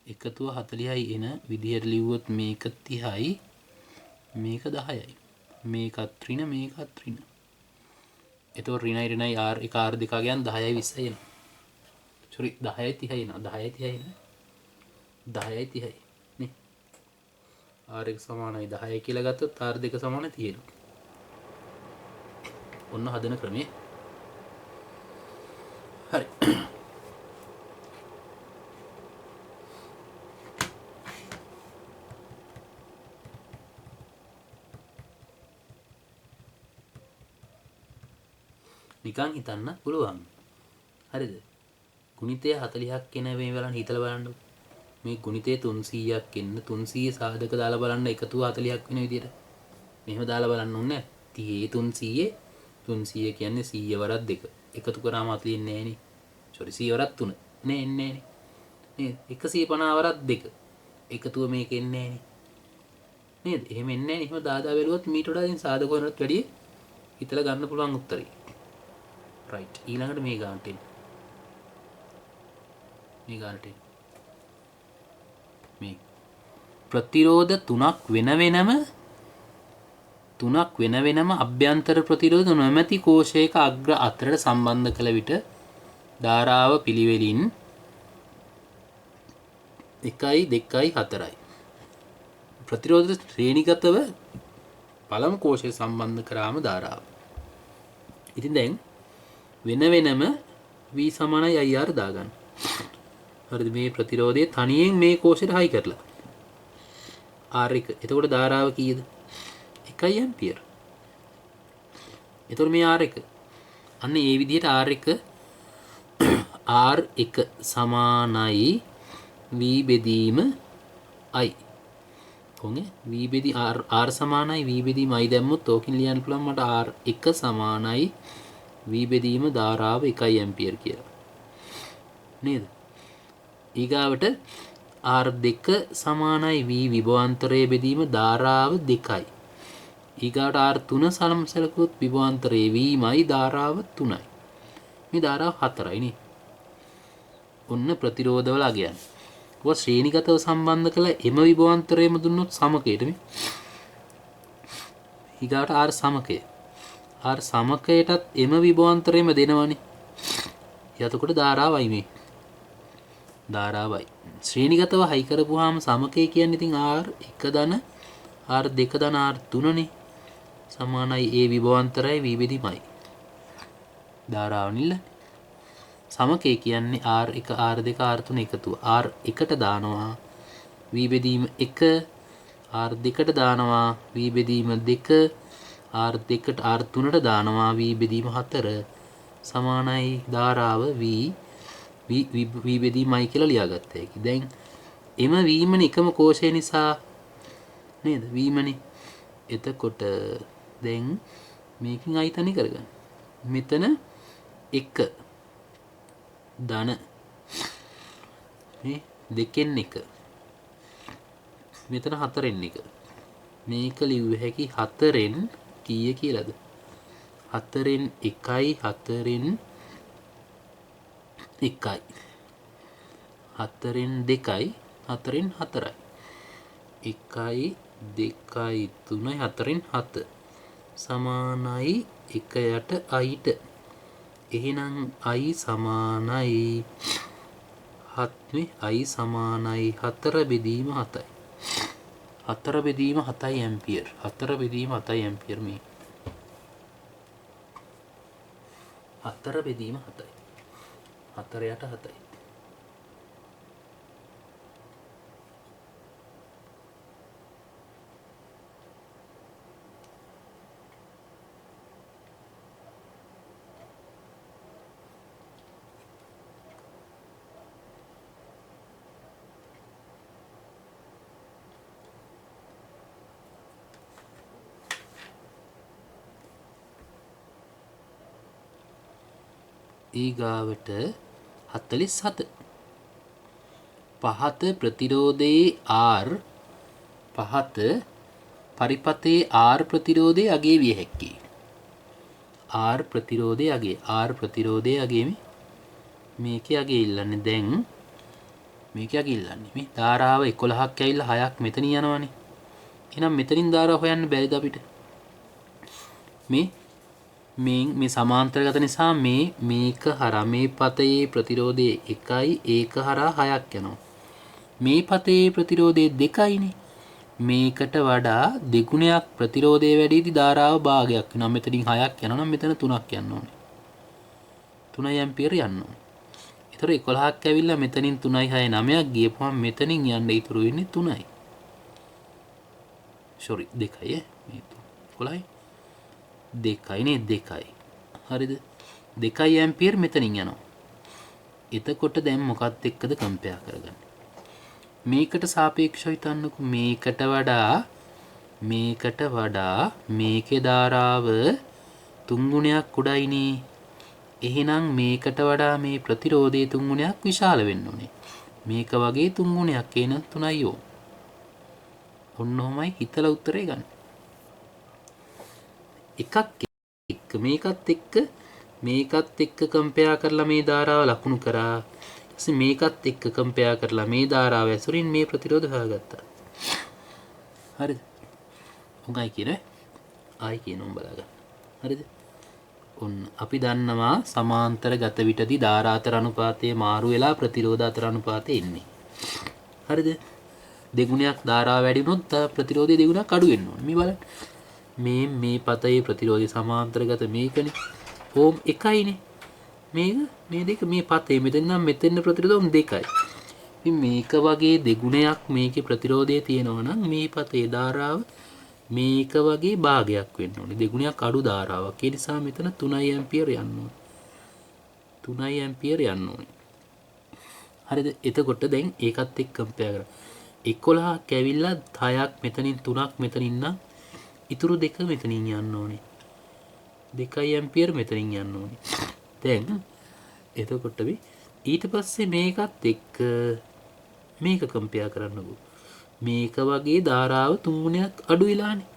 එකතුව 40යි එන විදිහට ලිව්වොත් මේක 30යි මේක 10යි මේකත් ඍණ මේකත් ඍණ. එතකොට ඍණයි R1 R2 ගියන් 10යි 20යි එනවා. sorry 10යි 30යි එනවා 10යි 30යි එනවා 10යි 30යි නේ. R1 සමානයි 10යි කියලා ගත්තොත් R2 සමානයි 30 එනවා. ඔන්න හදන ක්‍රමය. හරි. නිකන් හිතන්න පුළුවන්. හරිද? ගුණිතය 40ක් එන මේ බලන්න හිතලා බලන්න. මේ ගුණිතය 300ක් එන්න 300 සාධක දාලා බලන්න එකතුව 40ක් වෙන විදිහට. මෙහෙම දාලා බලන්න ඕනේ. 30 300 කියන්නේ 100 වරක් 2. එකතු කරාම 40 එන්නේ නැහැ නේ. sorry 100 වරක් 3. නේ එන්නේ නැහැ නේ. නේද? 150 වරක් 2. එකතුව මේක එන්නේ නැහැ නේ. නේද? එහෙම එන්නේ නැහැ. එහෙම දාදා බැලුවොත් මීට වඩා ඉතින් සාධක වලට වැඩිය හිතලා ගන්න පුළුවන් උත්තරේ. right. ඊළඟට මේ ගන්නට එන්න. මේ ගන්නට එන්න. මේ ප්‍රතිරෝධ තුනක් වෙන වෙනම අභ්‍යන්තර ප්‍රතිරෝධ නොමැති කෝෂයක අග්‍ර අතරට සම්බන්ධ කළ විට ධාරාව පිළිවෙලින් 1 2 4යි. ප්‍රතිරෝධ ශ්‍රේණිගතව පළමු කෝෂය සම්බන්ධ කරාම ධාරාව. ඉතින් දැන් වෙන වෙනම V සමානයි IR දාගන්න. හරිද? මේ ප්‍රතිරෝධය තනියෙන් මේ කෝෂයට හයි කරලා R1. එතකොට ධාරාව කීයද? 1 ඇම්පියර්. එතකොට මේ R1 අන්න ඒ විදිහට R1 සමානයි V බෙදීම I. කොහොමද? V බෙදී R සමානයි V බෙදීම I දැම්මොත් ඕකින් ලියන්න පුළුවන් මට R1 සමානයි V බෙදීම ධාරාව 1 ඇම්පියර් කියලා. නේද? ඊගාවට R2 සමානයි V විභවාන්තරයේ බෙදීම ධාරාව 2යි. ඊගාට R3 සලකුවොත් විභවාන්තරයේ Vමයි ධාරාව 3යි. මේ ධාරාව 4යි නේ. ඔන්න ප්‍රතිරෝධවල අගයන්. ඔය ශ්‍රේණිගතව සම්බන්ධ කළ එම විභවාන්තරයම දුන්නොත් සමකයට මේ. ඊගාට R සමකය. R සමකයටත් එම විභවාන්තරයම දෙනවනේ. එතකොට ධාරාවයි මේ. ධාරාවයි. ශ්‍රේණිගතව හයි කරපුවාම සමකය කියන්නේ ඉතින් R1 ධන R2 ධන R3 නේ. සමානයි ඒ විභවාන්තරයි V බෙදීමයි. ධාරාව නිල්ල. සමකය කියන්නේ R1 R2 R3 එකතුව. R1ට දානවා V බෙදීම 1, R2ට දානවා V බෙදීම 2, R2ට R3ට දානවා V බෙදීම 4 සමානයි ධාරාව V බෙදීමයි කියලා ලියාගත්ත හැකි. දැන් එම වීමනේ එකම කෝෂය නිසා නේද? වීමනේ. එතකොට දැන් මේකෙන් I තනි කරගන්න. මෙතන 1 ධන මේ 2න් 1. මෙතන 4න් 1. මේක ලිව්ව හැකි 4න් කීය කියලාද? 4න් 1යි 4න් 1යි 4න් 2යි 4න් 4යි 1යි 2යි 3යි 4න් 7 සමානයි 1යට Iට එහෙනම් i සමානයි 7 i සමානයි 4 බෙදීම 7යි. 4 බෙදීම 7යි ඇම්පියර්. 4 බෙදීම 7යි ඇම්පියර් මේ. 4 බෙදීම 7යි. 4 යට 7යි. ඊගාවට 47 පහත ප්‍රතිරෝධයේ R පහත පරිපතේ R ප්‍රතිරෝධයේ අගේ විය හැක්කේ. R ප්‍රතිරෝධයේ අගේ R ප්‍රතිරෝධයේ අගේ මේකේ අගේ ඉල්ලන්නේ දැන් මේකේ අගේ ඉල්ලන්නේ මේ ධාරාව 11ක් ඇවිල්ලා 6ක් මෙතනින් යනවනේ. එහෙනම් මෙතනින් ධාරාව හොයන්න බැරිද අපිට? මේ සමාන්තරගත නිසා මේක හරහා මේ පතයේ ප්‍රතිරෝධය 1යි ඒක හරහා 6ක් යනවා. මේ පතයේ ප්‍රතිරෝධය 2යිනේ. මේකට වඩා දෙගුණයක් ප්‍රතිරෝධය වැඩිදී ධාරාව භාගයක් වෙනවා. මෙතනින් 6ක් යනවා නම් මෙතන 3ක් යන්න ඕනේ. 3 ඇම්පියර් යන්න ඕනේ. ඒතර 11ක් ඇවිල්ලා මෙතනින් 3යි 6යි 9ක් ගියපුවම මෙතනින් යන්න ඉතුරු වෙන්නේ 3යි. sorry 2යි මේ 11යි 2යි නේ 2යි. හරිද? 2යි ඇම්පියර් මෙතනින් යනවා. එතකොට දැන් මොකක්ද එක්කද කම්පෙයාර් කරගන්නේ? මේකට සාපේක්ෂව හිතන්නකෝ මේකට වඩා මේකේ ධාරාව 3 ගුණයක් උඩයිනේ. එහෙනම් මේකට වඩා මේ ප්‍රතිරෝධයේ 3 ගුණයක් විශාල වෙන්න ඕනේ. මේක වගේ 3 ගුණයක් එන 3යි ඕ. ඔන්න ඔහමයි හිතලා උත්තරේ ගන්න. එකක් එක්ක මේකත් එක්ක කම්පෙයාර් කරලා මේ ධාරාව ලකුණු කරා. ඊපස්සේ මේකත් එක්ක කම්පෙයාර් කරලා මේ ධාරාව ඇසුරින් මේ ප්‍රතිරෝධ හොයාගත්තා. හරිද? උගයි කියන්නේ ආයි කියනවා බලගන්න. හරිද? ඔන්න අපි දන්නවා සමාන්තර ගත විටදී ධාරා අතර අනුපාතය මාරු වෙලා ප්‍රතිරෝධ අතර අනුපාතය එන්නේ. හරිද? දෙගුණයක් ධාරාව වැඩි වුණොත් ප්‍රතිරෝධය දෙගුණයක් අඩු වෙන්න ඕනේ. මේ බලන්න. මේ පතේ ප්‍රතිරෝධය සමාන්තරගත මේකනේ. ඕම් 1යිනේ. මේ දෙක මේ පතේ මෙතන නම් මෙතන ප්‍රතිරෝධය 2යි. ඉතින් මේක වගේ දෙගුණයක් මේකේ ප්‍රතිරෝධය තියෙනවා නම් මේ පතේ ධාරාව මේක වගේ භාගයක් වෙන්න ඕනේ. දෙගුණයක් අඩු ධාරාවක්. ඒ නිසා මෙතන 3 ඇම්පියර් යන්න ඕනේ. 3 ඇම්පියර් යන්න ඕනේ. හරිද? එතකොට දැන් ඒකත් එක්ක කම්පෙයාර් කරා. 11ක් ඇවිල්ලා 6ක් මෙතනින් 3ක් මෙතනින් නම් ඉතුරු දෙක මෙතනින් යන්න ඕනේ. 2 ඇම්පියර් මෙතනින් යන්න ඕනේ. දැන් එතකොට ඊට පස්සේ මේකත් එක්ක මේක කම්පෙයාර් කරන්නකෝ. මේක වගේ ධාරාව 3 ගුණයක් අඩු වෙලානේ.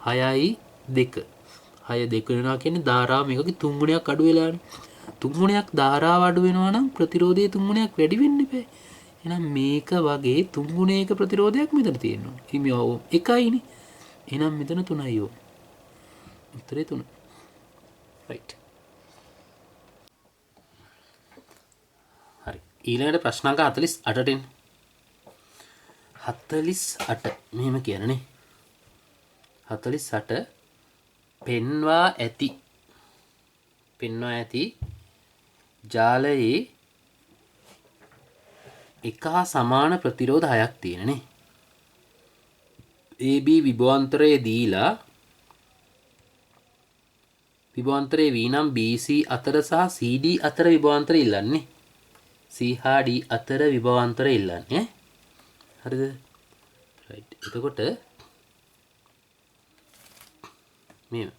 6යි 2. 6 2 වෙනවා කියන්නේ ධාරාව මේකගේ 3 ගුණයක් අඩු වෙලානේ. 3 ගුණයක් ධාරාව අඩු වෙනවා නම් ප්‍රතිරෝධයේ 3 ගුණයක් වැඩි වෙන්න බෑ. එහෙනම් මේක වගේ 3 ගුණයක ප්‍රතිරෝධයක් මෙතන තියෙනවා. ඉතින් මේ 1යිනේ. එහෙනම් මෙතන 3යි ඕ. උත්තරේ 3. right. හරි. ඊළඟට ප්‍රශ්න අංක 48ට එන්න. 48 මෙහෙම කියනනේ. 48 පෙන්වා ඇති ජාලයේ එක හා සමාන ප්‍රතිරෝධ 6ක් තියෙනනේ. AB විභවාන්තරයේ දීලා විභවාන්තරයේ V නම් BC අතර සහ CD අතර විභවාන්තරය ඉල්ලන්නේ. C හා D අතර විභවාන්තරය ඉල්ලන්නේ. හරිද? right. එතකොට මේ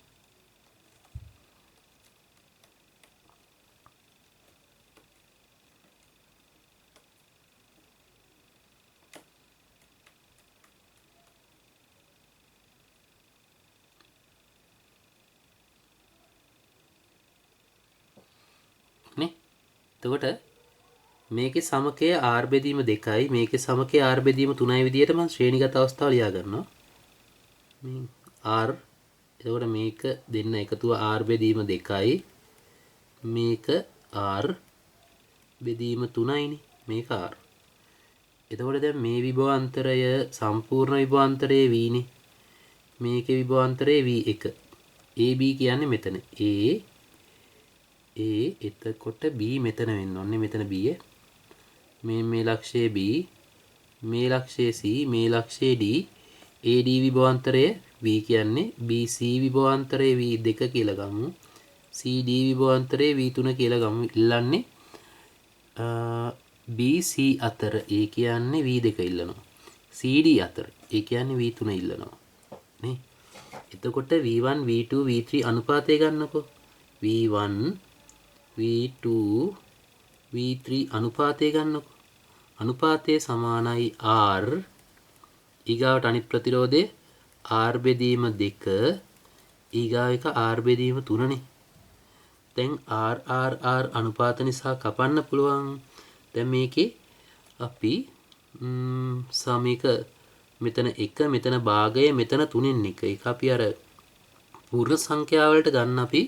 එතකොට මේකේ සමකය R බෙදීම 2යි මේකේ සමකය R බෙදීම 3යි විදියට මම ශ්‍රේණිගත අවස්ථාව ලියා ගන්නවා. R එතකොට මේක දෙන්න එකතුව R බෙදීම 2යි මේක R බෙදීම 3යිනේ. මේක R. එතකොට දැන් මේ විභවාන්තරය සම්පූර්ණ විභවාන්තරයේ V නේ. මේකේ විභවාන්තරයේ V1. AB කියන්නේ මෙතන. A එතකොට B මෙතන වෙන්න ඕනේ. මෙතන B මේ ලක්ෂයේ B, මේ ලක්ෂයේ C, මේ ලක්ෂයේ D. AD විභවාන්තරය V කියන්නේ BC විභවාන්තරයේ V2 කියලා ගමු. CD විභවාන්තරයේ V3 කියලා ගමු. ඉල්ලන්නේ BC අතර ඒ කියන්නේ V2 ඉල්ලනවා. CD අතර ඒ කියන්නේ V3 ඉල්ලනවා. නේ? එතකොට V1 V2 V3 අනුපාතය ගන්නකො. V1 V2 V3 අනුපාතය ගන්නකො. අනුපාතය සමානයි R. ඊගාවට අනිත් ප්‍රතිරෝධය R බෙදීම 2. ඊගාව එක R බෙදීම 3නේ. දැන් R අනුපාත නිසා කපන්න පුළුවන්. දැන් මේකේ අපි සමීක මෙතන 1 මෙතන භාගය මෙතන 3න් 1. ඒක අපි අර පූර්ණ සංඛ්‍යා වලට ගන්න අපි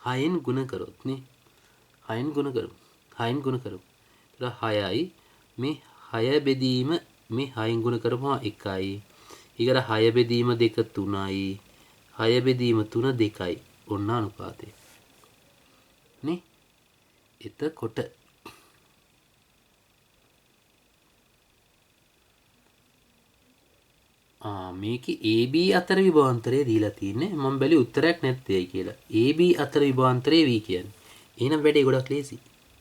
6න් ගුණ කරොත් නේ. 6න් ගුණ කරමු. 6න් ගුණ කරමු. ඒක 6යි මේ 6 බෙදීම මේ 6න් ගුණ කරපුවා 1යි. ඊගර 6 බෙදීම 2 3යි. 6 බෙදීම 3 2යි. ඔන්න අනුපාතය. නේ? එතකොට මේකේ AB අතර විභවාන්තරය දීලා තින්නේ. මම බැලුවේ උත්තරයක් නැත්තේයි කියලා. AB අතර විභවාන්තරය V කියන්නේ. එහෙනම් වැඩේ ගොඩක් ලේසි.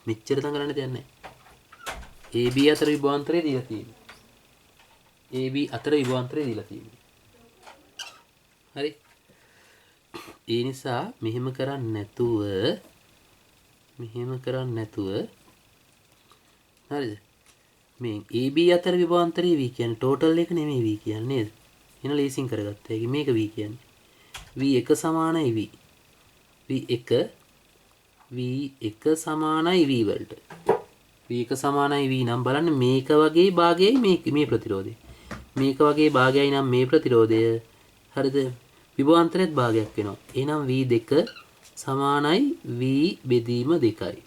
මෙච්චර දඟලන්න දෙයක් නැහැ. AB අතර විභවාන්තරය දීලා තියෙන්නේ. AB අතර විභවාන්තරය දීලා තියෙන්නේ. හරි. ඒ නිසා මෙහෙම කරන්නේ නැතුව හරිද? මේ AB අතර විභවාන්තරය V කියන්නේ ටෝටල් එක නෙමෙයි V කියන්නේ නේද? එහෙනම් ලේසින් කරගත්තා. ඒක මේක V කියන්නේ. V1 සමානයි V. V1 සමානයි V වලට. V1 සමානයි V නම් බලන්න මේක වගේ භාගයයි මේ ප්‍රතිරෝධය. මේක වගේ භාගයයි නම් මේ ප්‍රතිරෝධය. හරිද? විභවාන්තරයත් භාගයක් වෙනවා. එහෙනම් V2 සමානයි V බෙදීම 2යි.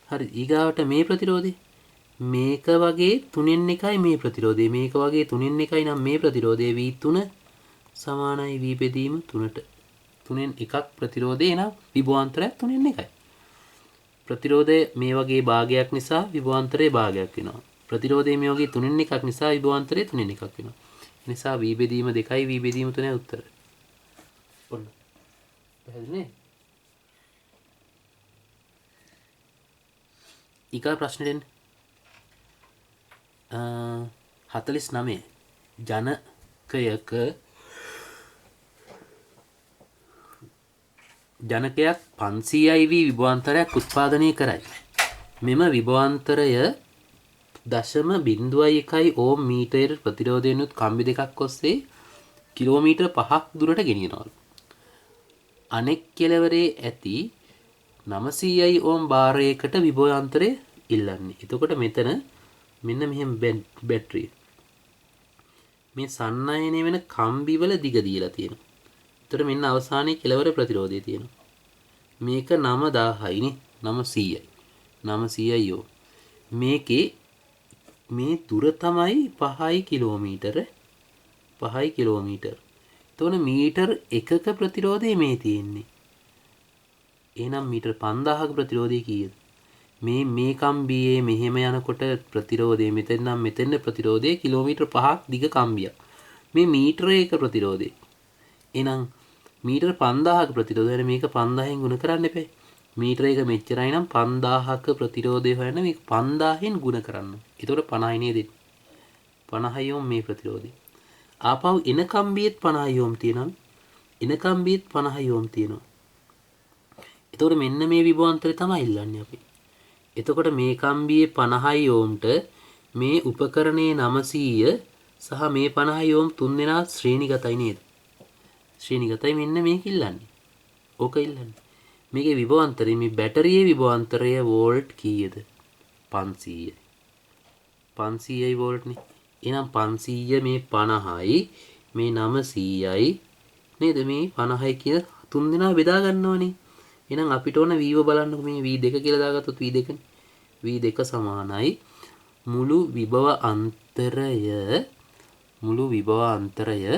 හරි. ඊගාවට මේ ප්‍රතිරෝධය මේක වගේ 3න් 1යි මේ ප්‍රතිරෝධය. මේක වගේ 3න් 1යි නම් මේ ප්‍රතිරෝධය V3 සමානයි V බෙදීම 3ට. 3න් 1ක් ප්‍රතිරෝධය එනම් විභවාන්තරයක් 3න් 1යි. ප්‍රතිරෝධය මේ වගේ භාගයක් නිසා විභවාන්තරයේ භාගයක් වෙනවා. ප්‍රතිරෝධය මේ වගේ 3න් 1ක් නිසා විභවාන්තරයේ 3න් 1ක් වෙනවා. ඒ නිසා V බෙදීම 2යි V බෙදීම 3යි උත්තර. ඔන්න. පැහැදිලි නේ? ඊගා ප්‍රශ්නෙට එන්න. 49 ජනකයක් 500යි V විභවාන්තරයක් උත්පාදනය කරයි. මෙම විභවාන්තරය 0.01 ඕම් මීටර් ප්‍රතිරෝධයෙන් යුත් කම්බි දෙකක් ඔස්සේ කිලෝමීටර් 5ක් දුරට ගෙනියනවලු. අනෙක් කෙළවරේ ඇති 900යි ඕම් භාරයකට විභවාන්තරය ඉල්ලන්නේ. එතකොට මෙතන මෙන්න මෙහෙම බැටරිය. මේ සන්නයනය වෙන කම්බි වල දිග දීලා තියෙනවා. එතකොට මෙන්න අවසානයේ කෙළවර ප්‍රතිරෝධය තියෙනවා. මේක 9000යි නේ. 900යි. 900යි ඕම්. මේකේ මේ දුර තමයි 5යි කිලෝමීටර. 5යි කිලෝමීටර. එතකොට මීටර් 1ක ප්‍රතිරෝධය මේ තියෙන්නේ. එහෙනම් මීටර් 5000ක ප්‍රතිරෝධය කීයද? මේ කම්බියේ මෙහෙම යනකොට ප්‍රතිරෝධය මෙතන නම් මෙතන ප්‍රතිරෝධය කිලෝමීටර් 5ක් දිග කම්බියක්. මේ මීටර 1 ප්‍රතිරෝධය. එහෙනම් මීටර් 5000ක ප්‍රතිරෝධය මේක 5000න් ගුණ කරන්න එපේ. මීටර 1 මෙච්චරයි නම් 5000ක ප්‍රතිරෝධය හොයන්න මේක 5000න් ගුණ කරන්න. ඒතකොට 50යි නේද? 50යි ඕම් මේ ප්‍රතිරෝධය. ආපහු එන කම්බියෙත් 50යි ඕම් තියෙනවා. එන කම්බියෙත් 50යි ඕම් තියෙනවා. එතකොට මෙන්න මේ විභවාන්තරය තමයි ඉල්ලන්නේ අපි. එතකොට මේ කම්බියේ 50යි ඕම්ට මේ උපකරණයේ 900 සහ මේ 50යි ඕම් තුන් දෙනා ශ්‍රේණිගතයි නේද? ශ්‍රේණිගතයි මෙන්න මේක ඉල්ලන්නේ. ඕක ඉල්ලන්නේ. මේකේ විභවාන්තරය මේ බැටරියේ විභවාන්තරය වෝල්ට් කීයද? 500යි. 500යි වෝල්ට්නේ. එහෙනම් 500 මේ 50යි මේ 900යි නේද? මේ 50යි කියන තුන් දෙනා බෙදා ගන්නවනේ. එහෙනම් අපිට ඕන v බලන්නකො මේ v2 කියලා දාගත්තොත් v2 නේ. v2 සමානයි මුළු විභව අන්තරය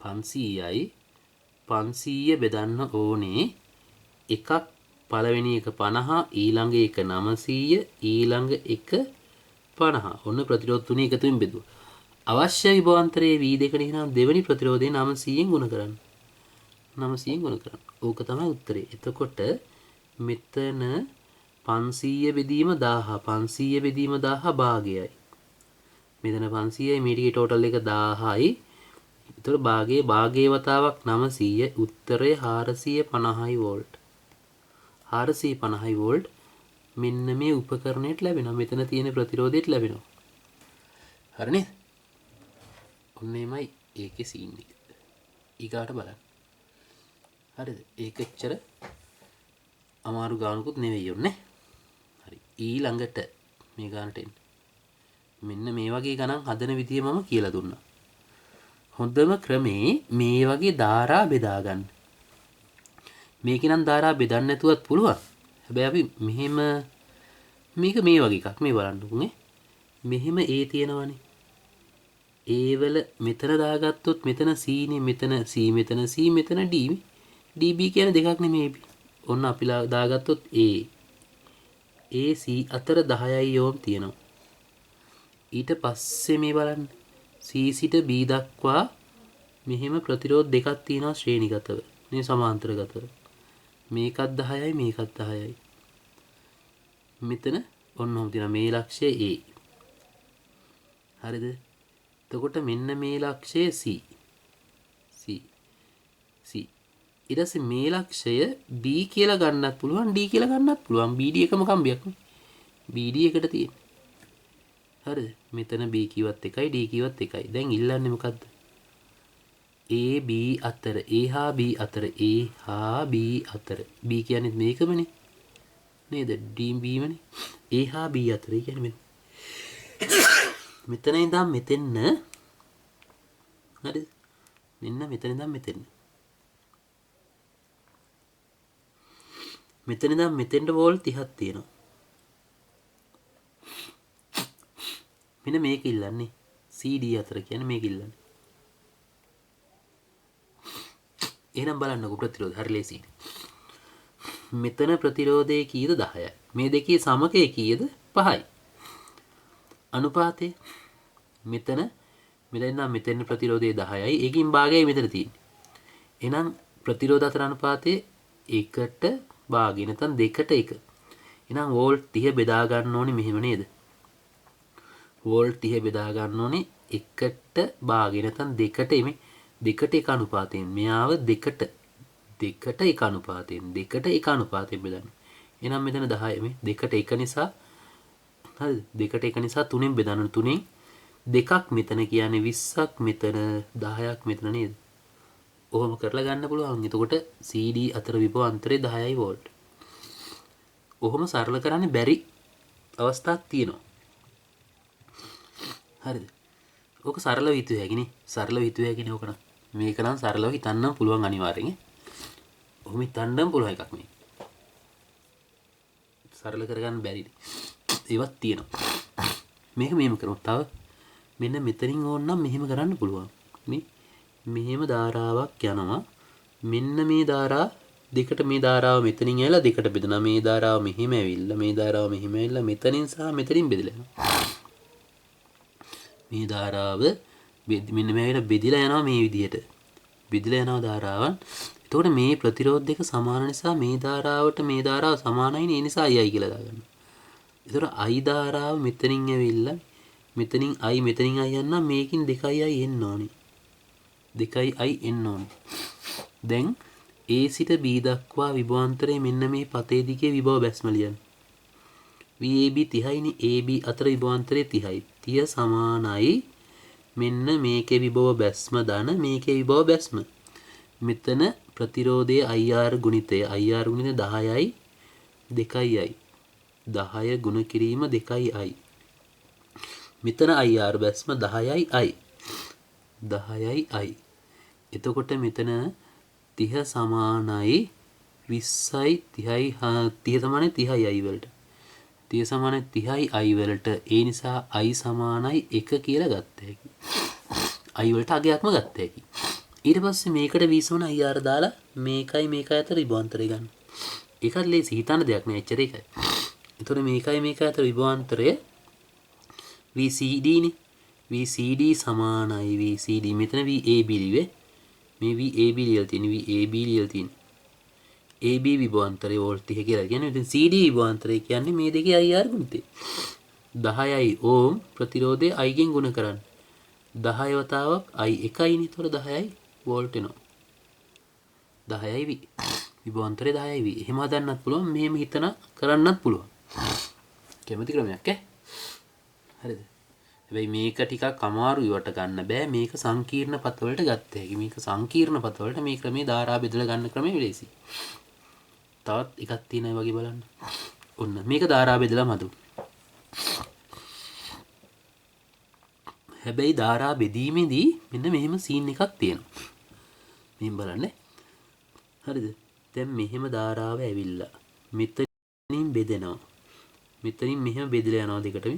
500යි 500 බෙදන්න ඕනේ එකක් පළවෙනි එක 50 ඊළඟ එක 900 ඊළඟ එක 50 ඔන්න ප්‍රතිරෝධ තුනේ එකතුවෙන් බෙදුවා අවශ්‍ය විභවාන්තරයේ v2 නේ දෙවෙනි ප්‍රතිරෝධය 900ෙන් ගුණ කරන්න 900ෙන් ගුණ කරන්න ඕක තමයි උත්තරේ එතකොට මෙතන 500 බෙදීම 1000 500 බෙදීම 1000 භාගයයි මෙතන 500යි මේ ටිකේ ටෝටල් එක 1000යි එතකොට භාගයේ වතාවක් 900 උත්තරය 450 වෝල්ට් 450 වෝල්ට් මෙන්න මේ උපකරණයට ලැබෙනවා මෙතන තියෙන ප්‍රතිරෝධයට ලැබෙනවා හරිනේ ඔන්න එමය ඒකේ සීන් එක ඊගාට බලන්න හරිද ඒක එච්චර අමාරු ගානකුත් නෙවෙයි යන්නේ හරි ඊළඟට මේ ගානට එන්න මෙන්න මේ වගේ ගණන් හදන විදිය මම කියලා දුන්නා හොඳම ක්‍රමේ මේ වගේ ධාරා බෙදා ගන්න මේකේ නම් ධාරා බෙදන්න නැතුවත් පුළුවන් හැබැයි අපි මෙහෙම මේක මේ වගේ එකක් මේ බලන්නකෝ නේ මෙහෙම A තියෙනවනේ A වල මෙතන දාගත්තොත් මෙතන C නේ මෙතන C මෙතන C මෙතන D DB කියන්නේ දෙකක් නෙමෙයි ඔන්න අපි දාගත්තොත් A AC අතර 10යි ඕම් තියෙනවා ඊට පස්සේ මේ බලන්න C සිට B දක්වා මෙහෙම ප්‍රතිරෝධ දෙකක් තියෙනවා ශ්‍රේණිගතව මේ සමාන්තරගතව මේකත් 10යි මේකත් 10යි මෙතන ඔන්න ඔහොම තියෙනවා මේ ලක්ෂය A හරිද එතකොට මෙන්න මේ ලක්ෂය C ඊට පස්සේ මේ ලක්ෂය B කියලා ගන්නත් පුළුවන් D කියලා ගන්නත් පුළුවන් BD එකම කම්බියක් නේ BD එකට තියෙන්නේ හරිද මෙතන B කිව්වත් එකයි D කිව්වත් එකයි දැන් ඉල්ලන්නේ මොකද්ද A B අතර A හා B අතර A හා B අතර B කියන්නේ මේකමනේ නේද D B මනේ A හා B අතර කියන්නේ මෙතන ඉඳන් මෙතෙන්න හරිද මෙන්න මෙතන ඉඳන් මෙතෙන්න මෙතන ඉඳන් මෙතෙන්ට වෝල්ට් 30ක් තියෙනවා මෙන්න මේක ඉල්ලන්නේ CD අතර කියන්නේ මේක ඉල්ලන්නේ එහෙනම් බලන්නකො ප්‍රතිරෝධ හරි ලේසියි මෙතන ප්‍රතිරෝධය කීයද 10යි මේ දෙකේ සමකය කීයද 5යි අනුපාතය මෙතන නම් මෙතන ප්‍රතිරෝධය 10යි ඒකින් භාගයයි මෙතන තියෙන්නේ එහෙනම් ප්‍රතිරෝධ අතර අනුපාතය 1ට භාගය නැත්නම් 2ට 1 එහෙනම් වෝල්ට් 30 බෙදා ගන්න ඕනේ මෙහෙම නේද වෝල්ට් 30 බෙදා ගන්න ඕනේ 1ට භාගය නැත්නම් 2ට මේ 2ට 1 අනුපාතයෙන් මෙයාව 2ට 1 අනුපාතයෙන් 2ට 1 අනුපාතයෙන් බෙදන්න. එහෙනම් මෙතන 10 මේ 2ට 1 නිසා හරිද 2ට 1 නිසා 3ෙන් බෙදන්න 3ෙන් 2ක් මෙතන කියන්නේ 20ක් මෙතන 10ක් මෙතන නේද? ඔහොම කරලා ගන්න පුළුවන්. එතකොට CD අතර විභව අන්තරය 10යි වෝල්ට්. ඔහොම සරල කරන්න බැරි අවස්ථාවක් තියෙනවා. හරිද? ඕක සරලව හිතුව හැකිනේ. සරලව හිතුව හැකිනේ ඕක නම්. මේක නම් සරලව හිතන්නම් පුළුවන් අනිවාර්යෙන්. ඔහොම හිතන්නම් පුළුවන් එකක් මේ. සරල කරගන්න බැරිද? ඒවත් තියෙනවා. මේක මෙහෙම කරමු. තව මෙන්න මෙතනින් ඕන නම් මෙහෙම කරන්න පුළුවන්. මේ මෙහෙම ධාරාවක් යනවා. මෙන්න මේ ධාරා දෙකට මේ ධාරාව මෙතනින් ඇවිල්ලා දෙකට බෙදෙනවා. මේ ධාරාව මෙහෙම ඇවිල්ලා මේ ධාරාව මෙහෙම ඇවිල්ලා මෙතනින් සහ මෙතනින් බෙදලා යනවා. මේ ධාරාව මෙන්න මේකට බෙදිලා යනවා මේ විදිහට. බෙදිලා යනවා ධාරාවන්. එතකොට මේ ප්‍රතිරෝධ දෙක සමාන නිසා මේ ධාරාවට මේ ධාරාව සමානයිනේ. ඒ නිසා I කියලා දාගන්නවා. එතකොට I ධාරාව මෙතනින් ඇවිල්ලා මෙතනින් I මෙතනින් I යනවා මේකින් 2I එන්න ඕනේ. 2I එන්න ඕනේ. දැන් A සිට B දක්වා විභවාන්තරය මෙන්න මේ පතේ දිගේ විභව බැස්ම ලියන්න. VAB 30යිනේ AB අතර විභවාන්තරය 30යි. 30 සමානයි මෙන්න මේකේ විභව බැස්ම ධන මේකේ විභව බැස්ම. මෙතන ප්‍රතිරෝධයේ IR ගුණිතය IR ගුණිතය 10යි 2යි 10 ගුණ කිරීම 2යි මෙතන IR බැස්ම 10යි 10යි i. එතකොට මෙතන 30 සමානයි 20යි 30යි 30 සමානයි 30යි i වලට. 30 සමානයි 30යි i වලට. ඒ නිසා i සමානයි 1 කියලා ගත්ත හැකි. i වලට අගයක්ම ගත්ත හැකි. ඊට පස්සේ මේකට v සමාන ir දාලා මේකයි මේකයි අතර විභවාන්තරය ගන්න. ඒකත් ලේසි හිතන්න දෙයක් නෑ එච්චර එකයි. එතකොට මේකයි මේකයි අතර විභවාන්තරය VCD නේ. VCD සමානයි VCD. මෙතන VAB ලිවේ. මේ VAB ලියලා තියෙන VAB ලියලා තියෙන. AB විභවාන්තරය වෝල්ට් 30 කියලා කියන්නේ. ඉතින් CD විභවාන්තරය කියන්නේ මේ දෙකේ IR ගුණිතය. 10යි ඕම් ප්‍රතිරෝධය I ගෙන් ගුණ කරන්න. 10 වතාවක් I 1යිනේ. ඒතකොට 10යි වෝල්ට් එනවා. 10යි V. විභවාන්තරය 10යි V. එහෙම හදන්නත් පුළුවන්. මෙහෙම හිතන කරන්නත් පුළුවන්. කැමති ක්‍රමයක් ඈ. හරිද? හැබැයි මේක ටිකක් අමාරුයි වට ගන්න බෑ. මේක සංකීර්ණ පත වලට ගත්ත හැකි. මේක සංකීර්ණ පත වලට මේ ක්‍රමේ ධාරා බෙදලා ගන්න ක්‍රමය ලේසි. තවත් එකක් තියෙනවා වගේ බලන්න. ඔන්න මේක ධාරා බෙදලා මතු. හැබැයි ධාරා බෙදීමේදී මෙන්න මෙහෙම සීන් එකක් තියෙනවා. මෙහෙම බලන්න. හරිද? දැන් මෙහෙම ධාරාව ඇවිල්ලා මෙතනින් බෙදෙනවා. මෙතනින් මෙහෙම බෙදලා යනවා දෙකටම.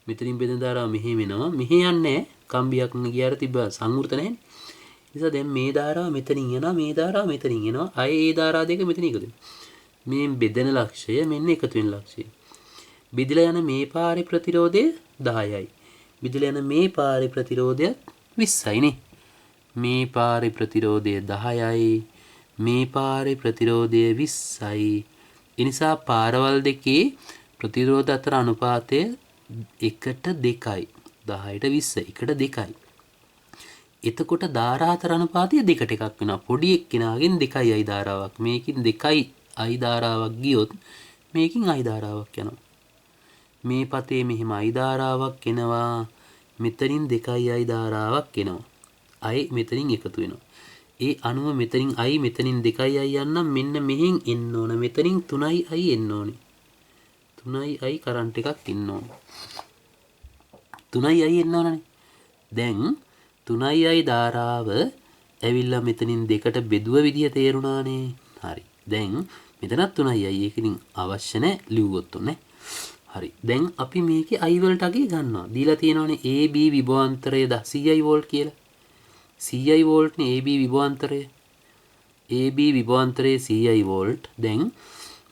මෙතනින් බෙදෙන ධාරාව මෙහෙම එනවා. මෙහෙ යන්නේ කම්බියක් ගියාර තිබ්බ සංවෘත නැහැ. නිසා දැන් මේ ධාරාව මෙතනින් යනවා. මේ ධාරාව මෙතනින් එනවා. අය ඒ ධාරා දෙක මෙතන එකතු වෙනවා. මේ බෙදෙන ලක්ෂය මෙන්න එකතු වෙන ලක්ෂය. බෙදලා යන මේ පාරේ ප්‍රතිරෝධය 10යි. බෙදලා යන මේ පාරේ ප්‍රතිරෝධය 20යි නේ. මේ පාරේ ප්‍රතිරෝධය 10යි. මේ පාරේ ප්‍රතිරෝධය 20යි. ඒ නිසා පාරවල් දෙකේ ප්‍රතිරෝධ අතර අනුපාතය 1ට 2යි. 10ට 20 1ට 2යි. එතකොට ධාරා අතර අනුපාතය 2ට 1ක් වෙනවා. පොඩි එක්කෙනාගෙන් 2යි ධාරාවක්. මේකින් 2යි ධාරාවක් ගියොත් මේකින් ධාරාවක් යනවා. මේ පතේ මෙහිම ධාරාවක් එනවා. මෙතනින් 2යි ධාරාවක් එනවා. මෙතනින් එකතු වෙනවා. ඒ අනුව මෙතනින් මෙතනින් 2යි යන්නම් මෙන්න මෙහෙන් එන්න ඕන. මෙතනින් 3යි එන්න ඕනේ. 3යි කරන්ට් එකක් ඉන්න ඕන. 3යි එන්න ඕනනේ. දැන් 3යි ධාරාව ඇවිල්ලා මෙතනින් දෙකට බෙදුව විදිය තේරුණානේ. හරි. දැන් මෙතනත් 3යි. ඒකකින් අවශ්‍ය නැහැ ලිව්වොත් උනේ. හරි. දැන් අපි මේකේ I වලට අගේ ගන්නවා. දීලා තියෙනවානේ AB විභවාන්තරය 100යි වෝල්ට් කියලා. 100යි වෝල්ට්නේ AB විභවාන්තරය. AB විභවාන්තරයේ 100යි වෝල්ට්. දැන්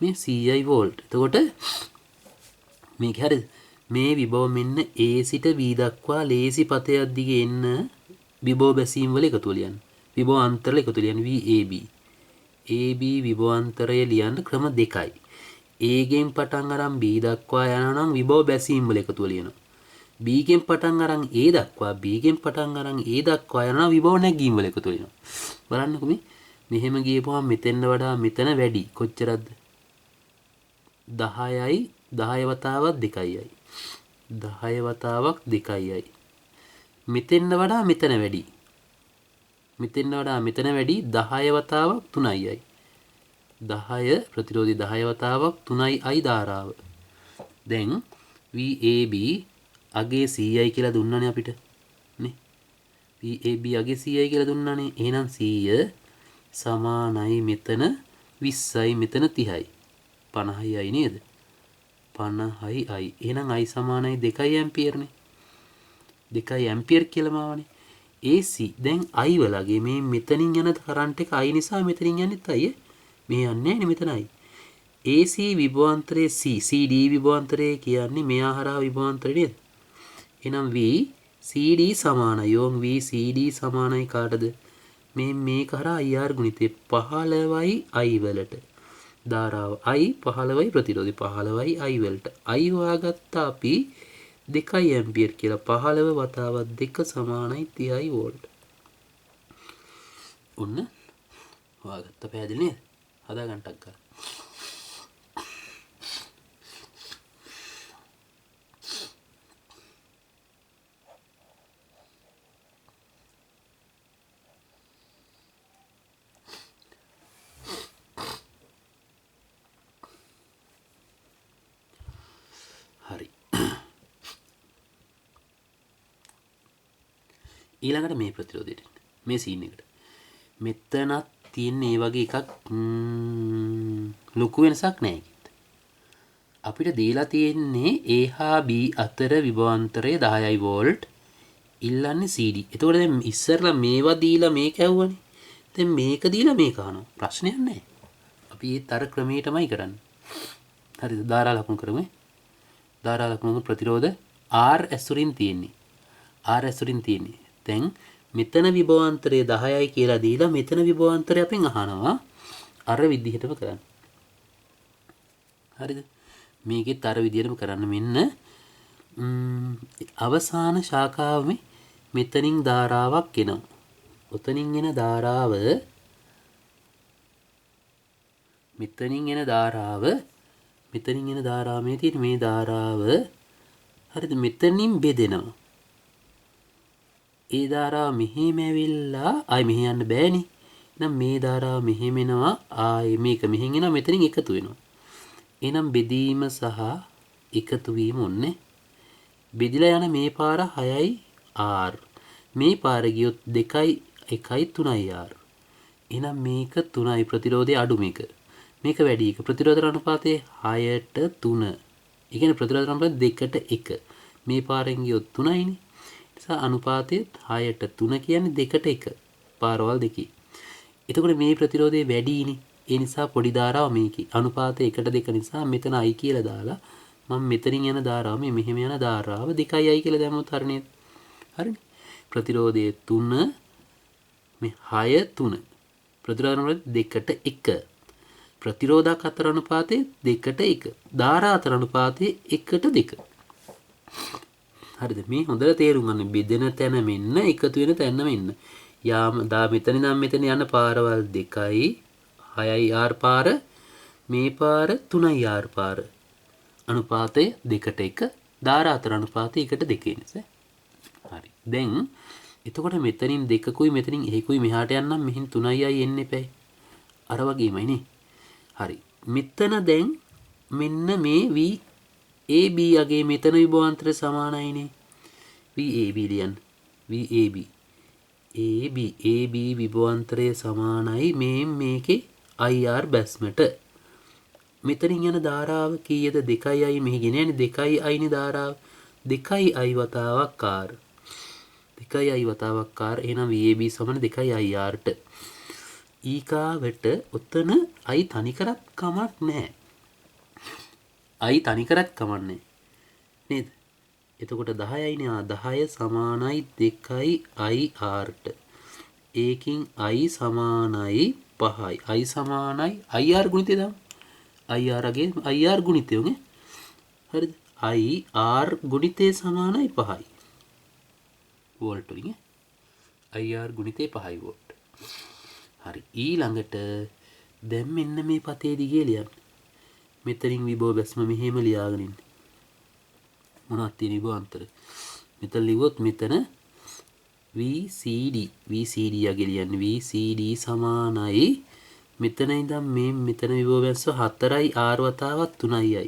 මේ 100යි වෝල්ට්. එතකොට මේක හරිද? මේ විභව මෙන්න A සිට B දක්වා ලේසි පතයක් දිගේ එන්න විභව බැසීම් වල එකතු ලියන්න. විභව අන්තරල එකතු ලියන්න VAB. AB විභවාන්තරය ලියන්න ක්‍රම දෙකයි. A ගෙන් පටන් අරන් B දක්වා යනවා නම් විභව බැසීම් වල එකතු ලියනවා. B ගෙන් පටන් අරන් A දක්වා B ගෙන් පටන් අරන් A දක්වා යනවා විභව නැගීම් වල එකතු ලියනවා. බලන්නකො මේ මෙහෙම ගියපුවම මෙතෙන්ට වඩා මෙතන වැඩි කොච්චරද? 10යි 10 වතාවක් 2යි. 10 වතාවක් 2යි. මෙතෙන්ට වඩා මෙතන වැඩි. මෙතෙන්ට වඩා මෙතන වැඩි 10 වතාවක් 3යි. 10 ප්‍රතිරෝධී 10 වතාවක් 3යි ධාරාව. දැන් VAB අගේ 100යි කියලා දුන්නනේ අපිට. නේ? VAB අගේ 100යි කියලා දුන්නනේ. එහෙනම් 100 සමානයි මෙතන 20යි මෙතන 30යි. 50යි නේද? 50යි. එහෙනම් I සමානයි 2 ඇම්පියර්නේ. 2 ඇම්පියර් කියලා මාවනේ. AC දැන් I වලගේ මේ මෙතනින් යන කරන්ට් එක I නිසා මෙතනින් යන්නේත් I. මේ යන්නේ නැහැ මෙතනයි. AC විභවාන්තරයේ CD විභවාන්තරය කියන්නේ මෙයා හරහා විභවාන්තරය නේද? එහෙනම් V CD සමානයි. යෝන් V CD සමානයි කාටද? මේ කරා IR ගුණිතේ 15යි I වලට. ධාරාව I 15යි ප්‍රතිරෝධය 15යි I වලට. I හොයාගත්තා අපි 2 ඇම්පියර් කියලා. 15 වතාවක් 2 සමානයි 30යි වෝල්ට්. ඔන්න හොයාගත්ත පැහැදිලි නේද? හදා ගන්නටක් ගන්න. ඊළඟට මේ ප්‍රතිරෝධයට මේ සීන් එකට මෙතනත් තියෙන ඒ වගේ එකක් ලොකු වෙනසක් නැහැ. අපිට දීලා තියෙන්නේ A හා B අතර විභවාන්තරය 10යි වෝල්ට් ඉල්ලන්නේ CD. එතකොට දැන් ඉස්සරලා මේවා දීලා මේක ඇහුවනේ. දැන් මේක දීලා මේක අහනවා. ප්‍රශ්නයක් නැහැ. අපි ඒත් අර ක්‍රමයටමයි කරන්නේ. හරිද? ධාරා ලකුණු කරමු. ධාරා ලකුණු ප්‍රතිරෝධ R ඇසුරින් තියෙන්නේ. R ඇසුරින් තියෙන්නේ. දැන් මෙතන විභවාන්තරය 10යි කියලා දීලා මෙතන විභවාන්තරය අපෙන් අහනවා. අර විදිහටම කරන්න. හරිද? මේකෙත් අර විදිහටම කරන්න. මෙන්න අවසාන ශාඛාවෙ මෙතනින් ධාරාවක් එනවා. ඔතනින් එන ධාරාව මෙතනින් එන ධාරාව මේ තියෙන මේ ධාරාව හරිද? මෙතනින් බෙදෙනවා. ඒ ධාරාව මෙහෙම ඇවිල්ලා ආයි මෙහෙ යන්න බෑනේ. එහෙනම් මේ ධාරාව මෙහෙම එනවා. ආයි මේක මෙහෙන් එනවා. මෙතනින් එකතු වෙනවා. එහෙනම් බෙදීම සහ එකතු වීම ඔන්නේ. බෙදිලා යන මේ පාර 6යි R. මේ පාර ගියොත් 2යි 1යි 3යි R. එහෙනම් මේක 3යි ප්‍රතිරෝධය අඩු මේක. මේක වැඩි එක. ප්‍රතිරෝධ අනුපාතය 6ට 3. ඒ කියන්නේ ප්‍රතිරෝධ අනුපාතය 2ට 1. මේ පාරෙන් ගියොත් 3යිනේ. නිසා අනුපාතය 6ට 3 කියන්නේ 2ට 1. පාරවල් දෙකේ. එතකොට මේ ප්‍රතිරෝධය වැඩිනේ. ඒ නිසා පොඩි ධාරාව මේකේ. අනුපාතය 1ට 2 නිසා මෙතන I කියලා දාලා මම මෙතනින් යන ධාරාව මේ මෙහෙම යන ධාරාව 2යි කියලා දැම්මොත් හරිනේ. හරිනේ. ප්‍රතිරෝධය 3 මේ 6 3. ප්‍රතිරෝධ අනුපාතය 2ට 1. ප්‍රතිරෝධක අතර අනුපාතය 2ට 1. ධාරා අතර අනුපාතය 1ට 2. හරිද? මේ හොඳට තේරුම් ගන්න. බෙදෙන තැන මෙන්න, එකතු වෙන තැන මෙන්න. යාම දා මෙතන නම් මෙතන යන පාරවල් 2යි 6යි R පාර, මේ පාර 3යි R පාර. අනුපාතය 2ට 1. ධාරා අතර අනුපාතය 1ට 2 නිසා. හරි. දැන් එතකොට මෙතනින් 2කුයි මෙතනින් 1කුයි මෙහාට යන්නම් මෙහින් 3යි එන්න එපැයි. අර වගේමයි නේ. හරි. මෙතන දැන් මෙන්න මේ VAB යගේ මෙතන විභවාන්තරය සමානයිනේ. VAB ලියන්න. VAB. AB විභවාන්තරය සමානයි මේකේ IR බැස්මට. මෙතනින් යන ධාරාව කීයද? 2යි මෙහි ගෙන යන්නේ 2යි නේ ධාරාව. 2යි වතාවක් R. 2යි වතාවක් R. එහෙනම් VAB සමාන 2යි IRට. ඊකාවට ඔතන I තනි කරත් කමක් නැහැ. I තනි කරත් කමක් නැහැ. නේද? එතකොට 10යිනේ. 10 සමානයි 2යි IRට. ඒකින් I සමානයි 5යි. I සමානයි IR ගුණිතය දාමු. IR ගුණිතය උනේ. හරිද? IR ගුණිතය සමානයි 5යි. වෝල්ට් වලින් IR ගුණිතය 5යි වෝල්ට්. හරි. ඊළඟට දැන් මෙන්න මේ පතේ දිගේ ලියන්න. මෙතනින් විභව බැස්ම මෙහෙම ලියාගෙන ඉන්න. මොනවද තියෙන විභවාන්තර? මෙතන ලිව්වොත් මෙතන VCD යගේ ලියන්නේ. VCD සමානයි මෙතන ඉඳන් මේ මෙතන විභව බැස්ම 4යි R වතාවක් 3යි.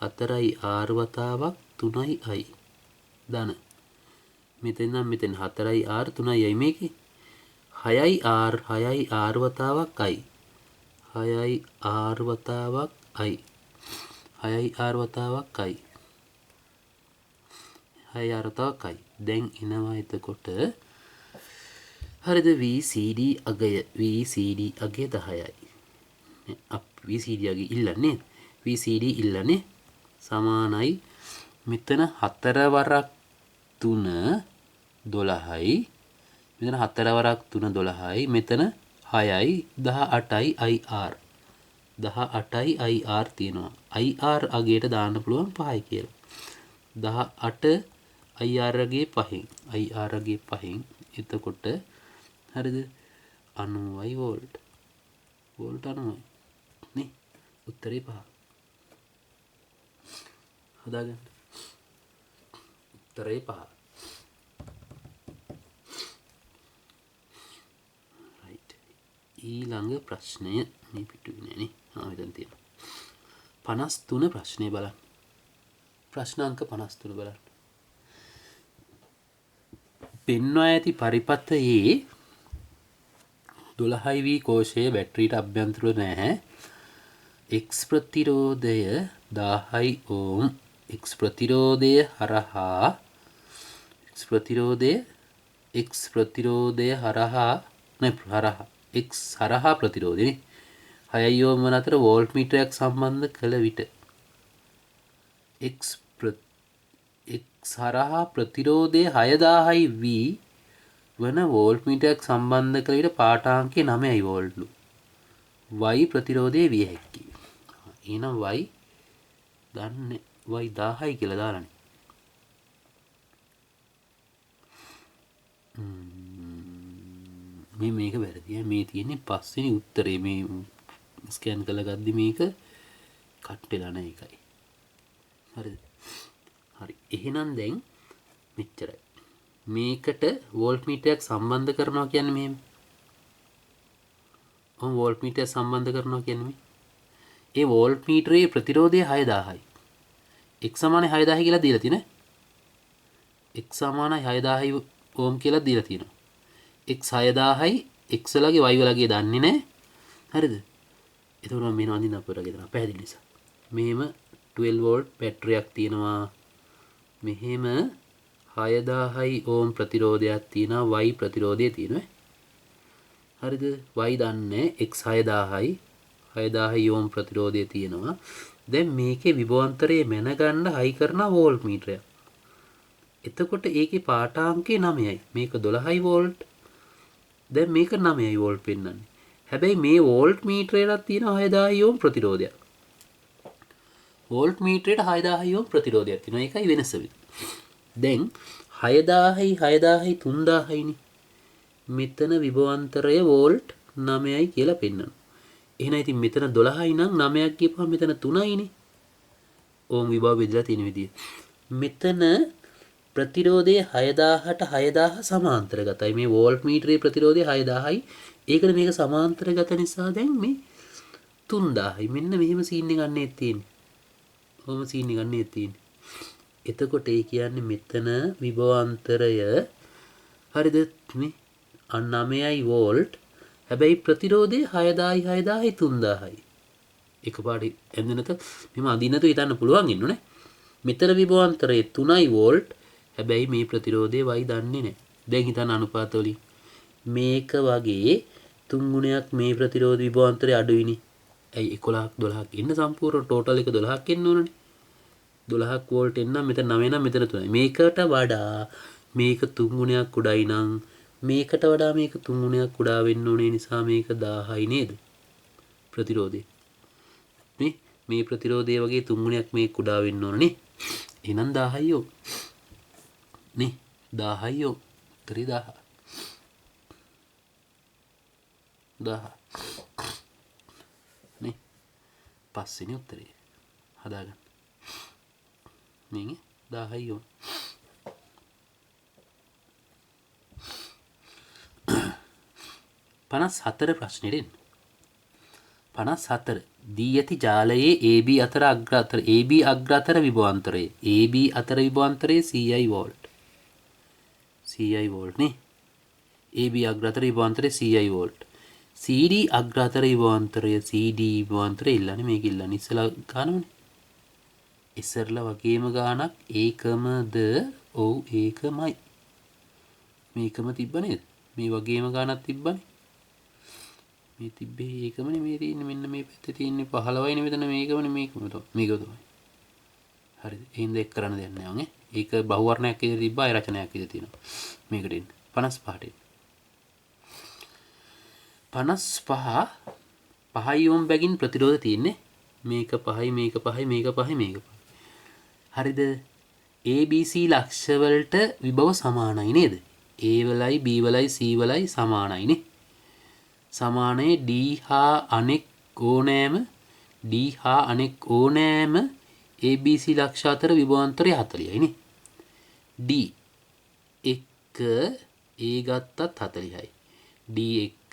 4යි R වතාවක් 3යි. දන. මෙතන නම් මෙතන 4යි R 3යි මේකේ. 6යි R වතාවක් I. 6යි R වතාවක් I. 6යි R වතාවක් I. 6යි R වතාවක් I. දැන් එනවා එතකොට හරිද? VCD අගය 10යි. VCD අගය ඉල්ලන්නේ. VCD ඉල්ලන්නේ සමානයි මෙතන 4 වරක් 3 12යි. මෙතන 4 වරක් 3 12යි. මෙතන 6යි 18යි IR. 18යි IR තියෙනවා. IR අගයට දාන්න පුළුවන් 5යි කියලා. 18 IR අගේ 5න්. IR අගේ 5න්. එතකොට හරිද? 90යි වෝල්ට්. වෝල්ට් 90යි. නේ? උත්තරේ 5. හදාගන්න. උත්තරේ 5. ඊළඟ ප්‍රශ්නය මේ පිටුවේ නෑනේ. මෙතන තියෙනවා. 53 ප්‍රශ්නේ බලන්න. ප්‍රශ්න අංක 53 බලන්න. පෙන්වා ඇති පරිපථයේ 12V කෝෂයේ බැටරියට අභ්‍යන්තරව නැහැ. X ප්‍රතිරෝධය 1000 ඕම්. X ප්‍රතිරෝධය හරහා X හරහා ප්‍රතිරෝධය 6 ඕම් වන අතර වෝල්ට් මීටරයක් සම්බන්ධ කළ විට X හරහා ප්‍රතිරෝධය 6000 V වන වෝල්ට් මීටරයක් සම්බන්ධ කළ විට පාඨාංකය 9යි වෝල්ට්ලු. Y ප්‍රතිරෝධය විය හැකියි. එහෙනම් Y දන්නේ Y 1000යි කියලා දාලානේ. මේක වැරදි. මේ තියෙන්නේ පස්වෙනි උත්තරේ. මේ ස්කෑන් කරලා ගද්දි මේක කට් වෙලා නැහැ ඒකයි. හරිද? හරි. එහෙනම් දැන් මෙච්චරයි. මේකට වෝල්ට් මීටරයක් සම්බන්ධ කරනවා කියන්නේ මෙහෙම. වෝල්ට් මීටරය සම්බන්ධ කරනවා කියන්නේ ඒ වෝල්ට් මීටරයේ ප්‍රතිරෝධය 6000යි. x සමානයි 6000 කියලා දීලා තියෙන. x සමානයි 6000 ඕම් කියලා දීලා තියෙනවා. x 6000යි x වලගේ y වලගේ දන්නේ නැහැ. හරිද? එතකොට මම මේන අඳින්න අපිට ගෙදරන පැහැදිලි නිසා. මෙහෙම 12 වෝල්ට් බැටරියක් තියෙනවා. මෙහෙම 6000යි ඕම් ප්‍රතිරෝධයක් තියෙනවා. y ප්‍රතිරෝධය තියෙනවා. හරිද? y දන්නේ x 6000යි 6000 ඕම් ප්‍රතිරෝධය තියෙනවා. දැන් මේකේ විභවාන්තරයේ මැනගන්න හයි කරන වෝල්ට් මීටරයක්. එතකොට ඒකේ පාඨාංකය 9යි. මේක 12යි වෝල්ට්. දැන් මේක 9යි වෝල්ට් පෙන්වන්නේ. හැබැයි මේ වෝල්ට් මීටරයට තියෙන 6000 ඕම් ප්‍රතිරෝධයක්. වෝල්ට් මීටරයට 6000 ඕම් ප්‍රතිරෝධයක් තියෙනවා. ඒකයි වෙනස වෙන්නේ. දැන් 6000යි 6000යි 3000යි නේ. මෙතන විභවාන්තරය වෝල්ට් 9යි කියලා පෙන්වනවා. එහෙනම් ඉතින් මෙතන 12යි නම් 9ක් ගියපුවම මෙතන 3යි නේ. ඕම් විභව බෙදලා තියෙන විදිය. මෙතන ප්‍රතිරෝධය 6000ට 6000 සමාන්තරගතයි. මේ වෝල්ට් මීටරයේ ප්‍රතිරෝධය 6000යි. ඒකට මේක සමාන්තරගත නිසා දැන් මේ 3000යි. මෙන්න මෙහෙම සීන් එක ගන්නෙත් තියෙන්නේ. කොහොම සීන් එක ගන්නෙත් තියෙන්නේ. එතකොට ඒ කියන්නේ මෙතන විභවාන්තරය හරිද මේ 9යි වෝල්ට්. හැබැයි ප්‍රතිරෝධය 6000යි 6000යි 3000යි. එකපාරට එන්නනත මෙම අදින්නතු හිතන්න පුළුවන් ඉන්නුනේ. මෙතන විභවාන්තරය 3යි වෝල්ට්. හැබැයි මේ ප්‍රතිරෝධය y දන්නේ නැහැ. දැන් හිතන්න අනුපාත වලින් මේක වගේ 3 ගුණයක් මේ ප්‍රතිරෝධ විභවාන්තරය අඩුයිනේ. ඇයි 11ක් 12ක් ඉන්න සම්පූර්ණ ටෝටල් එක 12ක් එන්න ඕනනේ. 12ක් වෝල්ට් එන්න මෙතන 9 නම් මෙතන 3යි. මේකට වඩා මේක 3 ගුණයක් කුඩායි නම් මේකට වඩා මේක 3 ගුණයක් කුඩා වෙන්න ඕනේ නිසා මේක 1000යි නේද? ප්‍රතිරෝධය. මේ ප්‍රතිරෝධය වගේ 3 ගුණයක් මේ කුඩා වෙන්න ඕනේ. එහෙනම් 1000යි යෝ. නේ 1000යි යෝ. 1000. 1000. නේ පස්වෙනි උත්තරේ හදාගන්න. මේක 1000යි යෝ. 54 ප්‍රශ්නෙට එන්න. 54 දී ඇති ජාලයේ AB අතර AB අග්‍ර අතර විභවාන්තරයේ AB අතර විභවාන්තරයේ 100යි වෝල්ට්. 100යි වෝල්ට් නේ. AB අග්‍ර අතර විභවාන්තරයේ 100යි වෝල්ට්. CD අග්‍ර අතර විභවාන්තරයේ CD විභවාන්තරය ඉල්ලන්නේ මේක ඉල්ලන්නේ ඉස්සලා ගන්නවනේ. ඉස්සරලා වගේම ගානක් ඒකමද? ඔව් ඒකමයි. මේකම තිබ්බ නේද? මේ වගේම ගානක් තිබ්බනේ. මේ තිබ්බේ ඒකමනේ මේ තියෙන්නේ මෙන්න මේ පැත්තේ තියෙන්නේ 15යිනේ මෙතන මේකමනේ මේකම තමයි. හරිද? එහෙනම් දෙක කරන්න දෙයක් නෑ වගේ. ඒක බහුවර්ණයක් විදිහට තිබ්බා ඒ රචනයක් විදිහට තියෙනවා. මේකට එන්න 55ට එන්න. 55 5යි ඕම් බැගින් ප්‍රතිරෝධ තියෙන්නේ. මේක 5යි මේක 5යි මේක 5යි මේක 5යි. හරිද? ABC ලක්ෂ වලට විභව සමානයි නේද? A වලයි B වලයි C වලයි සමානයිනේ. සමානයේ D හා අනෙක් ඕනෑම ABC ලක්ෂ අතර විභවාන්තරය 40යි නේ. D එක A ගත්තත් 40යි. D එක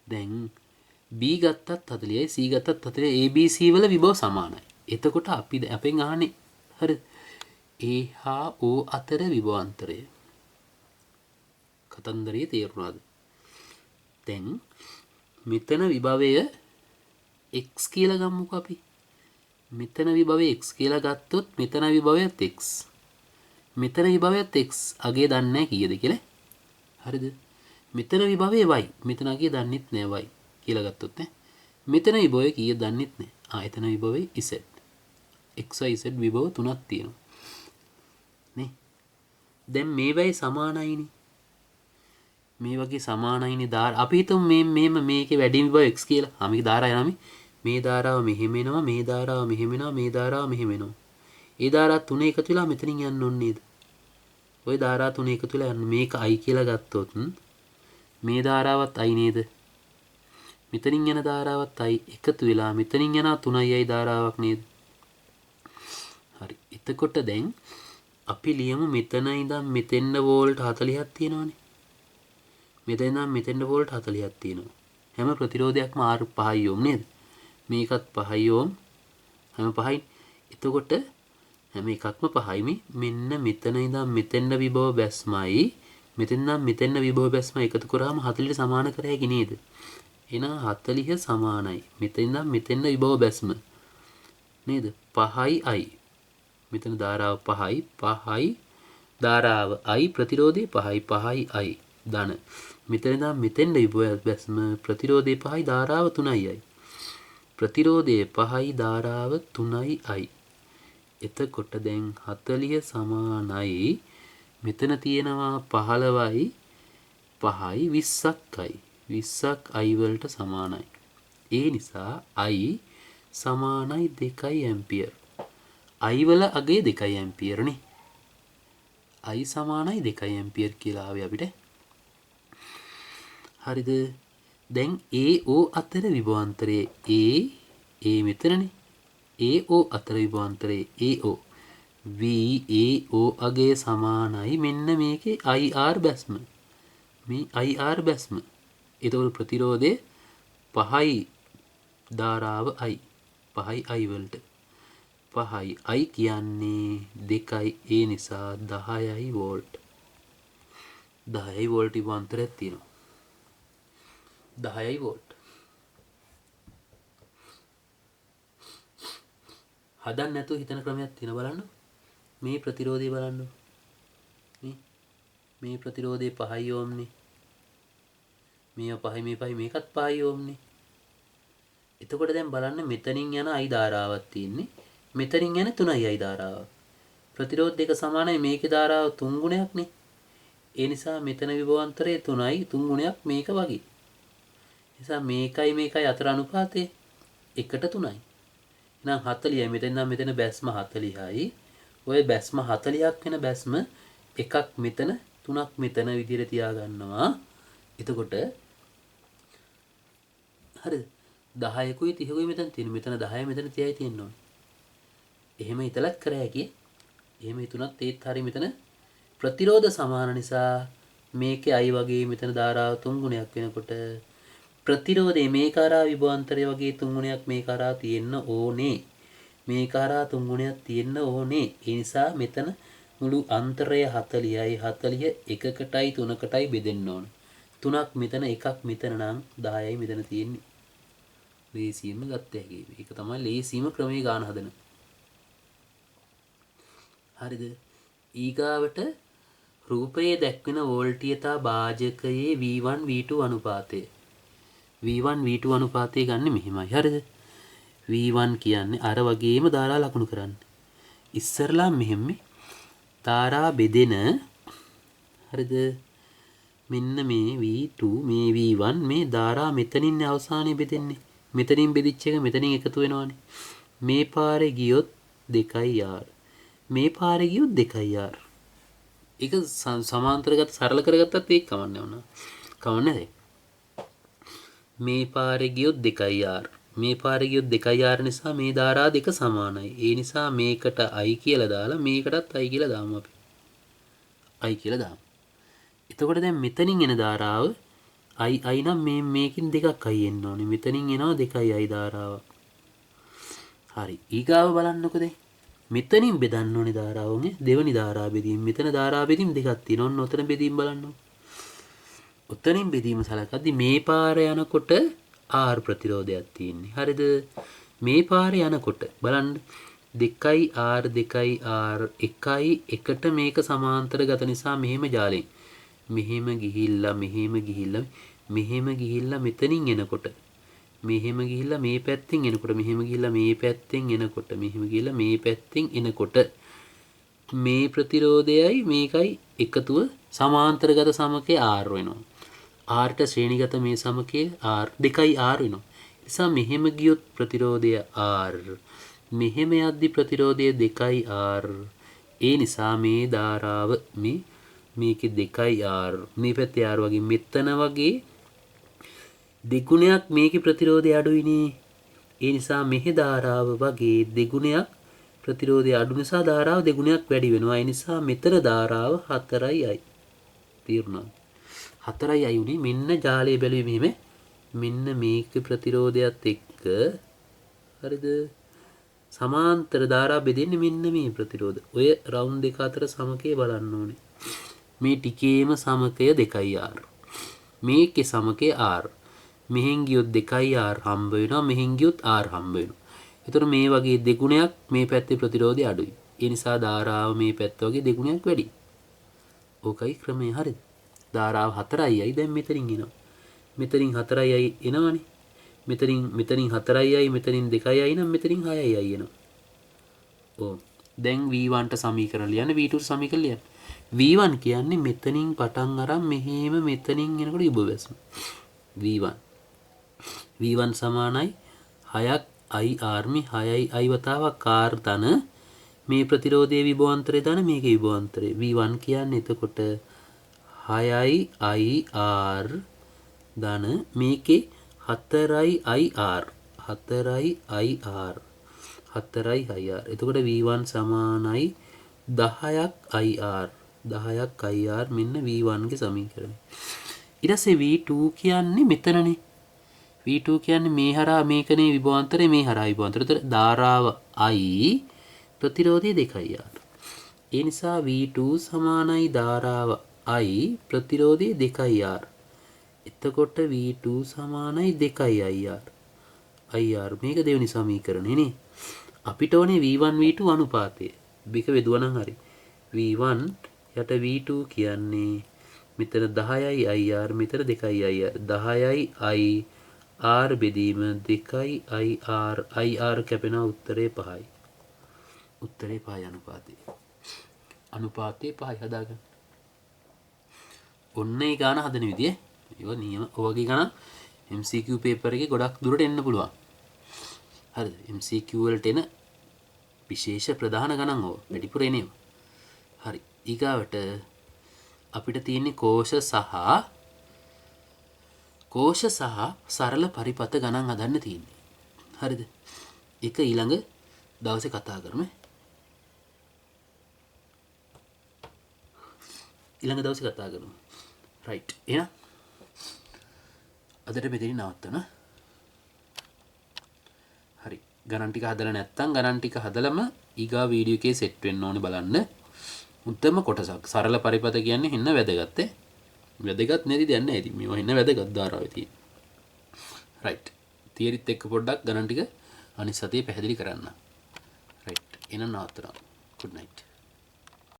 දැන් B ගත්තත් 40යි C ගත්තත් 40යි. ABC වල විභව සමානයි. එතකොට අපි අපෙන් අහන්නේ හරිද? A හා O අතර විභවාන්තරය කතන්දරේ තේරුණාද? දැන් මෙතන විභවය x කියලා ගමුකෝ අපි. මෙතන විභවය x කියලා ගත්තොත් මෙතන විභවයත් x. මෙතන විභවයත් x අගේ දන්නේ නැහැ කීයද කියලා. හරිද? මෙතන විභවය y. මෙතන අගේ දන්නෙත් නැහැ y කියලා ගත්තොත් නේ. මෙතන විභවය කීයද දන්නෙත් නැහැ. එතන විභවය z. x y z විභව තුනක් තියෙනවා. නේ? දැන් මේවයි සමානයිනේ. මේ වගේ සමානයිනේ අපි හිතමු මේකේ වැඩි විභව x කියලා. අපි ධාරා යනමි. මේ ධාරාව මෙහෙම එනවා, මේ ධාරාව මෙහෙම එනවා, මේ ධාරාව මෙහෙම එනවා. ඒ ධාරා තුනේ එකතු වෙලා මෙතනින් යන්න ඕනේ නේද? ওই ධාරා තුනේ එකතු වෙලා යන්න. මේක i කියලා ගත්තොත් මේ ධාරාවත් i නේද? මෙතනින් යන ධාරාවත් i එකතු වෙලා මෙතනින් යන 3i ධාරාවක් නේද? හරි. එතකොට දැන් අපි ලියමු මෙතන ඉඳන් මෙතෙන්න වෝල්ට් 40ක් තියෙනවානේ. මෙතන ඉඳන් මෙතෙන්න වෝල්ට් 40ක් තියෙනවා. හැම ප්‍රතිරෝධයක්ම R 5 ඕම් නේද? මේකත් 5 ඕම්. හැම 5යි. එතකොට හැම එකක්ම 5යි. මෙන්න මෙතන ඉඳන් මෙතෙන්න විභව බැස්මයි මෙතෙන් ඉඳන් මෙතෙන්න විභව බැස්ම එකතු කරාම 40ට සමාන කර හැකි නේද? එහෙනම් 40 සමානයි. මෙතෙන් ඉඳන් මෙතෙන්න විභව බැස්ම නේද? 5යි i. මෙතන ධාරාව 5යි 5යි ධාරාව i ප්‍රතිරෝධය 5යි 5යි i ධන. මෙතන ඉඳන් මෙතෙන්න විභව බැස්ම ප්‍රතිරෝධය 5යි ධාරාව 3යි i. ප්‍රතිරෝධය 5යි ධාරාව 3යි i. එතකොට දැන් 40 සමානයි මෙතන තියෙනවා 15යි 5යි 20ක් i. 20ක් i වලට සමානයි. ඒ නිසා i සමානයි 2 ඇම්පියර්. i වල අගේ 2 ඇම්පියර් නේ. i සමානයි 2 ඇම්පියර් කියලා ආවේ අපිට. හරිද? දැන් AO අතර විභවාන්තරයේ A මෙතනනේ. AO අතර විභවාන්තරයේ AO VAO අගේ සමානයි මෙන්න මේකේ IR බැස්ම. මේ IR බැස්ම. ඒතකොට ප්‍රතිරෝධය 5යි ධාරාව i. 5යි i වලට. 5යි i කියන්නේ 2යි. ඒ නිසා 10යි වෝල්ට්. 10යි වෝල්ට් විභවාන්තරයක් තියෙනවා. 10යි වෝල්ට්. හදන්න නැතුව හිතන ක්‍රමයක් තියෙන බලන්න. මේ ප්‍රතිරෝධය බලන්න. මේ ප්‍රතිරෝධය 5යි ඕම්නේ. මේ 5යි මේ 5යි මේකත් 5යි ඕම්නේ. එතකොට දැන් බලන්න මෙතනින් යන i ධාරාවක් තියෙන්නේ. මෙතනින් යන 3යි i ධාරාවක්. ප්‍රතිරෝධ දෙක සමානයි. මේකේ ධාරාව 3 ගුණයක්නේ. ඒ නිසා මෙතන විභවාන්තරය 3යි 3 ගුණයක් මේක වගේ. නිසා මේකයි අතර අනුපාතය 1ට 3යි. එහෙනම් 40යි මෙතෙන් නම් මෙතන බැස්ම 40යි. ඔය බැස්ම 40ක් වෙන බැස්ම එකක් මෙතන 3ක් මෙතන විදිහට තියාගන්නවා. එතකොට හරිද? 10කුයි 30කුයි මෙතන තියෙන. මෙතන 10යි මෙතන 30යි තියෙන්න ඕනේ. එහෙම හිතලත් කර හැකියි. එහෙම හිතුණත් ඒත් හරිය මෙතන ප්‍රතිරෝධ සමාන නිසා මේකේ i වගේ මෙතන ධාරාව 3 ගුණයක් වෙනකොට ප්‍රතිරෝධයේ මේ කරා විභවාන්තරය වගේ 3 ගුණයක් මේ කරා තියෙන්න ඕනේ. මේ කරා 3 ගුණයක් තියෙන්න ඕනේ. ඒ නිසා මෙතන මුළු අන්තරය 40යි 40 එකකටයි 3කටයි බෙදෙන්න ඕන. 3ක් මෙතන එකක් මෙතන නම් 10යි මෙතන තියෙන්නේ. ලේසියෙන්ම ගත්ත හැකි. ඒක තමයි ලේසිම ක්‍රමයේ ගාන හදන. හරිද? ඊගාවට රූපයේ දැක්වෙන වෝල්ටීයතා භාජකයේ V1 V2 අනුපාතය. V1 V2 අනුපාතය ගන්න මෙහිමයි. හරිද? V1 කියන්නේ අර වගේම ධාරා ලකුණු කරන්න. ඉස්සරලා මෙහෙම ධාරා බෙදෙන හරිද? මෙන්න මේ V2 මේ V1 මේ ධාරා මෙතනින් අවසානයේ බෙදෙන්නේ. මෙතනින් බෙදිච්ච එක මෙතනින් එකතු වෙනවානේ. මේ පාරේ ගියොත් 2R. මේ පාරේ ගියොත් 2R. ඒක සමාන්තරගත සරල කරගත්තත් ඒක කවන්නේ වුණා. කවන්නේ නැහැ. මේ පාරේ ගියොත් 2R. මේ පාරේ ගියොත් 2R නිසා මේ ධාරා දෙක සමානයි. ඒ නිසා මේකට i කියලා දාලා මේකටත් i කියලා දාමු අපි. i කියලා දාමු. එතකොට දැන් මෙතනින් එන ධාරාව i නම් මේකින් දෙකක් i එන්න ඕනේ. මෙතනින් එනවා 2i ධාරාව. හරි. ඊගාව බලන්නකෝ දැන්. මෙතනින් බෙදන්න ඕනේ ධාරාවනේ දෙවෙනි ධාරා බෙදීම. මෙතන ධාරා බෙදීම දෙකක් තියෙනවා. ඔන්න ඔතන බෙදීම බලන්න. උතනින් බෙදීම සලකද්දි මේ පාරේ යනකොට R ප්‍රතිරෝධයක් තියෙන්නේ. හරිද? මේ පාරේ යනකොට බලන්න 2R 2R 1යි එකට මේක සමාන්තර ගත නිසා මෙහෙම ජාලයෙන් මෙහෙම ගිහිල්ලා මෙතනින් එනකොට මෙහෙම ගිහිල්ලා මේ පැත්තෙන් එනකොට මෙහෙම ගිහිල්ලා මේ පැත්තෙන් එනකොට මෙහෙම ගිහිල්ලා මේ පැත්තෙන් එනකොට මේ ප්‍රතිරෝධයයි මේකයි එකතුව සමාන්තරගත සමකයේ R වෙනවා. R ට ශ්‍රේණිගත මේ සමකයේ R 2R වෙනවා. නිසා මෙහෙම ගියොත් ප්‍රතිරෝධය R, මෙහෙම යද්දි ප්‍රතිරෝධය 2R. ඒ නිසා මේ ධාරාව මේකේ 2R, මේ පැත්තේ R වගේ මෙතන වගේ දෙගුණයක් මේකේ ප්‍රතිරෝධය අඩුයිනේ. ඒ නිසා මෙහි ධාරාව වගේ දෙගුණයක් ප්‍රතිරෝධය අඩු නිසා ධාරාව දෙගුණයක් වැඩි වෙනවා. ඒ නිසා මෙතන ධාරාව 4යි. තේරුණාද? 4යි උනේ. මෙන්න ජාලය බැලුවේ මෙහෙම. මෙන්න මේක ප්‍රතිරෝධයත් එක්ක හරිද? සමාන්තර ධාරා බෙදෙන්නේ මෙන්න මේ ප්‍රතිරෝධ. ඔය රවුන්ඩ් දෙක අතර සමකය බලන්න ඕනේ. මේ ටිකේම සමකය 2R. මේකේ සමකය R. මෙහෙන් ගියොත් 2R හම්බ වෙනවා. මෙහෙන් ගියොත් R හම්බ වෙනවා. එතකොට මේ වගේ දෙගුණයක් මේ පැත්තේ ප්‍රතිරෝධය අඩුයි. ඒ නිසා ධාරාව මේ පැත්ත වගේ දෙගුණයක් වැඩි. ඕකයි ක්‍රමය. හරිද? ධාරාව 4යි දැන් මෙතනින් එනවා. මෙතනින් 4යි එනවනේ. මෙතනින් 4යි මෙතනින් 2යි නම් මෙතනින් 6යි එනවා. ඕ දැන් V1 ට සමීකරණ ලියන්න V2 ට සමීකරණ ලියන්න. V1 කියන්නේ මෙතනින් පටන් අරන් මෙහෙම මෙතනින් එනකොට ඉබ බැස්ම. V1 සමානයි 6ක් IR මේ 6යි වතාවක් R ධන මේ ප්‍රතිරෝධයේ විභවාන්තරය ධන මේකේ විභවාන්තරය. V1 කියන්නේ එතකොට 6යි IR ධන මේකේ 4යි IR 4යි IR. එතකොට V1 සමානයි 10ක් IR. 10ක් IR මෙන්න V1 ගේ සමීකරණය. ඊට පස්සේ V2 කියන්නේ මෙතනනේ. V2 කියන්නේ මේ හරහා මේකනේ විභවාන්තරය මේ හරහා විභවාන්තරය. ඒතර ධාරාව I ප්‍රතිරෝධය 2R. ඒ නිසා V2 සමානයි ධාරාව I ප්‍රතිරෝධය 2R. එතකොට V2 සමානයි 2IR. IR මේක දෙවෙනි සමීකරණේ නේ. අපිට ඕනේ V1 V2 අනුපාතය. මේක බෙදුවනම් හරි. V1 යට V2 කියන්නේ මෙතන 10යි IR මෙතන 2IR. 10යි IR බෙදීම 2යි IR. IR කැපෙන උත්තරේ 5යි. උත්තරේ 5යි අනුපාතය. අනුපාතේ 5යි හදාගන්න. ඔන්න ඒ ගාන හදන විදිය. ඒක නියම ඔයගේ ගණන් MCQ පේපර් එකේ ගොඩක් දුරට එන්න පුළුවන්. හරිද? MCQ වලට එන විශේෂ ප්‍රධාන ගණන් ඕවා. වැඩිපුර එනේවා. හරි. ඊගාවට අපිට තියෙන්නේ කෝෂ සහ සරල පරිපත ගණන් හදන්න තියෙන්නේ. හරිද? ඒක ඊළඟ දවසේ කතා කරමු. රයිට්. එහෙනම් අදට මෙතනින් නවත්තන. හරි. ගණන් ටික හදලා නැත්නම් ගණන් ටික හදලම ඊගා වීඩියෝ එකේ සෙට් වෙන්න ඕනේ බලන්න. උත්තම කොටසක්. සරල පරිපත කියන්නේ හින්න වැදගත්. වැදගත් නැති දෙයක් නැහැ. ඉතින් මේවා හින්න වැදගත් ධාරාවේ තියෙන. රයිට්. තියරිත් එක්ක පොඩ්ඩක් ගණන් ටික අනිත් සතියේ පැහැදිලි කරන්න. රයිට්. එහෙනම් නවත්තනවා. good night.